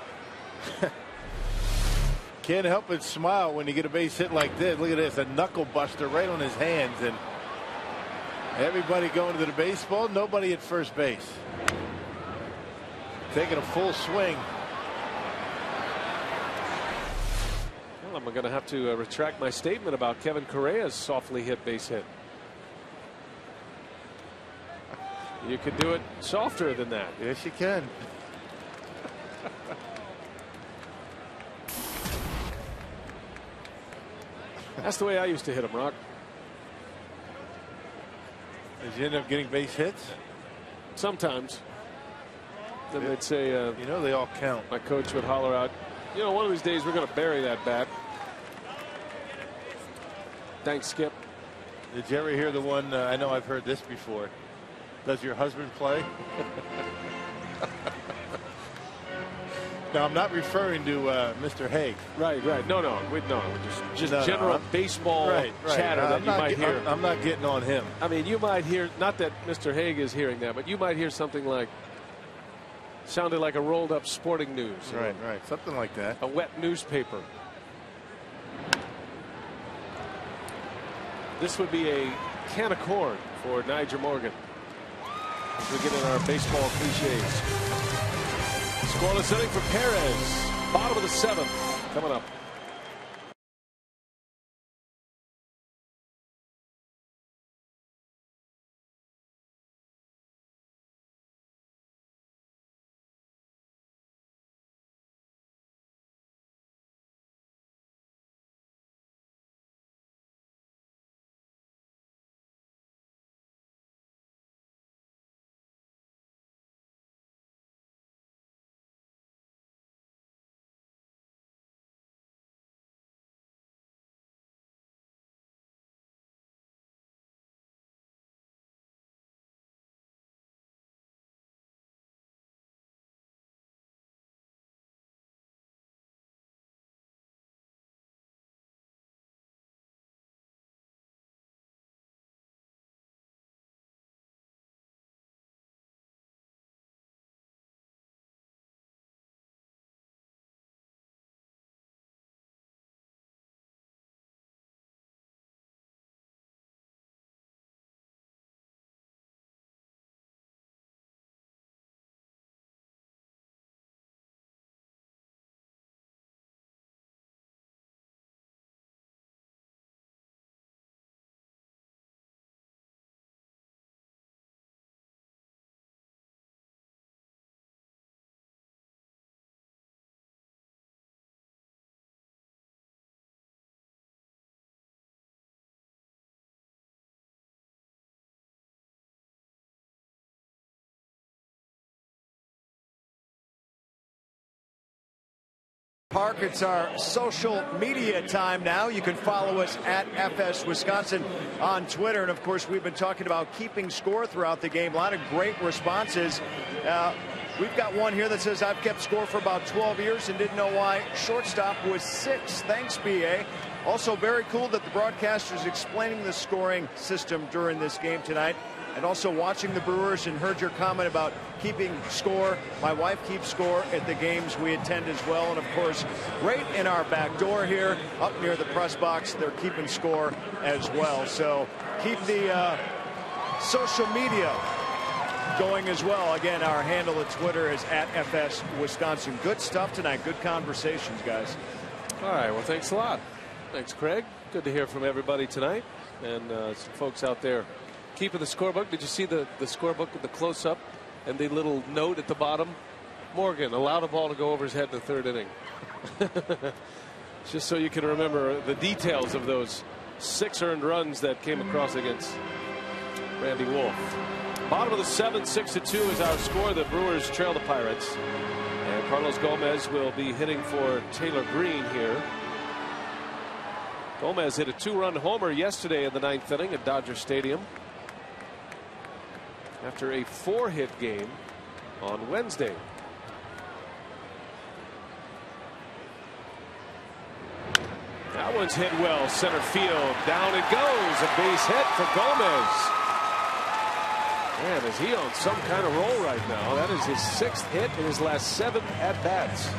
Can't help but smile when you get a base hit like this. Look at this. A knuckle buster right on his hands. And everybody going to the baseball. Nobody at first base. Taking a full swing. Well, I'm going to have to retract my statement about Kevin Correa's softly hit base hit. You could do it softer than that. Yes, you can. That's the way I used to hit them, Rock. Did you end up getting base hits? Sometimes. Then they'd say, you know, they all count. My coach would holler out, you know, one of these days we're going to bury that bat. Thanks, Skip. Did you ever hear the one? I know I've heard this before. Does your husband play? Now, I'm not referring to Mr. Haig. Right. No. Just general baseball chatter that you might hear. I'm not getting on him. I mean, you might hear, not that Mr. Haig is hearing that, but you might hear something like, sounded like a rolled up sporting news. Right. Something like that. A wet newspaper. This would be a can of corn for Nyjer Morgan. As we get in our baseball cliches. Scoreless inning for Perez. Bottom of the 7th coming up. Park, it's our social media time now. You can follow us at FS Wisconsin on Twitter. And, of course, we've been talking about keeping score throughout the game. A lot of great responses. We've got one here that says, I've kept score for about 12 years and didn't know why. Shortstop was 6. Thanks, BA. Also, very cool that the broadcaster's explaining the scoring system during this game tonight. And also watching the Brewers, and heard your comment about keeping score. My wife keeps score at the games we attend as well. And, of course, right in our back door here, up near the press box, they're keeping score as well. So keep the social media going as well. Again, our handle at Twitter is at FS Wisconsin. Good stuff tonight. Good conversations, guys. All right. Well, thanks a lot. Thanks, Craig. Good to hear from everybody tonight. And some folks out there keeping the scorebook. Did you see the scorebook with the close-up and the little note at the bottom? Morgan allowed a ball to go over his head in the 3rd inning. Just so you can remember the details of those 6 earned runs that came across against Randy Wolf. Bottom of the 7th, 6-2 is our score. The Brewers trail the Pirates. And Carlos Gomez will be hitting for Taylor Green here. Gomez hit a 2-run homer yesterday in the 9th inning at Dodger Stadium, after a 4-hit game on Wednesday. That one's hit well, center field. Down it goes. A base hit for Gomez. Man, is he on some kind of roll right now? That is his 6th hit in his last 7 at-bats.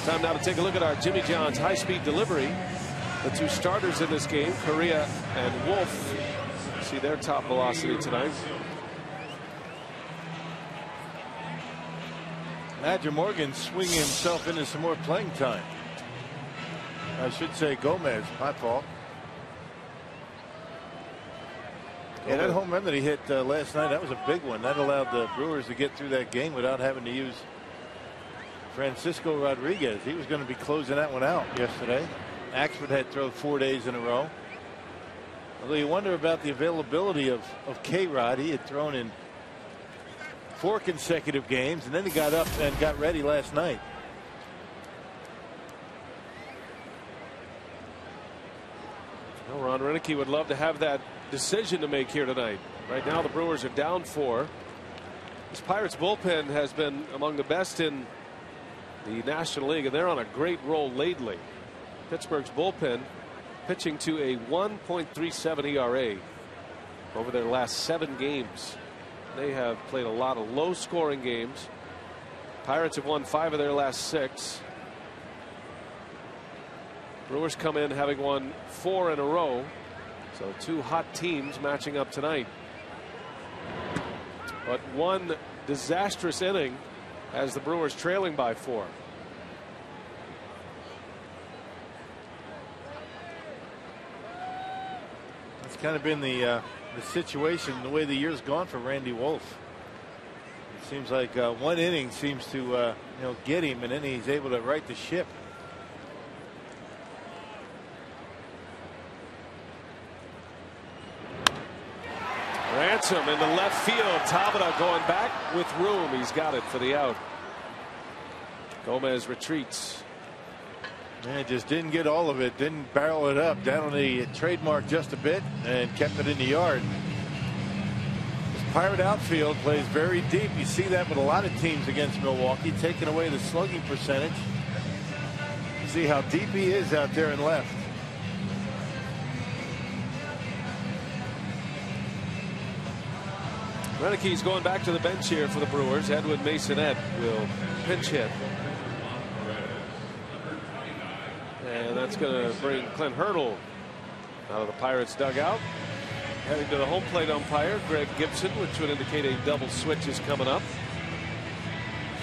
Time now to take a look at our Jimmy John's high-speed delivery. The 2 starters in this game, Correa and Wolf, see their top velocity tonight. Nyjer Morgan swinging himself into some more playing time. I should say Gomez, my fault. Yeah, that home run that he hit last night, that was a big one. That allowed the Brewers to get through that game without having to use Francisco Rodriguez. He was going to be closing that one out yesterday. Axford had thrown 4 days in a row. Although you wonder about the availability of K-Rod. He had thrown in 4 consecutive games, and then he got up and got ready last night. Well, Ron Renicky would love to have that decision to make here tonight. Right now the Brewers are down 4. This Pirates bullpen has been among the best in the National League, and they're on a great roll lately. Pittsburgh's bullpen pitching to a 1.37 ERA over their last 7 games. They have played a lot of low scoring games. Pirates have won 5 of their last 6. Brewers come in having won 4 in a row. So 2 hot teams matching up tonight. But one disastrous inning as the Brewers trailing by 4. It's kind of been the situation, the way the year's gone for Randy Wolf. It seems like one inning seems to get him, and then he's able to right the ship. Ransom into left field. Tabata going back with room. He's got it for the out. Gomez retreats. Man, just didn't get all of it. Didn't barrel it up down on the trademark just a bit and kept it in the yard. This Pirate outfield plays very deep. You see that with a lot of teams against Milwaukee, taking away the slugging percentage. You see how deep he is out there in left. Renicky's going back to the bench here for the Brewers. Edwin Masonette will pinch hit. And that's going to bring Clint Hurdle out of the Pirates dugout. Heading to the home plate umpire, Greg Gibson, which would indicate a double switch is coming up.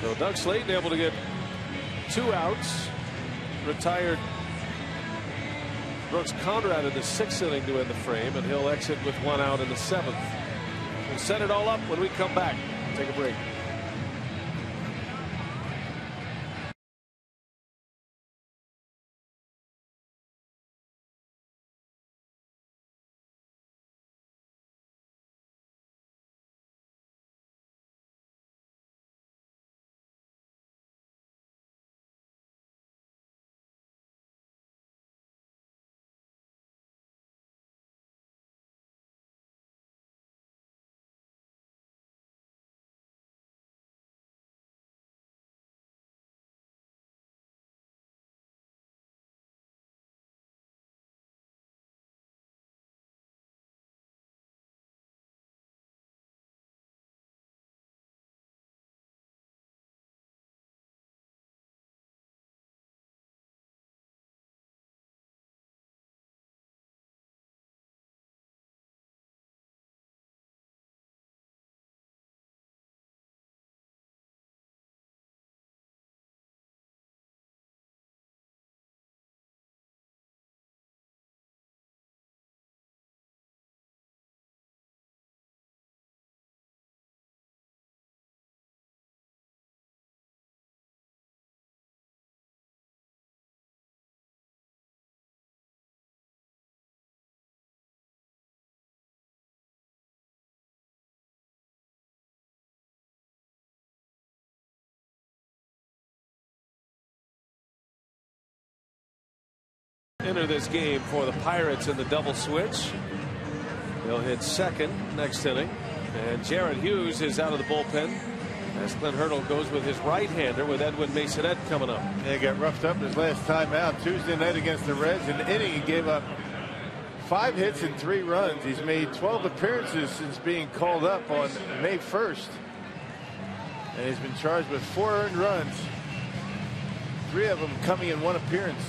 So Doug Slayton able to get 2 outs. Retired Brooks Conrad in the 6th inning to end the frame, and he'll exit with 1 out in the 7th. We'll set it all up when we come back. Take a break. Enter this game for the Pirates in the double switch. They'll hit second next inning, and Jared Hughes is out of the bullpen as Clint Hurdle goes with his right-hander with Edwin Masonette coming up. Yeah, he got roughed up his last time out Tuesday night against the Reds. In the inning, he gave up 5 hits and 3 runs. He's made 12 appearances since being called up on May 1st, and he's been charged with 4 earned runs, 3 of them coming in 1 appearance.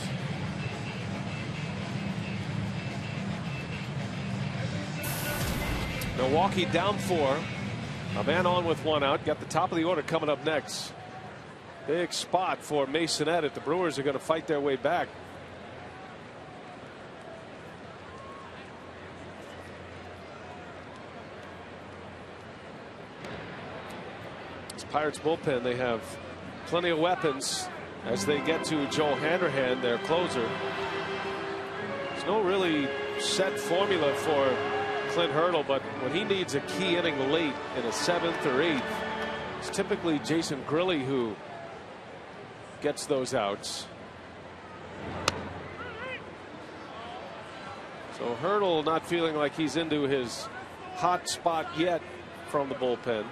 Milwaukee down 4. A man on with 1 out. Got the top of the order coming up next. Big spot for Masonette if the Brewers are going to fight their way back. This Pirates bullpen, they have plenty of weapons as they get to Joel Hanrahan, their closer. There's no really set formula for Clint Hurdle, but when he needs a key inning late in a 7th or 8th, it's typically Jason Grilli who gets those outs. So Hurdle not feeling like he's into his hot spot yet from the bullpen.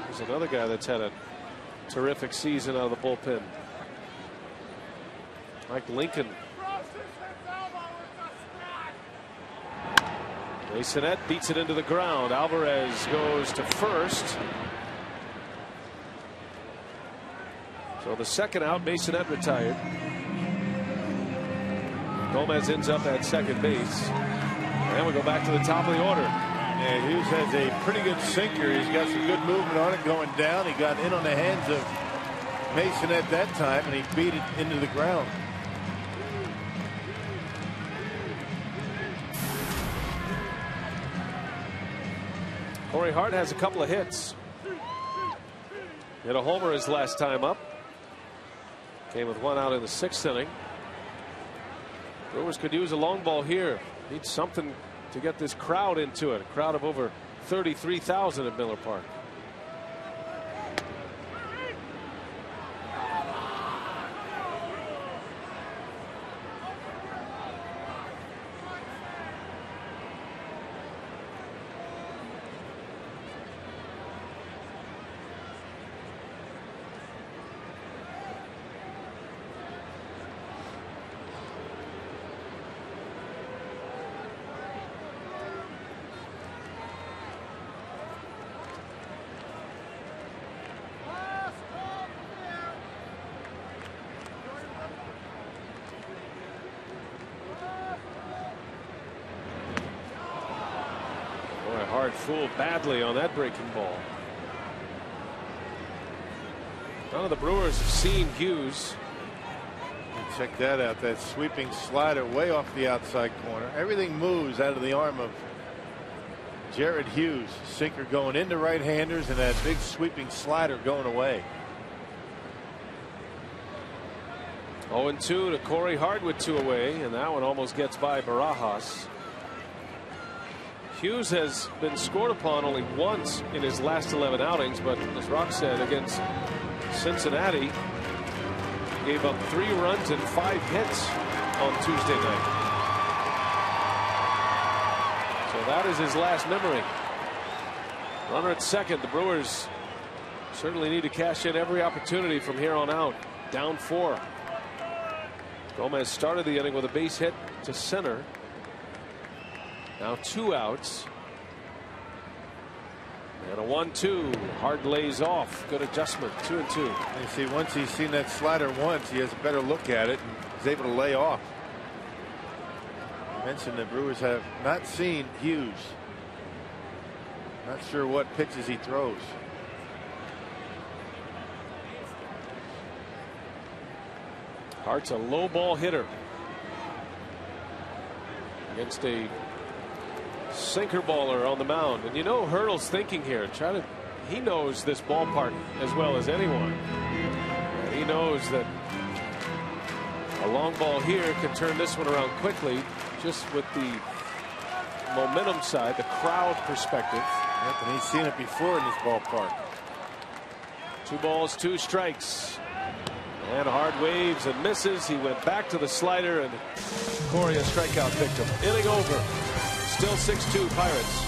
There's another guy that's had a terrific season out of the bullpen. Mike Lincoln. Masonette beats it into the ground. Alvarez goes to first. So the second out, Masonette retired. Gomez ends up at second base. And we go back to the top of the order. Yeah, Hughes has a pretty good sinker. He's got some good movement on it going down. He got in on the hands of Masonette that time, and he beat it into the ground. Corey Hart has a couple of hits. Hit a homer his last time up. Came with 1 out in the 6th inning. Brewers could use a long ball here. Need something to get this crowd into it. A crowd of over 33,000 at Miller Park. Hart fooled badly on that breaking ball. None of the Brewers have seen Hughes. And check that out. That sweeping slider way off the outside corner. Everything moves out of the arm of Jared Hughes. Sinker going into right-handers and that big sweeping slider going away. 0-2 to Corey Hart with 2 away, and that one almost gets by Barajas. Hughes has been scored upon only once in his last 11 outings, but as Rock said, against Cincinnati, gave up 3 runs and 5 hits on Tuesday night. So that is his last memory. Runner at second. The Brewers certainly need to cash in every opportunity from here on out. Down 4. Gomez started the inning with a base hit to center. Now 2 outs. And a 1-2. Hart lays off. Good adjustment. 2-2. You see, once he's seen that slider once, he has a better look at it and is able to lay off. I mentioned the Brewers have not seen Hughes. Not sure what pitches he throws. Hart's a low ball hitter against a sinker baller on the mound. And you know Hurdle's thinking here. He knows this ballpark as well as anyone. And he knows that a long ball here can turn this one around quickly, just with the momentum side, the crowd perspective. Yep, and he's seen it before in this ballpark. 2 balls, 2 strikes. And Hart waves and misses. He went back to the slider, and Corey a strikeout victim. Inning over. Still 6-2 Pirates.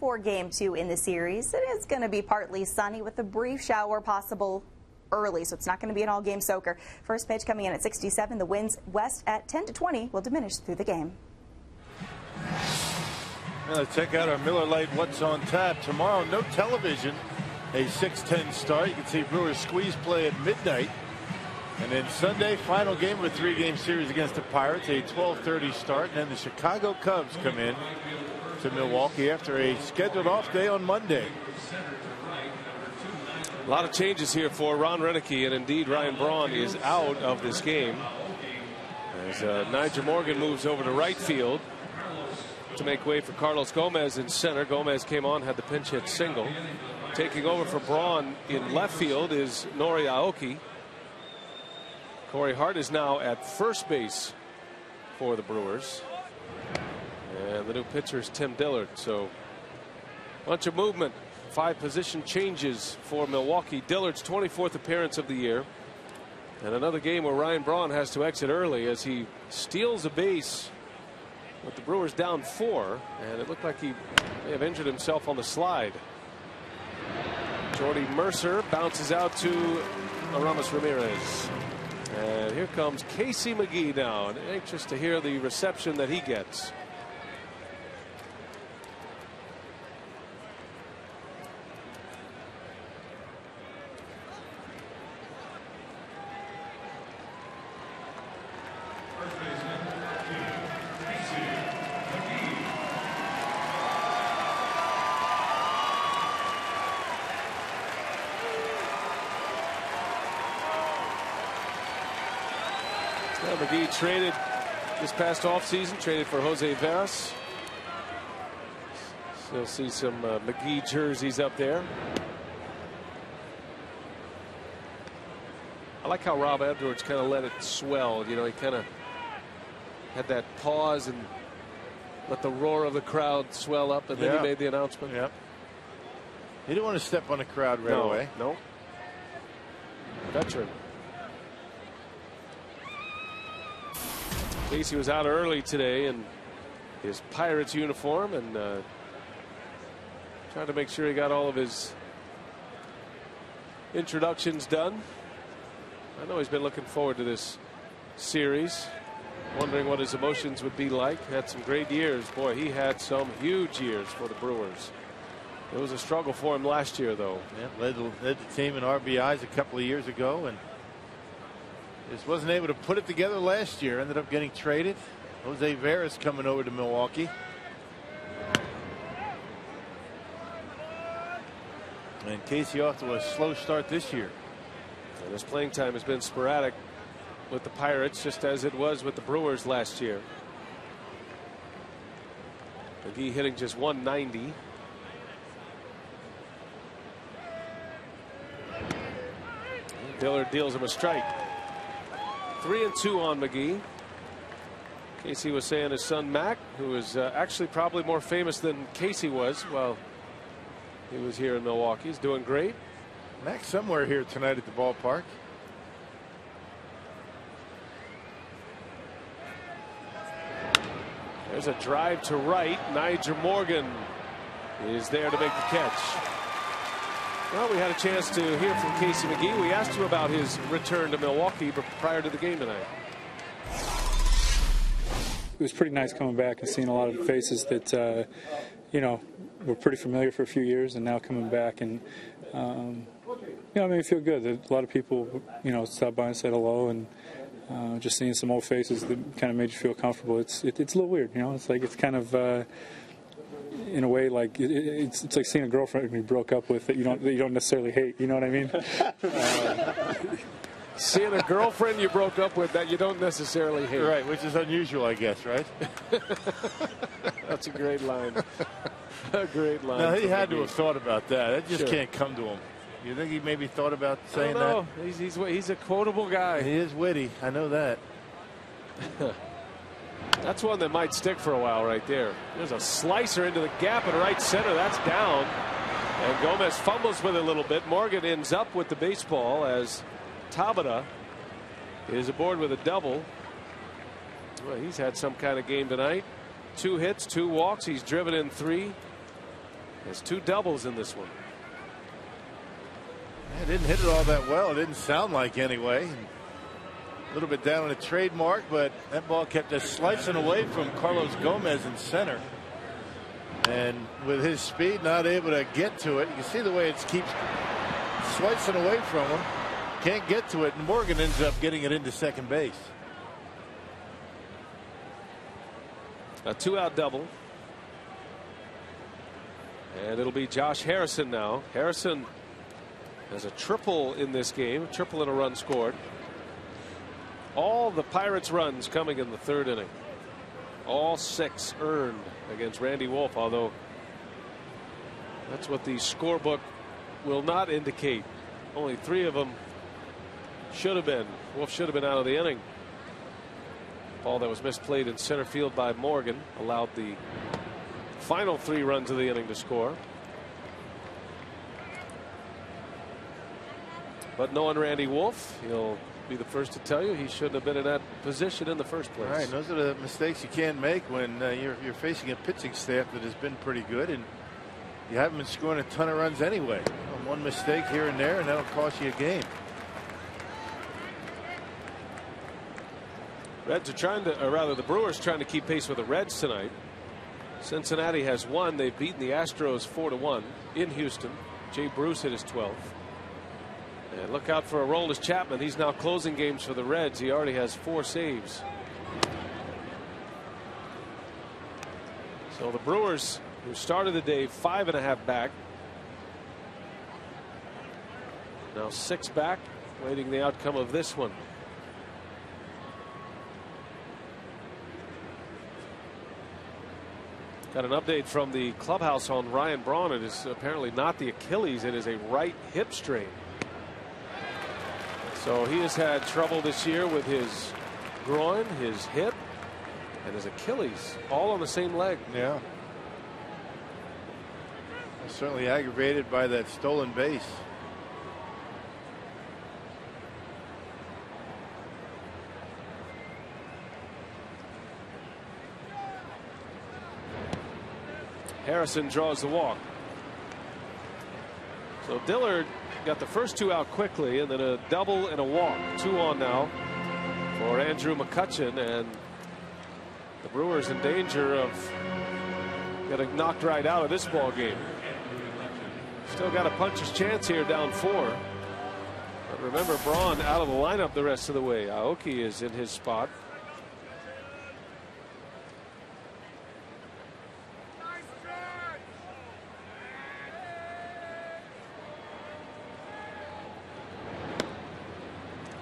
For Game 2 in the series, it is going to be partly sunny with a brief shower possible early, so it's not going to be an all-game soaker. First pitch coming in at 67. The winds west at 10 to 20 will diminish through the game. Let's check out our Miller Lite What's on Tap. Tomorrow, no television, a 6:10 start. You can see Brewers squeeze play at midnight. And then Sunday, final game of a 3-game series against the Pirates, a 12:30 start. And then the Chicago Cubs come in to Milwaukee after a scheduled off day on Monday. A lot of changes here for Ron Roenicke, and indeed Ryan Braun is out of this game as Nyjer Morgan moves over to right field to make way for Carlos Gomez in center. Gomez came on, had the pinch hit single. Taking over for Braun in left field is Nori Aoki. Corey Hart is now at first base for the Brewers. And the new pitcher is Tim Dillard. So bunch of movement. 5 position changes for Milwaukee. Dillard's 24th appearance of the year. And another game where Ryan Braun has to exit early as he steals a base with the Brewers down 4. And it looked like he may have injured himself on the slide. Jordy Mercer bounces out to Aramis Ramirez. And here comes Casey McGee now, and anxious to hear the reception that he gets. McGee traded this past offseason, traded for Jose Veras. Still see some McGee jerseys up there. I like how Rob Edwards kind of let it swell. You know, he kind of had that pause and let the roar of the crowd swell up, and then he made the announcement. Yep. He didn't want to step on the crowd right away. No. Veteran. Casey was out early today in his Pirates uniform and trying to make sure he got all of his introductions done. I know he's been looking forward to this series, wondering what his emotions would be like. Had some great years. Boy, he had some huge years for the Brewers. It was a struggle for him last year, though. Yeah, led the team in RBIs a couple of years ago, and just wasn't able to put it together last year. Ended up getting traded. Jose Veras coming over to Milwaukee. And Casey off to a slow start this year. And his playing time has been sporadic with the Pirates, just as it was with the Brewers last year. McGee hitting just 190. Dillard deals him a strike. 3-2 on McGee. Casey was saying his son Mac, who is actually probably more famous than Casey was while he was here in Milwaukee, is doing great. Mac's somewhere here tonight at the ballpark. There's a drive to right. Nyjer Morgan is there to make the catch. Well, we had a chance to hear from Casey McGee. We asked him about his return to Milwaukee prior to the game tonight. It was pretty nice coming back and seeing a lot of faces that, you know, were pretty familiar for a few years, and now coming back and, you know, it made me feel good. A lot of people, you know, stopped by and said hello, and just seeing some old faces that kind of made you feel comfortable. It's a little weird, you know. It's like it's kind of. In a way, like it's like seeing a girlfriend you broke up with that you don't necessarily hate. You know what I mean? Seeing a girlfriend you broke up with that you don't necessarily hate. Right, which is unusual, I guess, right? That's a great line. A great line. Now, he had to have thought about that. It just can't come to him. You think he maybe thought about saying that? He's a quotable guy. He is witty. I know that. That's one that might stick for a while right there. There's a slicer into the gap in right center. That's down. And Gomez fumbles with it a little bit. Morgan ends up with the baseball as Tabata is aboard with a double. Well, he's had some kind of game tonight. 2 hits, 2 walks. He's driven in 3. Has 2 doubles in this one. It didn't hit it all that well. It didn't sound like anyway. A little bit down on a trademark, but that ball kept just slicing away from Carlos Gomez in center. And with his speed, not able to get to it. You can see the way it keeps slicing away from him. Can't get to it, and Morgan ends up getting it into second base. A 2-out double. And it'll be Josh Harrison now. Harrison has a triple in this game, triple and a run scored. All the Pirates runs coming in the 3rd inning. All 6 earned against Randy Wolf, although that's what the scorebook will not indicate. Only 3 of them should have been. Wolf should have been out of the inning. Ball that was misplayed in center field by Morgan allowed the final 3 runs of the inning to score. But knowing Randy Wolf, he'll be the first to tell you he shouldn't have been in that position in the first place. All right, those are the mistakes you can't make when you're facing a pitching staff that has been pretty good, and you haven't been scoring a ton of runs anyway. One mistake here and there, and that'll cost you a game. Reds are trying to, or rather the Brewers trying to keep pace with the Reds tonight. Cincinnati has won. They've beaten the Astros 4-1 in Houston. Jay Bruce hit his 12th. And look out for Aroldis Chapman. He's now closing games for the Reds. He already has 4 saves. So the Brewers, who started the day 5.5 back, now 6 back, waiting the outcome of this one. Got an update from the clubhouse on Ryan Braun. It is apparently not the Achilles. It is a right hip strain. So he has had trouble this year with his groin, his hip, and his Achilles, all on the same leg. Yeah. Certainly aggravated by that stolen base. Harrison draws the walk. So Dillard got the first 2 out quickly, and then a double and a walk. 2 on now for Andrew McCutchen, and the Brewers in danger of getting knocked right out of this ball game. Still got a puncher's chance here, down 4. But remember, Braun out of the lineup the rest of the way. Aoki is in his spot.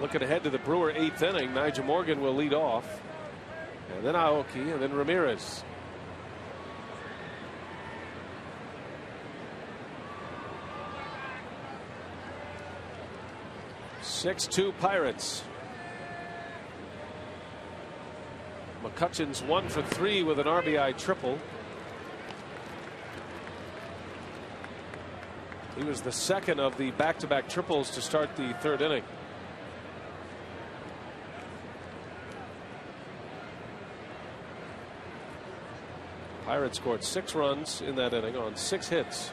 Looking ahead to the Brewer 8th inning, Nigel Morgan will lead off, and then Aoki, and then Ramirez. (6-2) Pirates. McCutchen's 1 for 3 with an RBI triple. He was the second of the back-to-back triples to start the 3rd inning. Pirates scored 6 runs in that inning on 6 hits.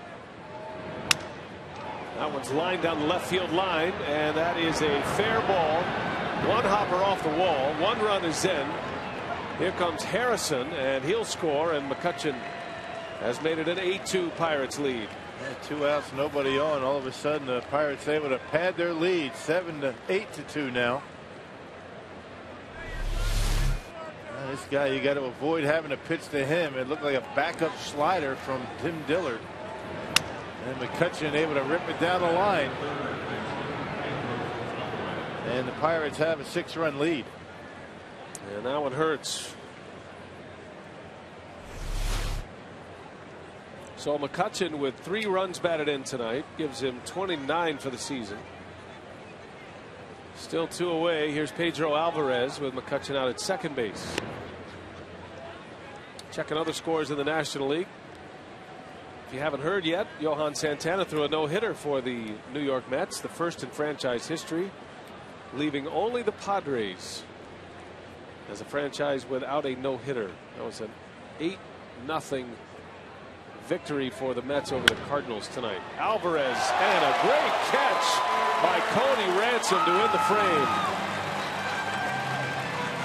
That one's lined down the left field line, and that is a fair ball. 1 hopper off the wall. 1 run is in. Here comes Harrison, and he'll score, and McCutchen has made it an 8-2 Pirates lead. Yeah, 2 outs, nobody on. All of a sudden, the Pirates able to pad their lead, 8-2 now. This guy, you got to avoid having to pitch to him. It looked like a backup slider from Tim Dillard. And McCutchen able to rip it down the line. And the Pirates have a 6-run lead. And that one hurts. So McCutchen with 3 runs batted in tonight gives him 29 for the season. Still 2 away. Here's Pedro Alvarez with McCutchen out at second base. Checking other scores in the National League. If you haven't heard yet, Johan Santana threw a no-hitter for the New York Mets, the first in franchise history, leaving only the Padres as a franchise without a no-hitter. That was an 8-0 victory for the Mets over the Cardinals tonight. Alvarez, and a great catch by Cody Ransom to win the frame.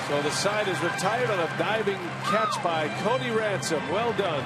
So the side is retired on a diving catch by Cody Ransom. Well done.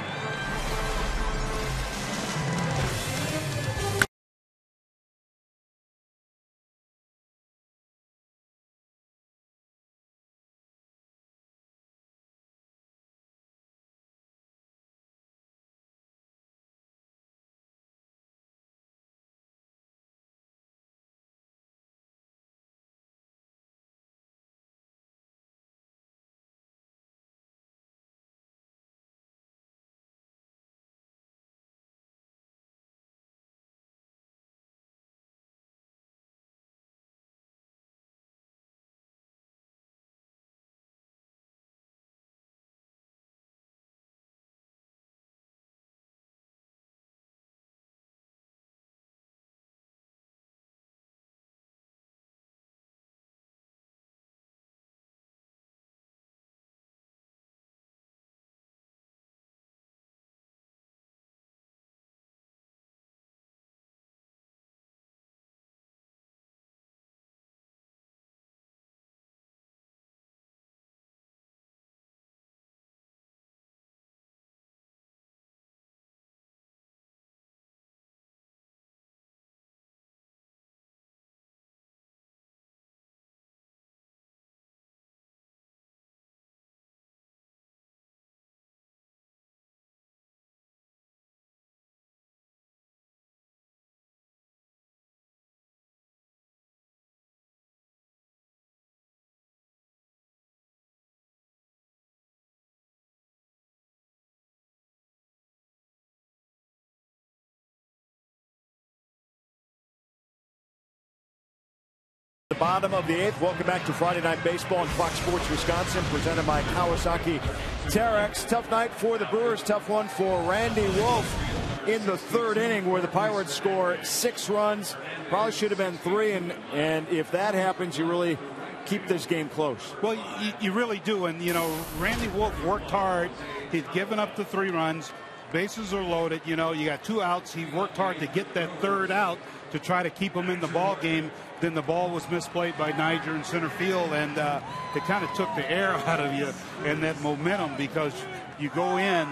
The bottom of the 8th. Welcome back to Friday Night Baseball on Fox Sports Wisconsin, presented by Kawasaki Terex. Tough night for the Brewers, tough one for Randy Wolf in the 3rd inning, where the Pirates score 6 runs. Probably should have been 3, and if that happens, you really keep this game close. Well, you really do, and you know, Randy Wolf worked hard. He'd given up the 3 runs. Bases are loaded. You know, you got 2 outs. He worked hard to get that 3rd out to try to keep him in the ball game. Then the ball was misplayed by Niger in center field, and it kind of took the air out of you and that momentum, because you go in,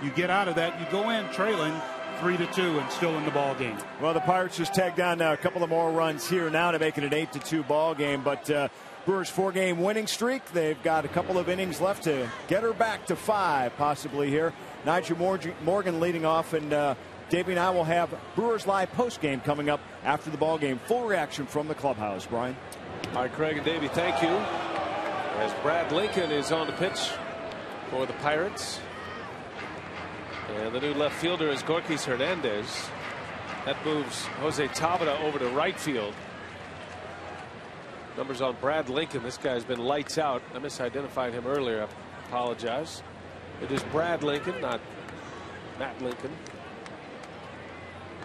you get out of that, you go in trailing 3-2 and still in the ball game. Well, the Pirates just tagged on a couple of more runs here now to make it an 8-2 ball game, but Brewers 4-game winning streak. They've got a couple of innings left to get her back to 5 possibly here. Niger Morgan leading off, and Davey and I will have Brewers Live post-game coming up after the ball game. Full reaction from the clubhouse. Brian. All right, Craig and Davey, thank you. As Brad Lincoln is on the pitch for the Pirates. And the new left fielder is Gorkis Hernandez. That moves Jose Tabata over to right field. Numbers on Brad Lincoln. This guy's been lights out. I misidentified him earlier. I apologize. It is Brad Lincoln, not Matt Lincoln.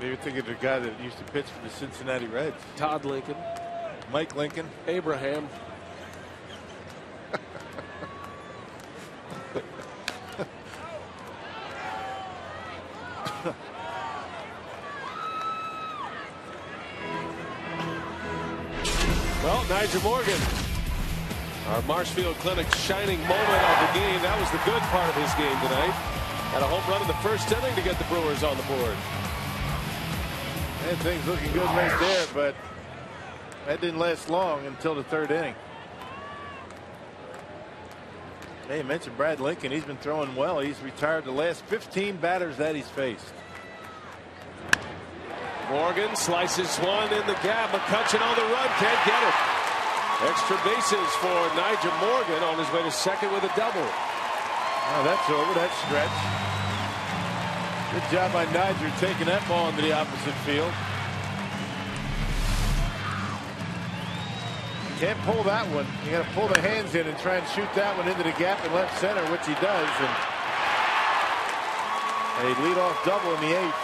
Maybe thinking of the guy that used to pitch for the Cincinnati Reds. Todd Lincoln. Mike Lincoln. Abraham. Well, Niger Morgan, our Marshfield Clinic shining moment of the game. That was the good part of his game tonight. Had a home run in the 1st inning to get the Brewers on the board. And things looking good right there, but that didn't last long until the 3rd inning. Hey, you mentioned Brad Lincoln. He's been throwing well. He's retired the last 15 batters that he's faced. Morgan slices one in the gap. McCutchen on the run, can't get it. Extra bases for Niger Morgan on his way to 2nd with a double. Oh, that's over that stretch. Good job by Niger taking that ball into the opposite field. Can't pull that one. You got to pull the hands in and try and shoot that one into the gap in left center, which he does. And a leadoff double in the 8th.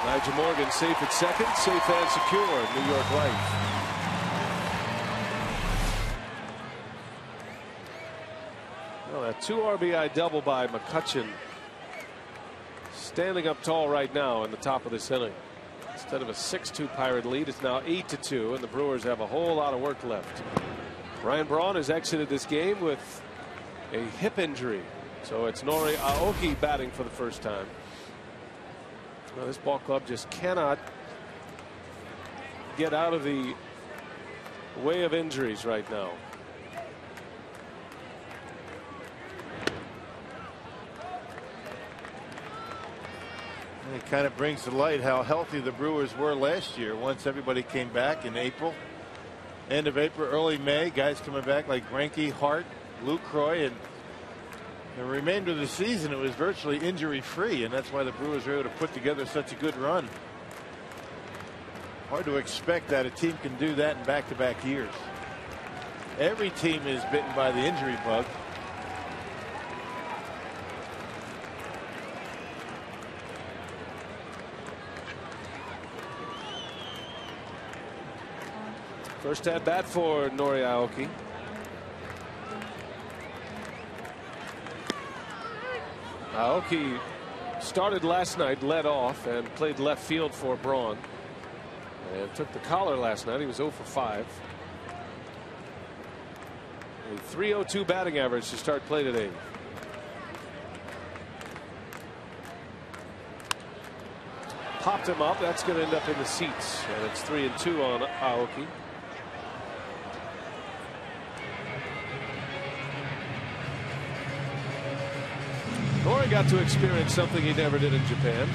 Niger Morgan safe at 2nd, safe and secure. New York Life. Well, a 2 RBI double by McCutchen standing up tall right now in the top of this inning. Instead of a 6-2 Pirate lead, it's now 8-2, and the Brewers have a whole lot of work left. Ryan Braun has exited this game with a hip injury, so it's Nori Aoki batting for the first time. Well, this ball club just cannot get out of the way of injuries right now. It kind of brings to light how healthy the Brewers were last year once everybody came back in April. End of April, early May, guys coming back like Greinke, Hart, Lucroy, and the remainder of the season it was virtually injury free, and that's why the Brewers were able to put together such a good run. Hard to expect that a team can do that in back-to-back years. Every team is bitten by the injury bug. First at bat for Nori Aoki. Aoki started last night, led off, and played left field for Braun. And took the collar last night. He was 0 for 5. A .302 batting average to start play today. Popped him up. That's going to end up in the seats. And it's 3-2 on Aoki. Nori got to experience something he never did in Japan.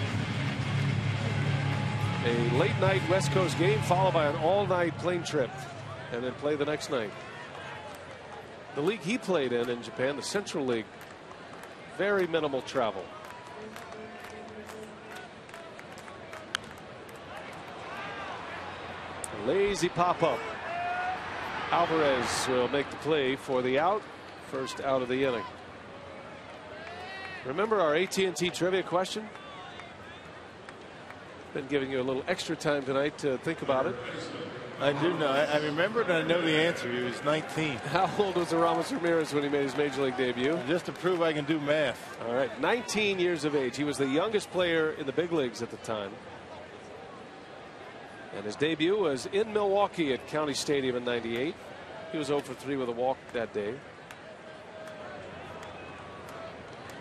A late night West Coast game followed by an all night plane trip and then play the next night. The league he played in Japan, the Central League, very minimal travel. Lazy pop up. Alvarez will make the play for the out. First out of the inning. Remember our AT&T trivia question? Been giving you a little extra time tonight to think about it. I do know. I remember it and I know the answer. He was 19. How old was Aramis Ramirez when he made his major league debut? Just to prove I can do math. All right, 19 years of age. He was the youngest player in the big leagues at the time. And his debut was in Milwaukee at County Stadium in '98. He was 0 for 3 with a walk that day.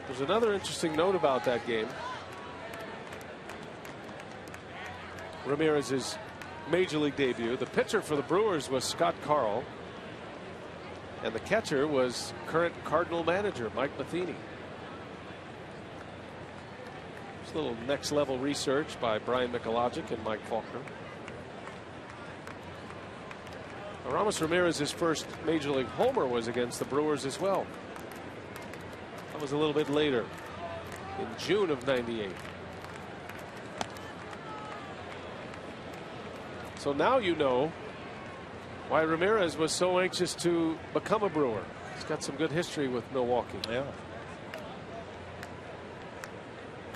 There's another interesting note about that game. Ramirez's major league debut. The pitcher for the Brewers was Scott Carl. And the catcher was current Cardinal manager Mike Matheny. Just a little next level research by Brian Mikulajic and Mike Faulkner. Aramis Ramirez's first major league homer was against the Brewers as well. That was a little bit later in June of '98. So now you know why Ramirez was so anxious to become a Brewer. He's got some good history with Milwaukee. Yeah.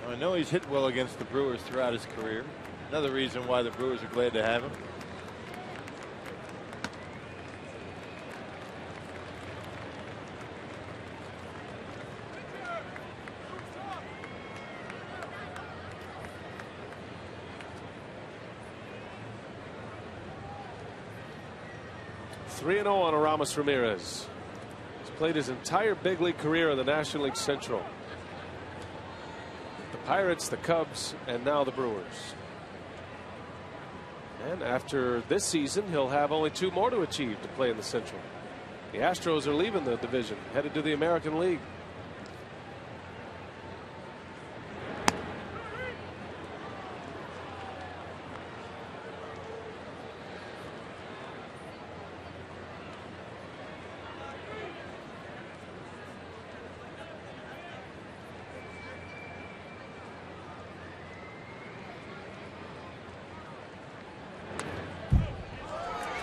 I know he's hit well against the Brewers throughout his career. Another reason why the Brewers are glad to have him. .3-0 on Aramis Ramirez. He's played his entire big league career in the National League Central. The Pirates, the Cubs, and now the Brewers. And after this season, he'll have only 2 more to achieve to play in the Central. The Astros are leaving the division, headed to the American League.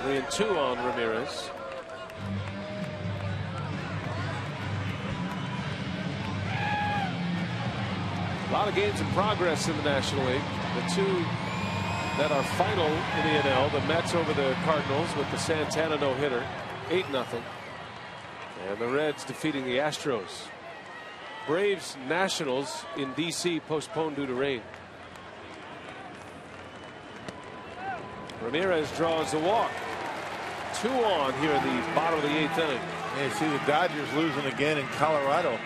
.3-2 on Ramirez. A lot of games in progress in the National League. The 2 that are final in the NL, the Mets over the Cardinals with the Santana no-hitter, 8-0. And the Reds defeating the Astros. Braves Nationals in D.C. postponed due to rain. Ramirez draws the walk. 2 on here in the bottom of the 8th inning. Yeah, you see the Dodgers losing again in Colorado.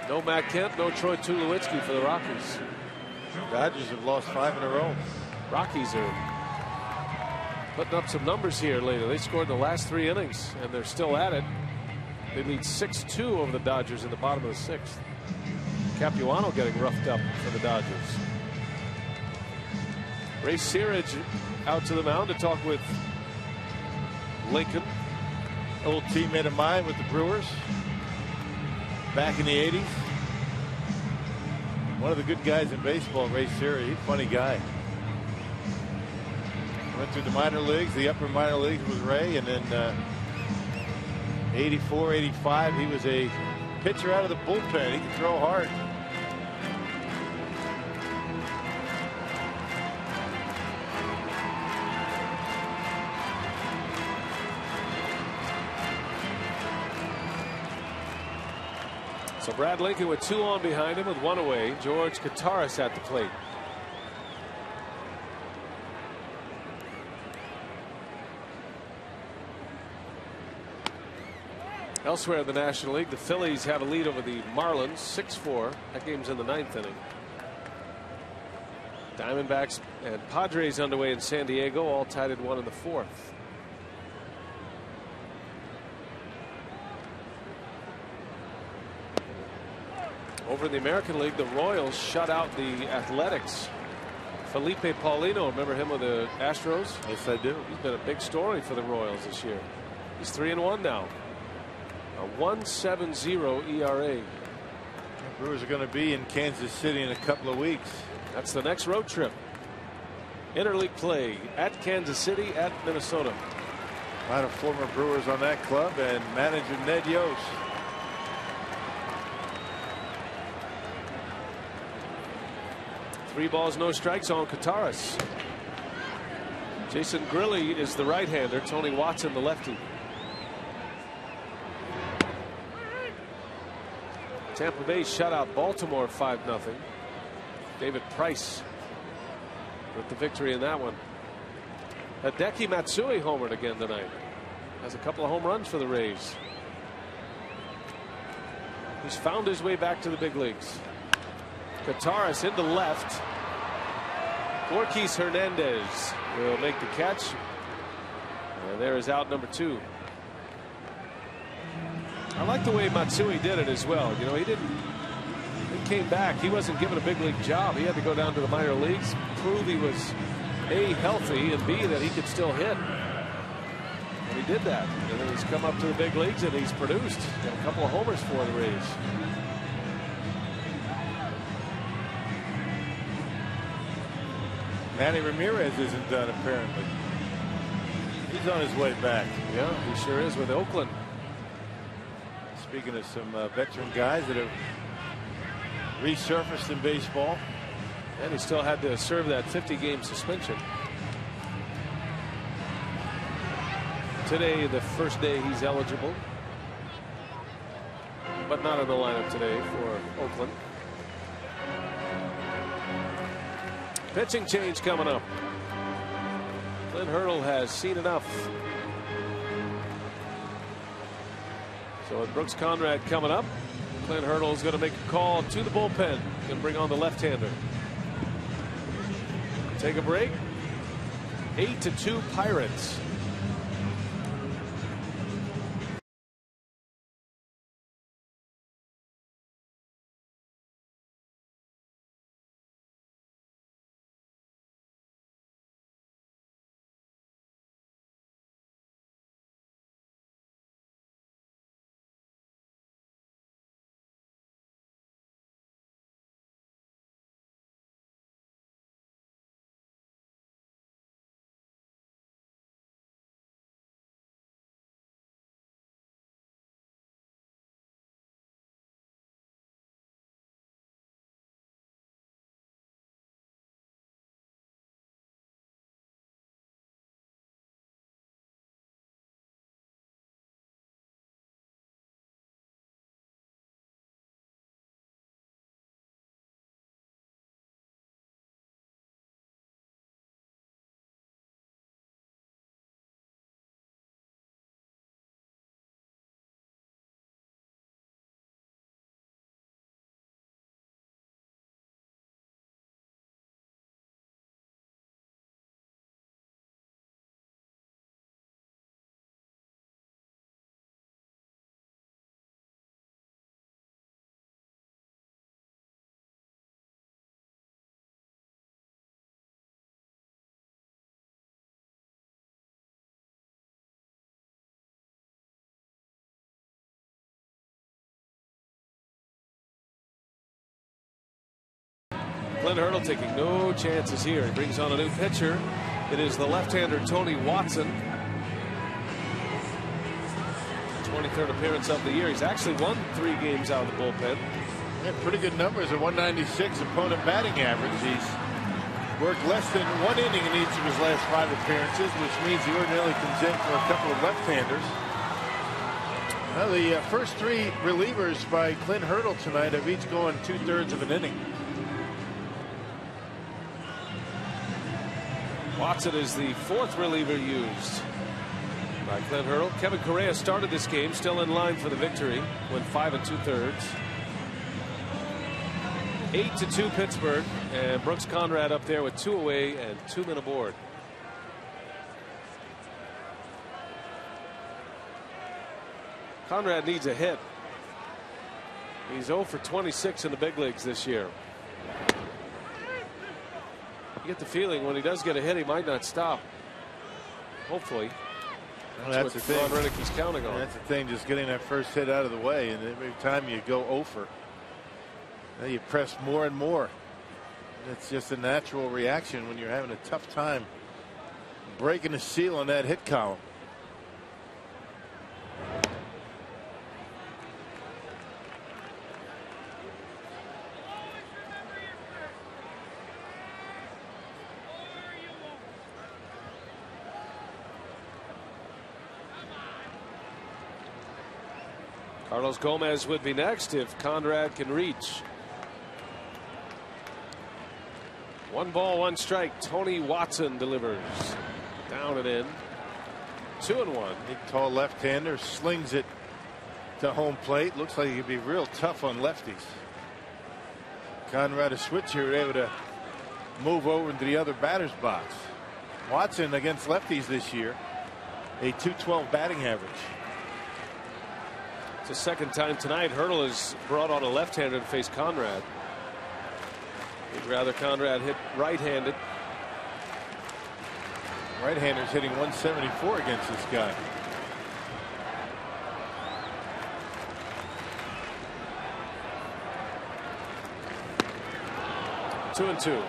No Matt Kemp, no Troy Tulowitzki for the Rockies. Dodgers have lost 5 in a row. Rockies are putting up some numbers here later. They scored the last 3 innings, and they're still at it. They lead 6-2 over the Dodgers in the bottom of the 6th. Capuano getting roughed up for the Dodgers. Ray Searage out to the mound to talk with Lincoln. Old teammate of mine with the Brewers back in the 80s. One of the good guys in baseball, Ray Searage. He's a funny guy. Went through the minor leagues, the upper minor leagues with Ray, and then 84, 85, he was a pitcher out of the bullpen. He could throw hard. So Brad Lincoln with 2 on behind him with 1 away. George Kataris at the plate. Elsewhere in the National League, the Phillies have a lead over the Marlins 6-4. That game's in the 9th inning. Diamondbacks and Padres underway in San Diego, all tied at 1 in the 4th. Over in the American League, the Royals shut out the Athletics. Felipe Paulino, remember him with the Astros? Yes, I do. He's been a big story for the Royals this year. He's 3-1 now. A 1.70 ERA. The Brewers are going to be in Kansas City in a couple of weeks. That's the next road trip. Interleague play at Kansas City, at Minnesota. A lot of former Brewers on that club, and manager Ned Yost. Three balls, no strikes on Kataris. Jason Grilli is the right-hander. Tony Watson, the lefty. Tampa Bay shut out Baltimore 5-0. David Price with the victory in that one. Hideki Matsui homered again tonight. Has a couple of home runs for the Rays. He's found his way back to the big leagues. Kataris into left. Gorkis Hernandez will make the catch. And there is out number 2. I like the way Matsui did it as well. You know, he came back. He wasn't given a big league job. He had to go down to the minor leagues, prove he was A, healthy, and B, that he could still hit. And he did that. And then he's come up to the big leagues and he's produced. Got a couple of homers for the Rays. Manny Ramirez isn't done, apparently. He's on his way back. Yeah, he sure is with Oakland. Speaking of some veteran guys that have resurfaced in baseball. And he still had to serve that 50-game suspension. Today, the first day he's eligible. But not in the lineup today for Oakland. Pitching change coming up. Clint Hurdle has seen enough. So with Brooks Conrad coming up, Clint Hurdle is going to make a call to the bullpen and bring on the left-hander. Take a break. 8-2 Pirates. Clint Hurdle taking no chances here. He brings on a new pitcher. It is the left-hander Tony Watson. 23rd appearance of the year. He's actually won 3 games out of the bullpen. Yeah, pretty good numbers, a 196 opponent batting average. He's worked less than 1 inning in each of his last 5 appearances, which means he ordinarily comes in for a couple of left-handers. Well, the first 3 relievers by Clint Hurdle tonight have each gone 2/3 of an inning. Watson is the 4th reliever used by Clint Hurdle. Kevin Correa started this game, still in line for the victory. Went 5 2/3. 8-2 Pittsburgh, and Brooks Conrad up there with 2 away and 2 men aboard. Conrad needs a hit. He's 0 for 26 in the big leagues this year. You get the feeling when he does get a hit, he might not stop. Hopefully. Well, that's the thing. Ron Riddick is counting on. That's the thing, just getting that first hit out of the way, and every time you go over, you press more and more. It's just a natural reaction when you're having a tough time breaking the seal on that hit column. Carlos Gomez would be next if Conrad can reach. 1 ball, 1 strike. Tony Watson delivers. Down and in. 2-1. Big tall left-hander slings it to home plate. Looks like he could be real tough on lefties. Conrad, a switcher, able to move over into the other batter's box. Watson against lefties this year, a .212 batting average. It's the second time tonight Hurdle has brought on a left-hander to face Conrad. He'd rather Conrad hit right-handed. Right-hander's hitting 174 against this guy. Two and two.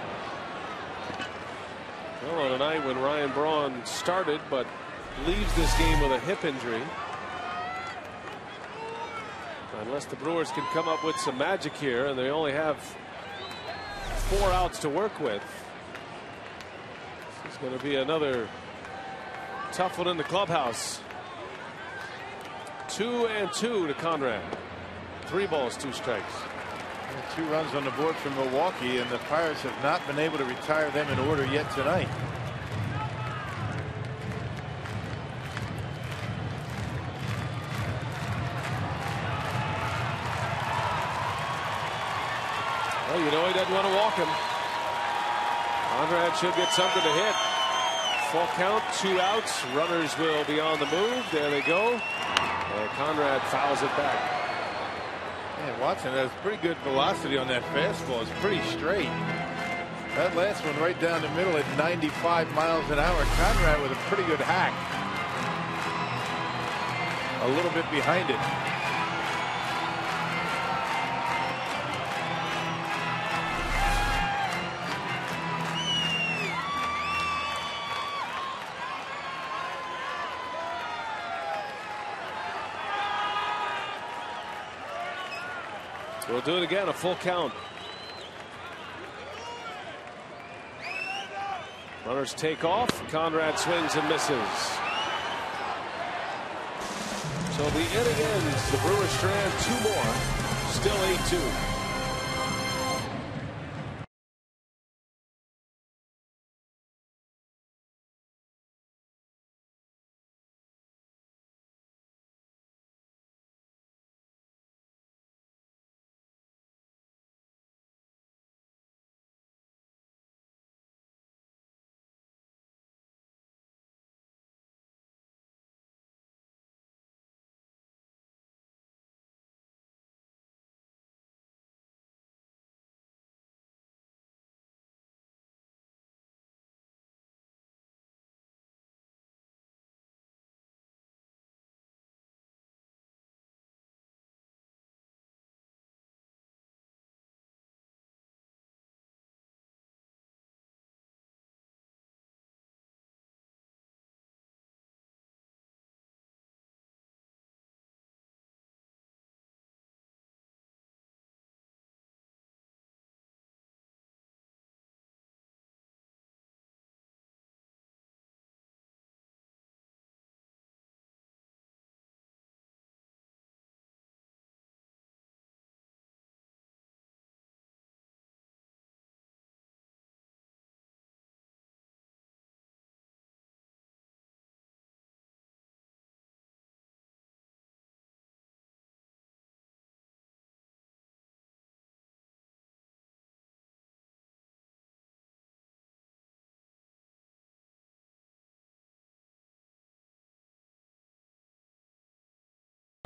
Well, on a night when Ryan Braun started but leaves this game with a hip injury. Unless the Brewers can come up with some magic here, and they only have 4 outs to work with. It's going to be another tough one in the clubhouse. 2-2 to Conrad. 3 balls, 2 strikes. 2 runs on the board from Milwaukee, and the Pirates have not been able to retire them in order yet tonight. Well, you know he doesn't want to walk him. Conrad should get something to hit. Full count, 2 outs. Runners will be on the move. There they go. And Conrad fouls it back. Man, Watson has pretty good velocity on that fastball. It's pretty straight. That last one right down the middle at 95 miles an hour. Conrad with a pretty good hack. A little bit behind it. We'll do it again, a full count. Runners take off. Conrad swings and misses. So the inning ends. The Brewers strand 2 more. Still 8-2.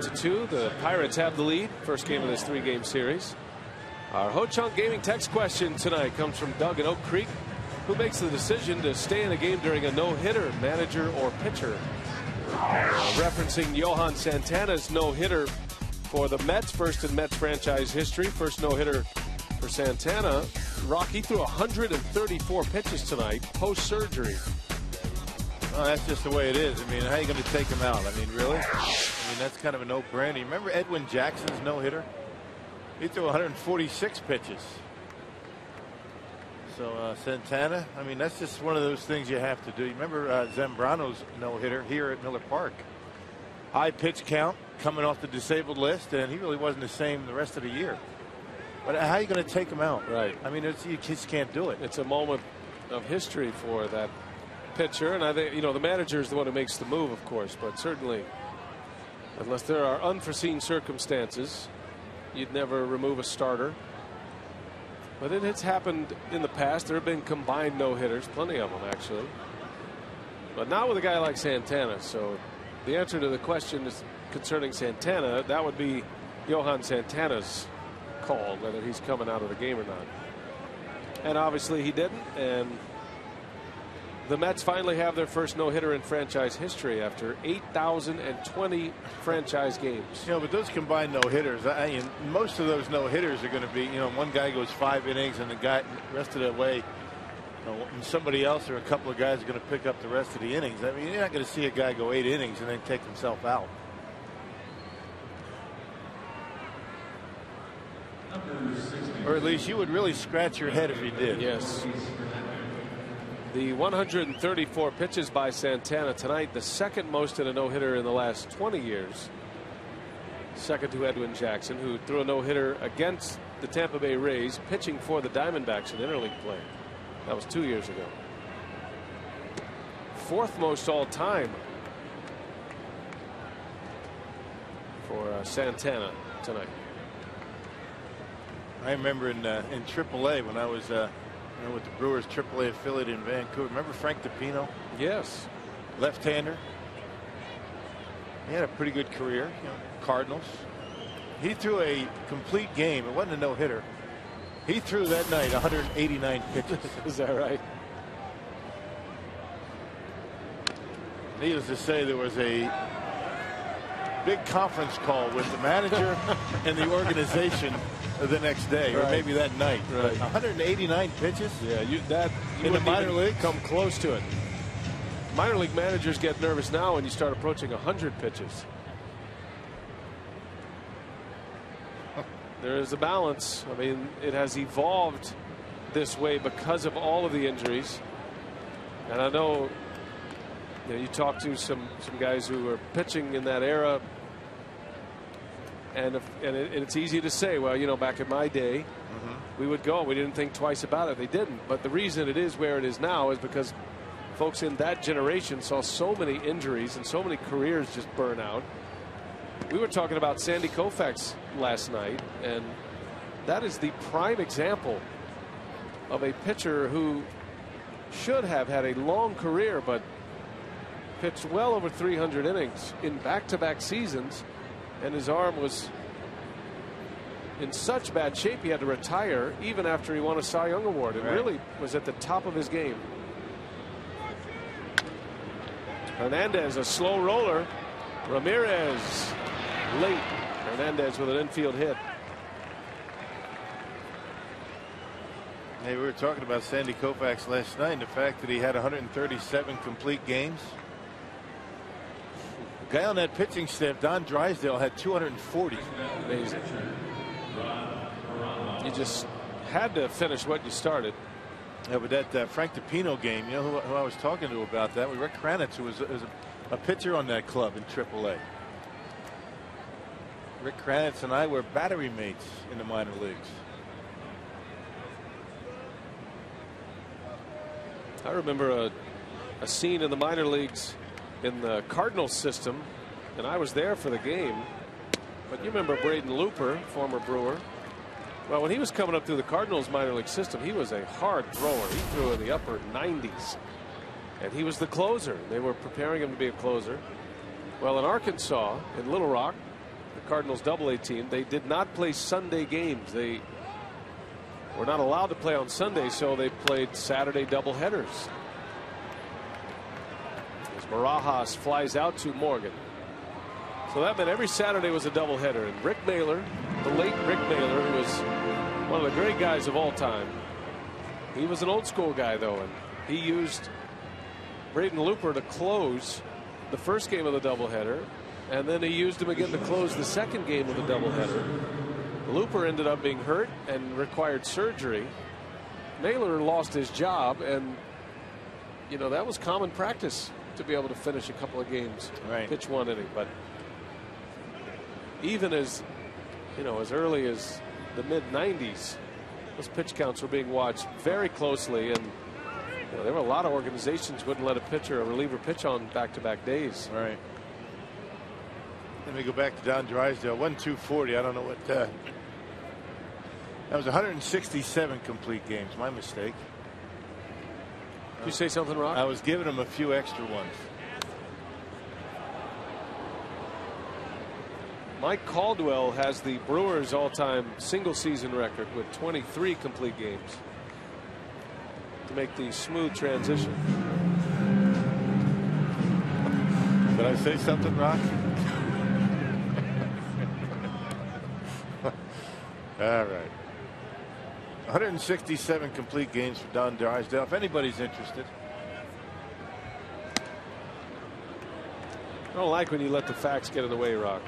3-2. The Pirates have the lead. First game of this 3-game series. Our Ho-Chunk Gaming text question tonight comes from Doug in Oak Creek. Who makes the decision to stay in a game during a no-hitter, manager or pitcher? Referencing Johan Santana's no-hitter for the Mets, first in Mets franchise history. First no-hitter for Santana. Rocky threw 134 pitches tonight post-surgery. Well, that's just the way it is. I mean, how are you going to take him out? I mean, really? I mean, that's kind of a no-brainer. Remember Edwin Jackson's no-hitter? He threw 146 pitches. So Santana, I mean, that's just one of those things you have to do. You remember Zambrano's no-hitter here at Miller Park. High pitch count coming off the disabled list, and he really wasn't the same the rest of the year. But how are you going to take him out? Right. I mean, you just can't do it. It's a moment of history for that pitcher, and I think, you know, the manager is the one who makes the move, of course, but certainly, unless there are unforeseen circumstances, you'd never remove a starter. But it has happened in the past. There have been combined no-hitters, plenty of them actually, but not with a guy like Santana. So the answer to the question is concerning Santana, that would be Johan Santana's call, whether he's coming out of the game or not. And obviously he didn't, and the Mets finally have their first no-hitter in franchise history after 8,020 franchise games. You know, but those combined no-hitters, most of those no-hitters are going to be, you know, one guy goes 5 innings and the rest of the way, you know, somebody else or a couple of guys are going to pick up the rest of the innings. I mean, you're not going to see a guy go 8 innings and then take himself out. Or at least you would really scratch your head if he did. Yes. The 134 pitches by Santana tonight, the second most in a no-hitter in the last 20 years. Second to Edwin Jackson, who threw a no-hitter against the Tampa Bay Rays, pitching for the Diamondbacks in interleague play. That was 2 years ago. Fourth most all time for Santana tonight. I remember in AAA when I was with the Brewers AAA affiliate in Vancouver. Remember Frank DiPino? Yes. Left-hander. He had a pretty good career. You know, Cardinals. He threw a complete game. It wasn't a no-hitter. He threw that night 189 pitches. Is that right? Needless to say, there was a big conference call with the manager and the organization the next day, or maybe that night. Right. 189 pitches. Yeah, you in the minor league, come close to it. Minor league managers get nervous now when you start approaching 100 pitches. There is a balance. I mean, it has evolved this way because of all of the injuries. And I know, you talk to some guys who were pitching in that era, and it's easy to say, well, you know, back in my day, we would go. We didn't think twice about it. They didn't. But the reason it is where it is now is because folks in that generation saw so many injuries and so many careers just burn out. We were talking about Sandy Koufax last night, and that is the prime example of a pitcher who should have had a long career, but pitched well over 300 innings in back-to-back seasons, and his arm was in such bad shape he had to retire even after he won a Cy Young Award. It really was at the top of his game. Hernandez, a slow roller. Ramirez late. Hernandez with an infield hit. Hey, we were talking about Sandy Koufax last night and the fact that he had 137 complete games. The guy on that pitching staff, Don Drysdale, had 240. Amazing. You just had to finish what you started. Yeah, but that Frank DiPino game, you know who I was talking to about that? Rick Kranitz, who was a pitcher on that club in AAA. Rick Kranitz and I were battery mates in the minor leagues. I remember a scene in the minor leagues in the Cardinals system, and I was there for the game. But you remember Braden Looper, former Brewer. Well, when he was coming up through the Cardinals minor league system, he was a hard thrower. He threw in the upper 90s, and he was the closer. They were preparing him to be a closer. Well, in Arkansas, in Little Rock, Cardinals Double-A team. They did not play Sunday games. They were not allowed to play on Sunday, so they played Saturday doubleheaders. As Barajas flies out to Morgan. So that meant every Saturday was a doubleheader. And Rick Mailer, the late Rick Mailer, who was one of the great guys of all time. He was an old school guy, though, and he used Braden Looper to close the first game of the doubleheader, and then he used him again to close the second game of the doubleheader. Looper ended up being hurt and required surgery. Mailer lost his job, and you know that was common practice to be able to finish a couple of games, pitch one inning. But even as as early as the mid-90s, those pitch counts were being watched very closely, and there were a lot of organizations wouldn't let a pitcher, a reliever, pitch on back-to-back days. Right. Let me go back to Don Drysdale. 1-2-40. I don't know what. That was 167 complete games. My mistake. Did you say something, Rock? I was giving him a few extra ones. Mike Caldwell has the Brewers all-time single-season record with 23 complete games to make the smooth transition. Did I say something, Rock? All right. 167 complete games for Don Drysdale. If anybody's interested. I don't like when you let the facts get in the way, Rock.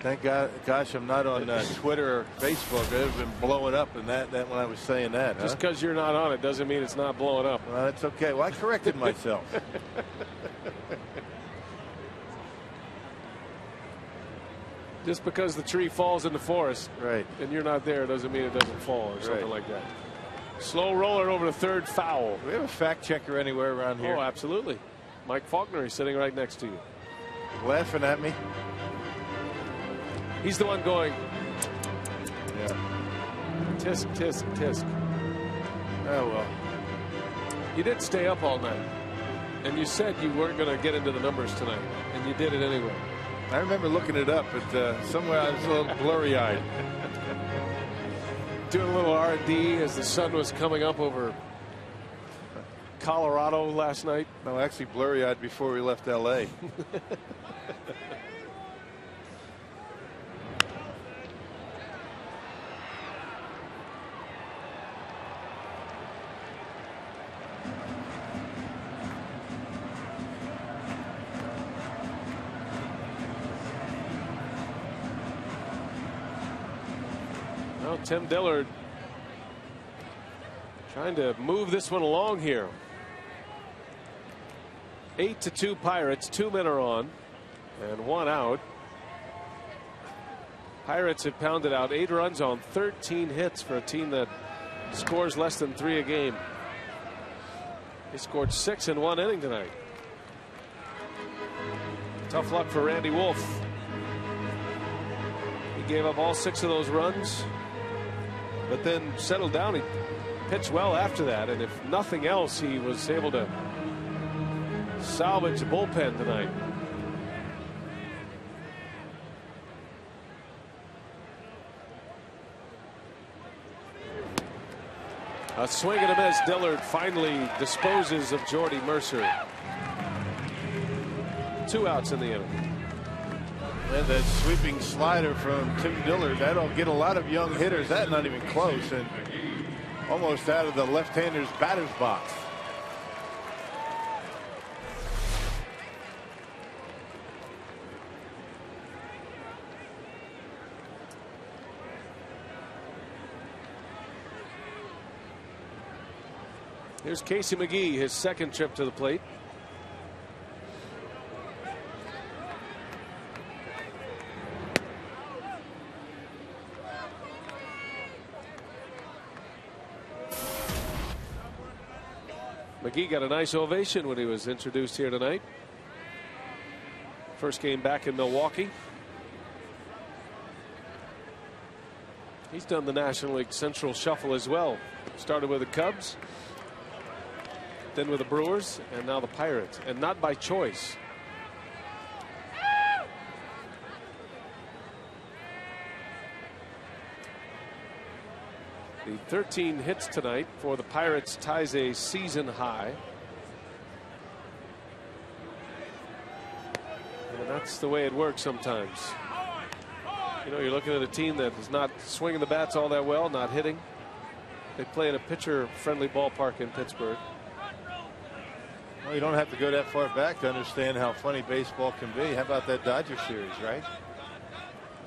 Thank God, gosh, I'm not on Twitter or Facebook. It would have been blowing up in that when I was saying that. Just because you're not on it doesn't mean it's not blowing up. Well, that's okay. Well, I corrected myself. Just because the tree falls in the forest, right, and you're not there, doesn't mean it doesn't fall or something like that. Slow roller over the third, foul. Do we have a fact checker anywhere around here? Oh, absolutely. Mike Faulkner is sitting right next to you. Laughing at me. He's the one going. Yeah. Tisk, tisk, tisk. Oh, well. You did stay up all night. And you said you weren't going to get into the numbers tonight. And you did it anyway. I remember looking it up, but somewhere I was a little blurry-eyed. Doing a little R&D as the sun was coming up over Colorado last night. No, actually blurry-eyed before we left L.A. Tim Dillard trying to move this one along here. 8-2 Pirates. 2 men are on and 1 out. Pirates have pounded out 8 runs on 13 hits for a team that scores less than 3 a game. They scored 6 in 1 inning tonight. Tough luck for Randy Wolf. He gave up all 6 of those runs, but then settled down. He pitched well after that, and if nothing else, he was able to salvage the bullpen tonight. A swing and a miss. Dillard finally disposes of Jordy Mercer. 2 outs in the inning. And that sweeping slider from Tim Dillard, that'll get a lot of young hitters. That's not even close, and almost out of the left-hander's batter's box. Here's Casey McGee, his second trip to the plate. McGee got a nice ovation when he was introduced here tonight. First game back in Milwaukee. He's done the National League Central Shuffle as well. Started with the Cubs, then with the Brewers, and now the Pirates, and not by choice. The 13 hits tonight for the Pirates ties a season high. And that's the way it works sometimes. You know, you're looking at a team that is not swinging the bats all that well, not hitting. They play in a pitcher-friendly ballpark in Pittsburgh. Well, you don't have to go that far back to understand how funny baseball can be. How about that Dodger series, right?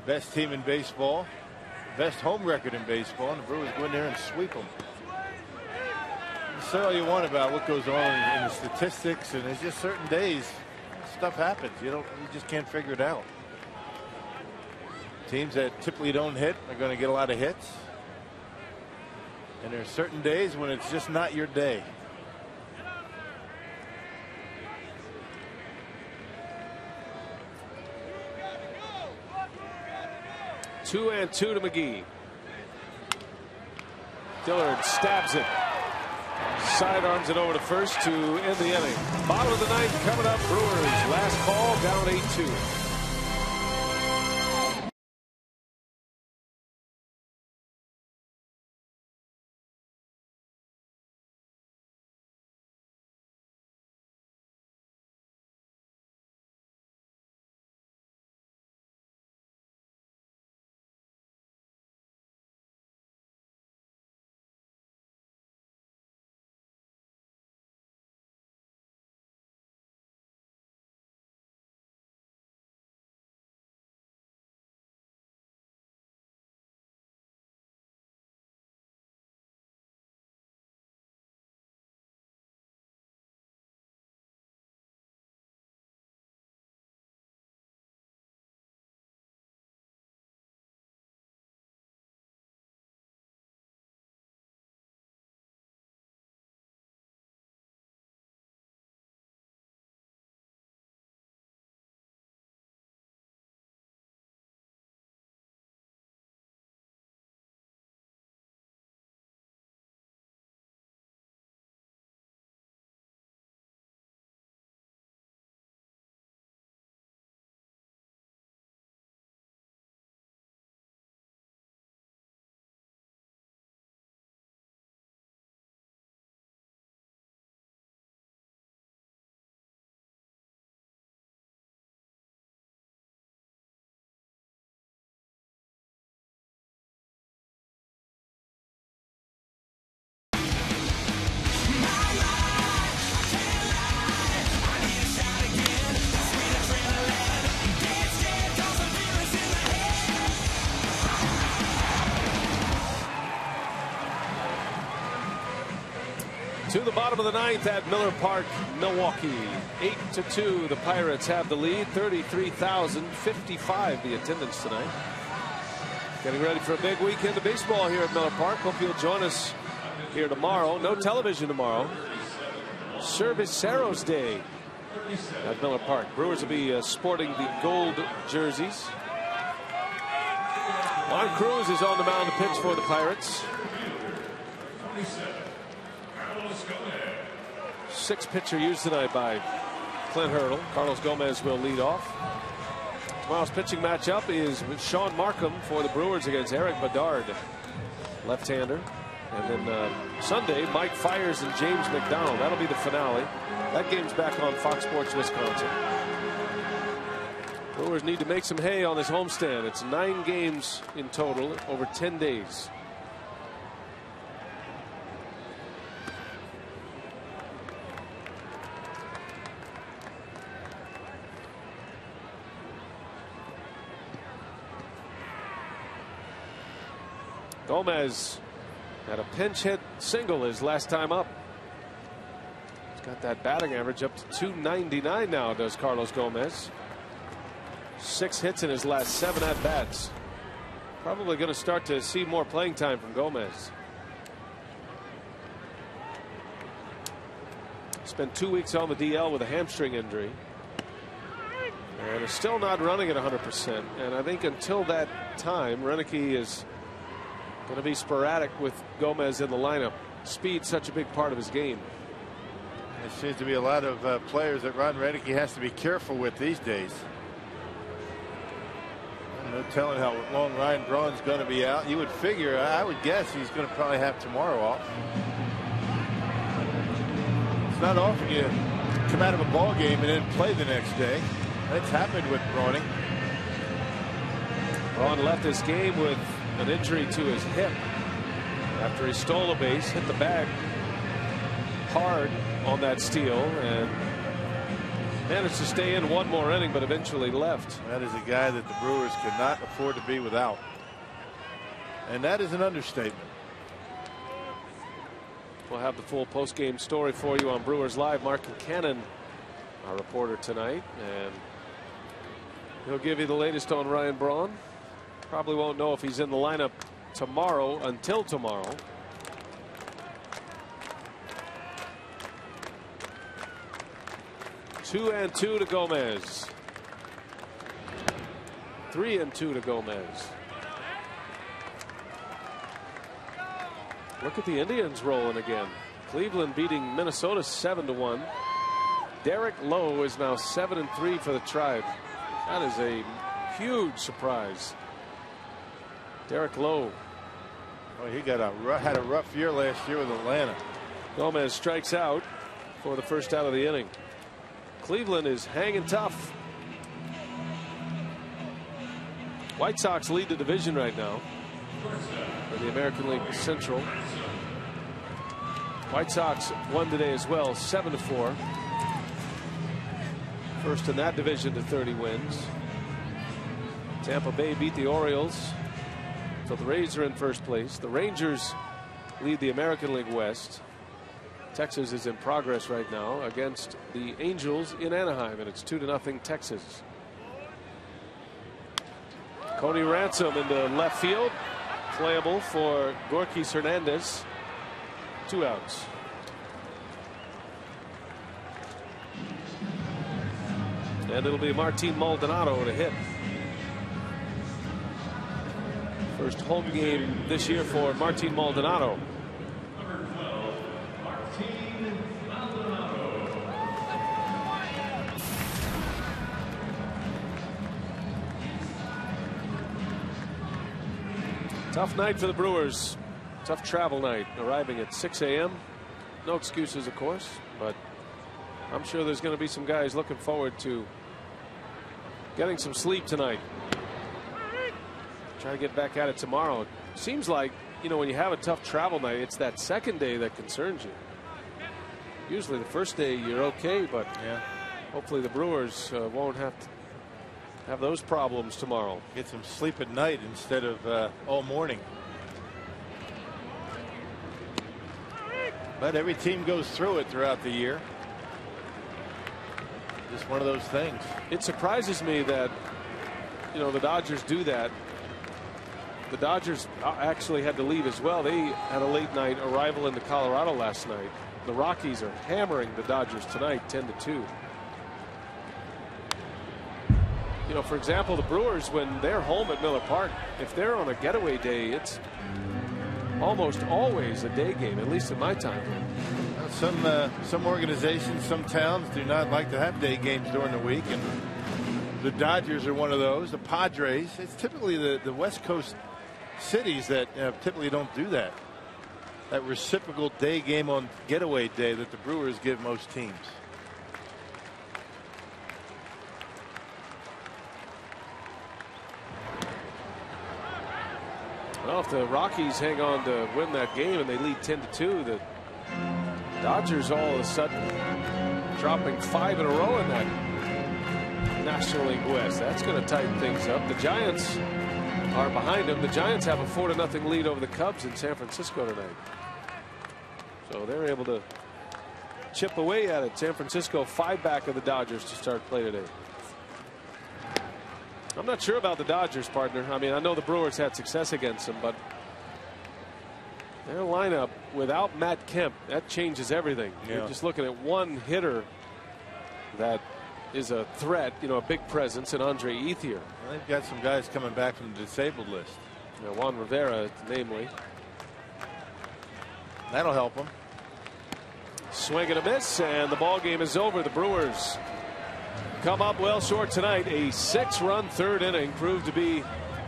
Best team in baseball, best home record in baseball, and the Brewers go in there and sweep them. You say all you want about what goes on in the statistics, and there's just certain days stuff happens. You just can't figure it out. Teams that typically don't hit are going to get a lot of hits, and there are certain days when it's just not your day. 2-2 to McGee. Dillard stabs it. Sidearms it over to first to end the inning. Bottom of the ninth coming up. Brewers last call, down 8-2. To the bottom of the ninth at Miller Park, Milwaukee. 8-2. The Pirates have the lead. 33,055 the attendance tonight. Getting ready for a big weekend of baseball here at Miller Park. Hope you'll join us here tomorrow. No television tomorrow. Cerveceros Day at Miller Park. Brewers will be sporting the gold jerseys. Juan Cruz is on the mound to pitch for the Pirates. 6 pitcher used tonight by Clint Hurdle. Carlos Gomez will lead off. Tomorrow's pitching matchup is Sean Markham for the Brewers against Eric Bedard, left-hander. And then Sunday, Mike Fiers and James McDonald. That'll be the finale. That game's back on Fox Sports Wisconsin. Brewers need to make some hay on this homestand. It's 9 games in total over 10 days. Gomez had a pinch hit single his last time up. He's got that batting average up to 299 now, does Carlos Gomez. 6 hits in his last 7 at bats. Probably going to start to see more playing time from Gomez. Spent 2 weeks on the DL with a hamstring injury. And is still not running at 100%. And I think until that time, Roenicke is going to be sporadic with Gomez in the lineup. Speed's such a big part of his game. There seems to be a lot of players that Ron Roenicke has to be careful with these days. No telling how long Ryan Braun's going to be out. You would figure, I would guess he's going to probably have tomorrow off. It's not often you come out of a ball game and then play the next day. That's happened with Browning. Braun left this game with an injury to his hip after he stole a base, hit the bag hard on that steal, and managed to stay in one more inning, but eventually left. That is a guy that the Brewers cannot afford to be without. And that is an understatement. We'll have the full post-game story for you on Brewers Live. Mark Cannon, our reporter tonight, and he'll give you the latest on Ryan Braun. Probably won't know if he's in the lineup tomorrow until tomorrow. Two and two to Gomez. 3-2 to Gomez. Look at the Indians rolling again. Cleveland beating Minnesota 7-1. Derek Lowe is now 7-3 for the Tribe. That is a huge surprise. Derek Lowe. Oh, he had a rough year last year with Atlanta. Gomez strikes out for the first out of the inning. Cleveland is hanging tough. White Sox lead the division right now in the American League Central. White Sox won today as well, 7-4. First in that division to 30 wins. Tampa Bay beat the Orioles, so the Rays are in first place. The Rangers lead the American League West. Texas is in progress right now against the Angels in Anaheim, and it's 2-0 Texas. Cody Ransom into left field, playable for Gorkys Hernandez. 2 outs. And it'll be Martin Maldonado to hit. First home game this year for Martin Maldonado. Tough night for the Brewers. Tough travel night, arriving at 6 a.m. No excuses, of course, but I'm sure there's going to be some guys looking forward to getting some sleep tonight. Try to get back at it tomorrow. It seems like, you know, when you have a tough travel night, it's that second day that concerns you. Usually the first day you're okay, but yeah, hopefully the Brewers won't have to have those problems tomorrow. Get some sleep at night instead of all morning. But every team goes through it throughout the year. Just one of those things. It surprises me that, you know, the Dodgers do that. The Dodgers actually had to leave as well. They had a late night arrival into Colorado last night. The Rockies are hammering the Dodgers tonight, 10-2. You know, for example, the Brewers, when they're home at Miller Park, if they're on a getaway day, it's almost always a day game, at least in my time. Some organizations, some towns do not like to have day games during the week, and the Dodgers are one of those. The Padres, it's typically the West Coast cities that typically don't do that. That reciprocal day game on getaway day that the Brewers give most teams. Well, if the Rockies hang on to win that game and they lead 10-2, the Dodgers all of a sudden dropping 5 in a row in that National League West. That's going to tighten things up. The Giants are behind them. The Giants have a 4-0 lead over the Cubs in San Francisco tonight. So they're able to chip away at it. San Francisco 5 back of the Dodgers to start play today. I'm not sure about the Dodgers, partner. I mean, I know the Brewers had success against them, but their lineup without Matt Kemp, that changes everything. Yeah. You're just looking at one hitter that is a threat, you know, a big presence in Andre Ethier. Well, they've got some guys coming back from the disabled list. You know, Juan Rivera, namely. That'll help them. Swing and a miss, and the ball game is over. The Brewers come up well short tonight. A 6-run third inning proved to be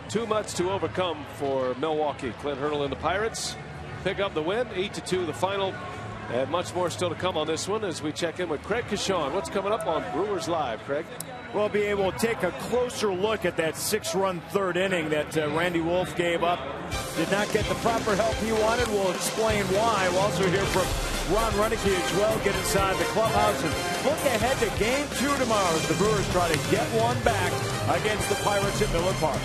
too much to overcome for Milwaukee. Clint Hurdle and the Pirates pick up the win, 8-2 the final. And much more still to come on this one as we check in with Craig Kashawn. What's coming up on Brewers Live, Craig? We'll be able to take a closer look at that 6-run third inning that Randy Wolf gave up. Did not get the proper help he wanted. We'll explain why. We'll also hear from Ron Renneke as well. Get inside the clubhouse and look ahead to Game 2 tomorrow as the Brewers try to get one back against the Pirates at Miller Park.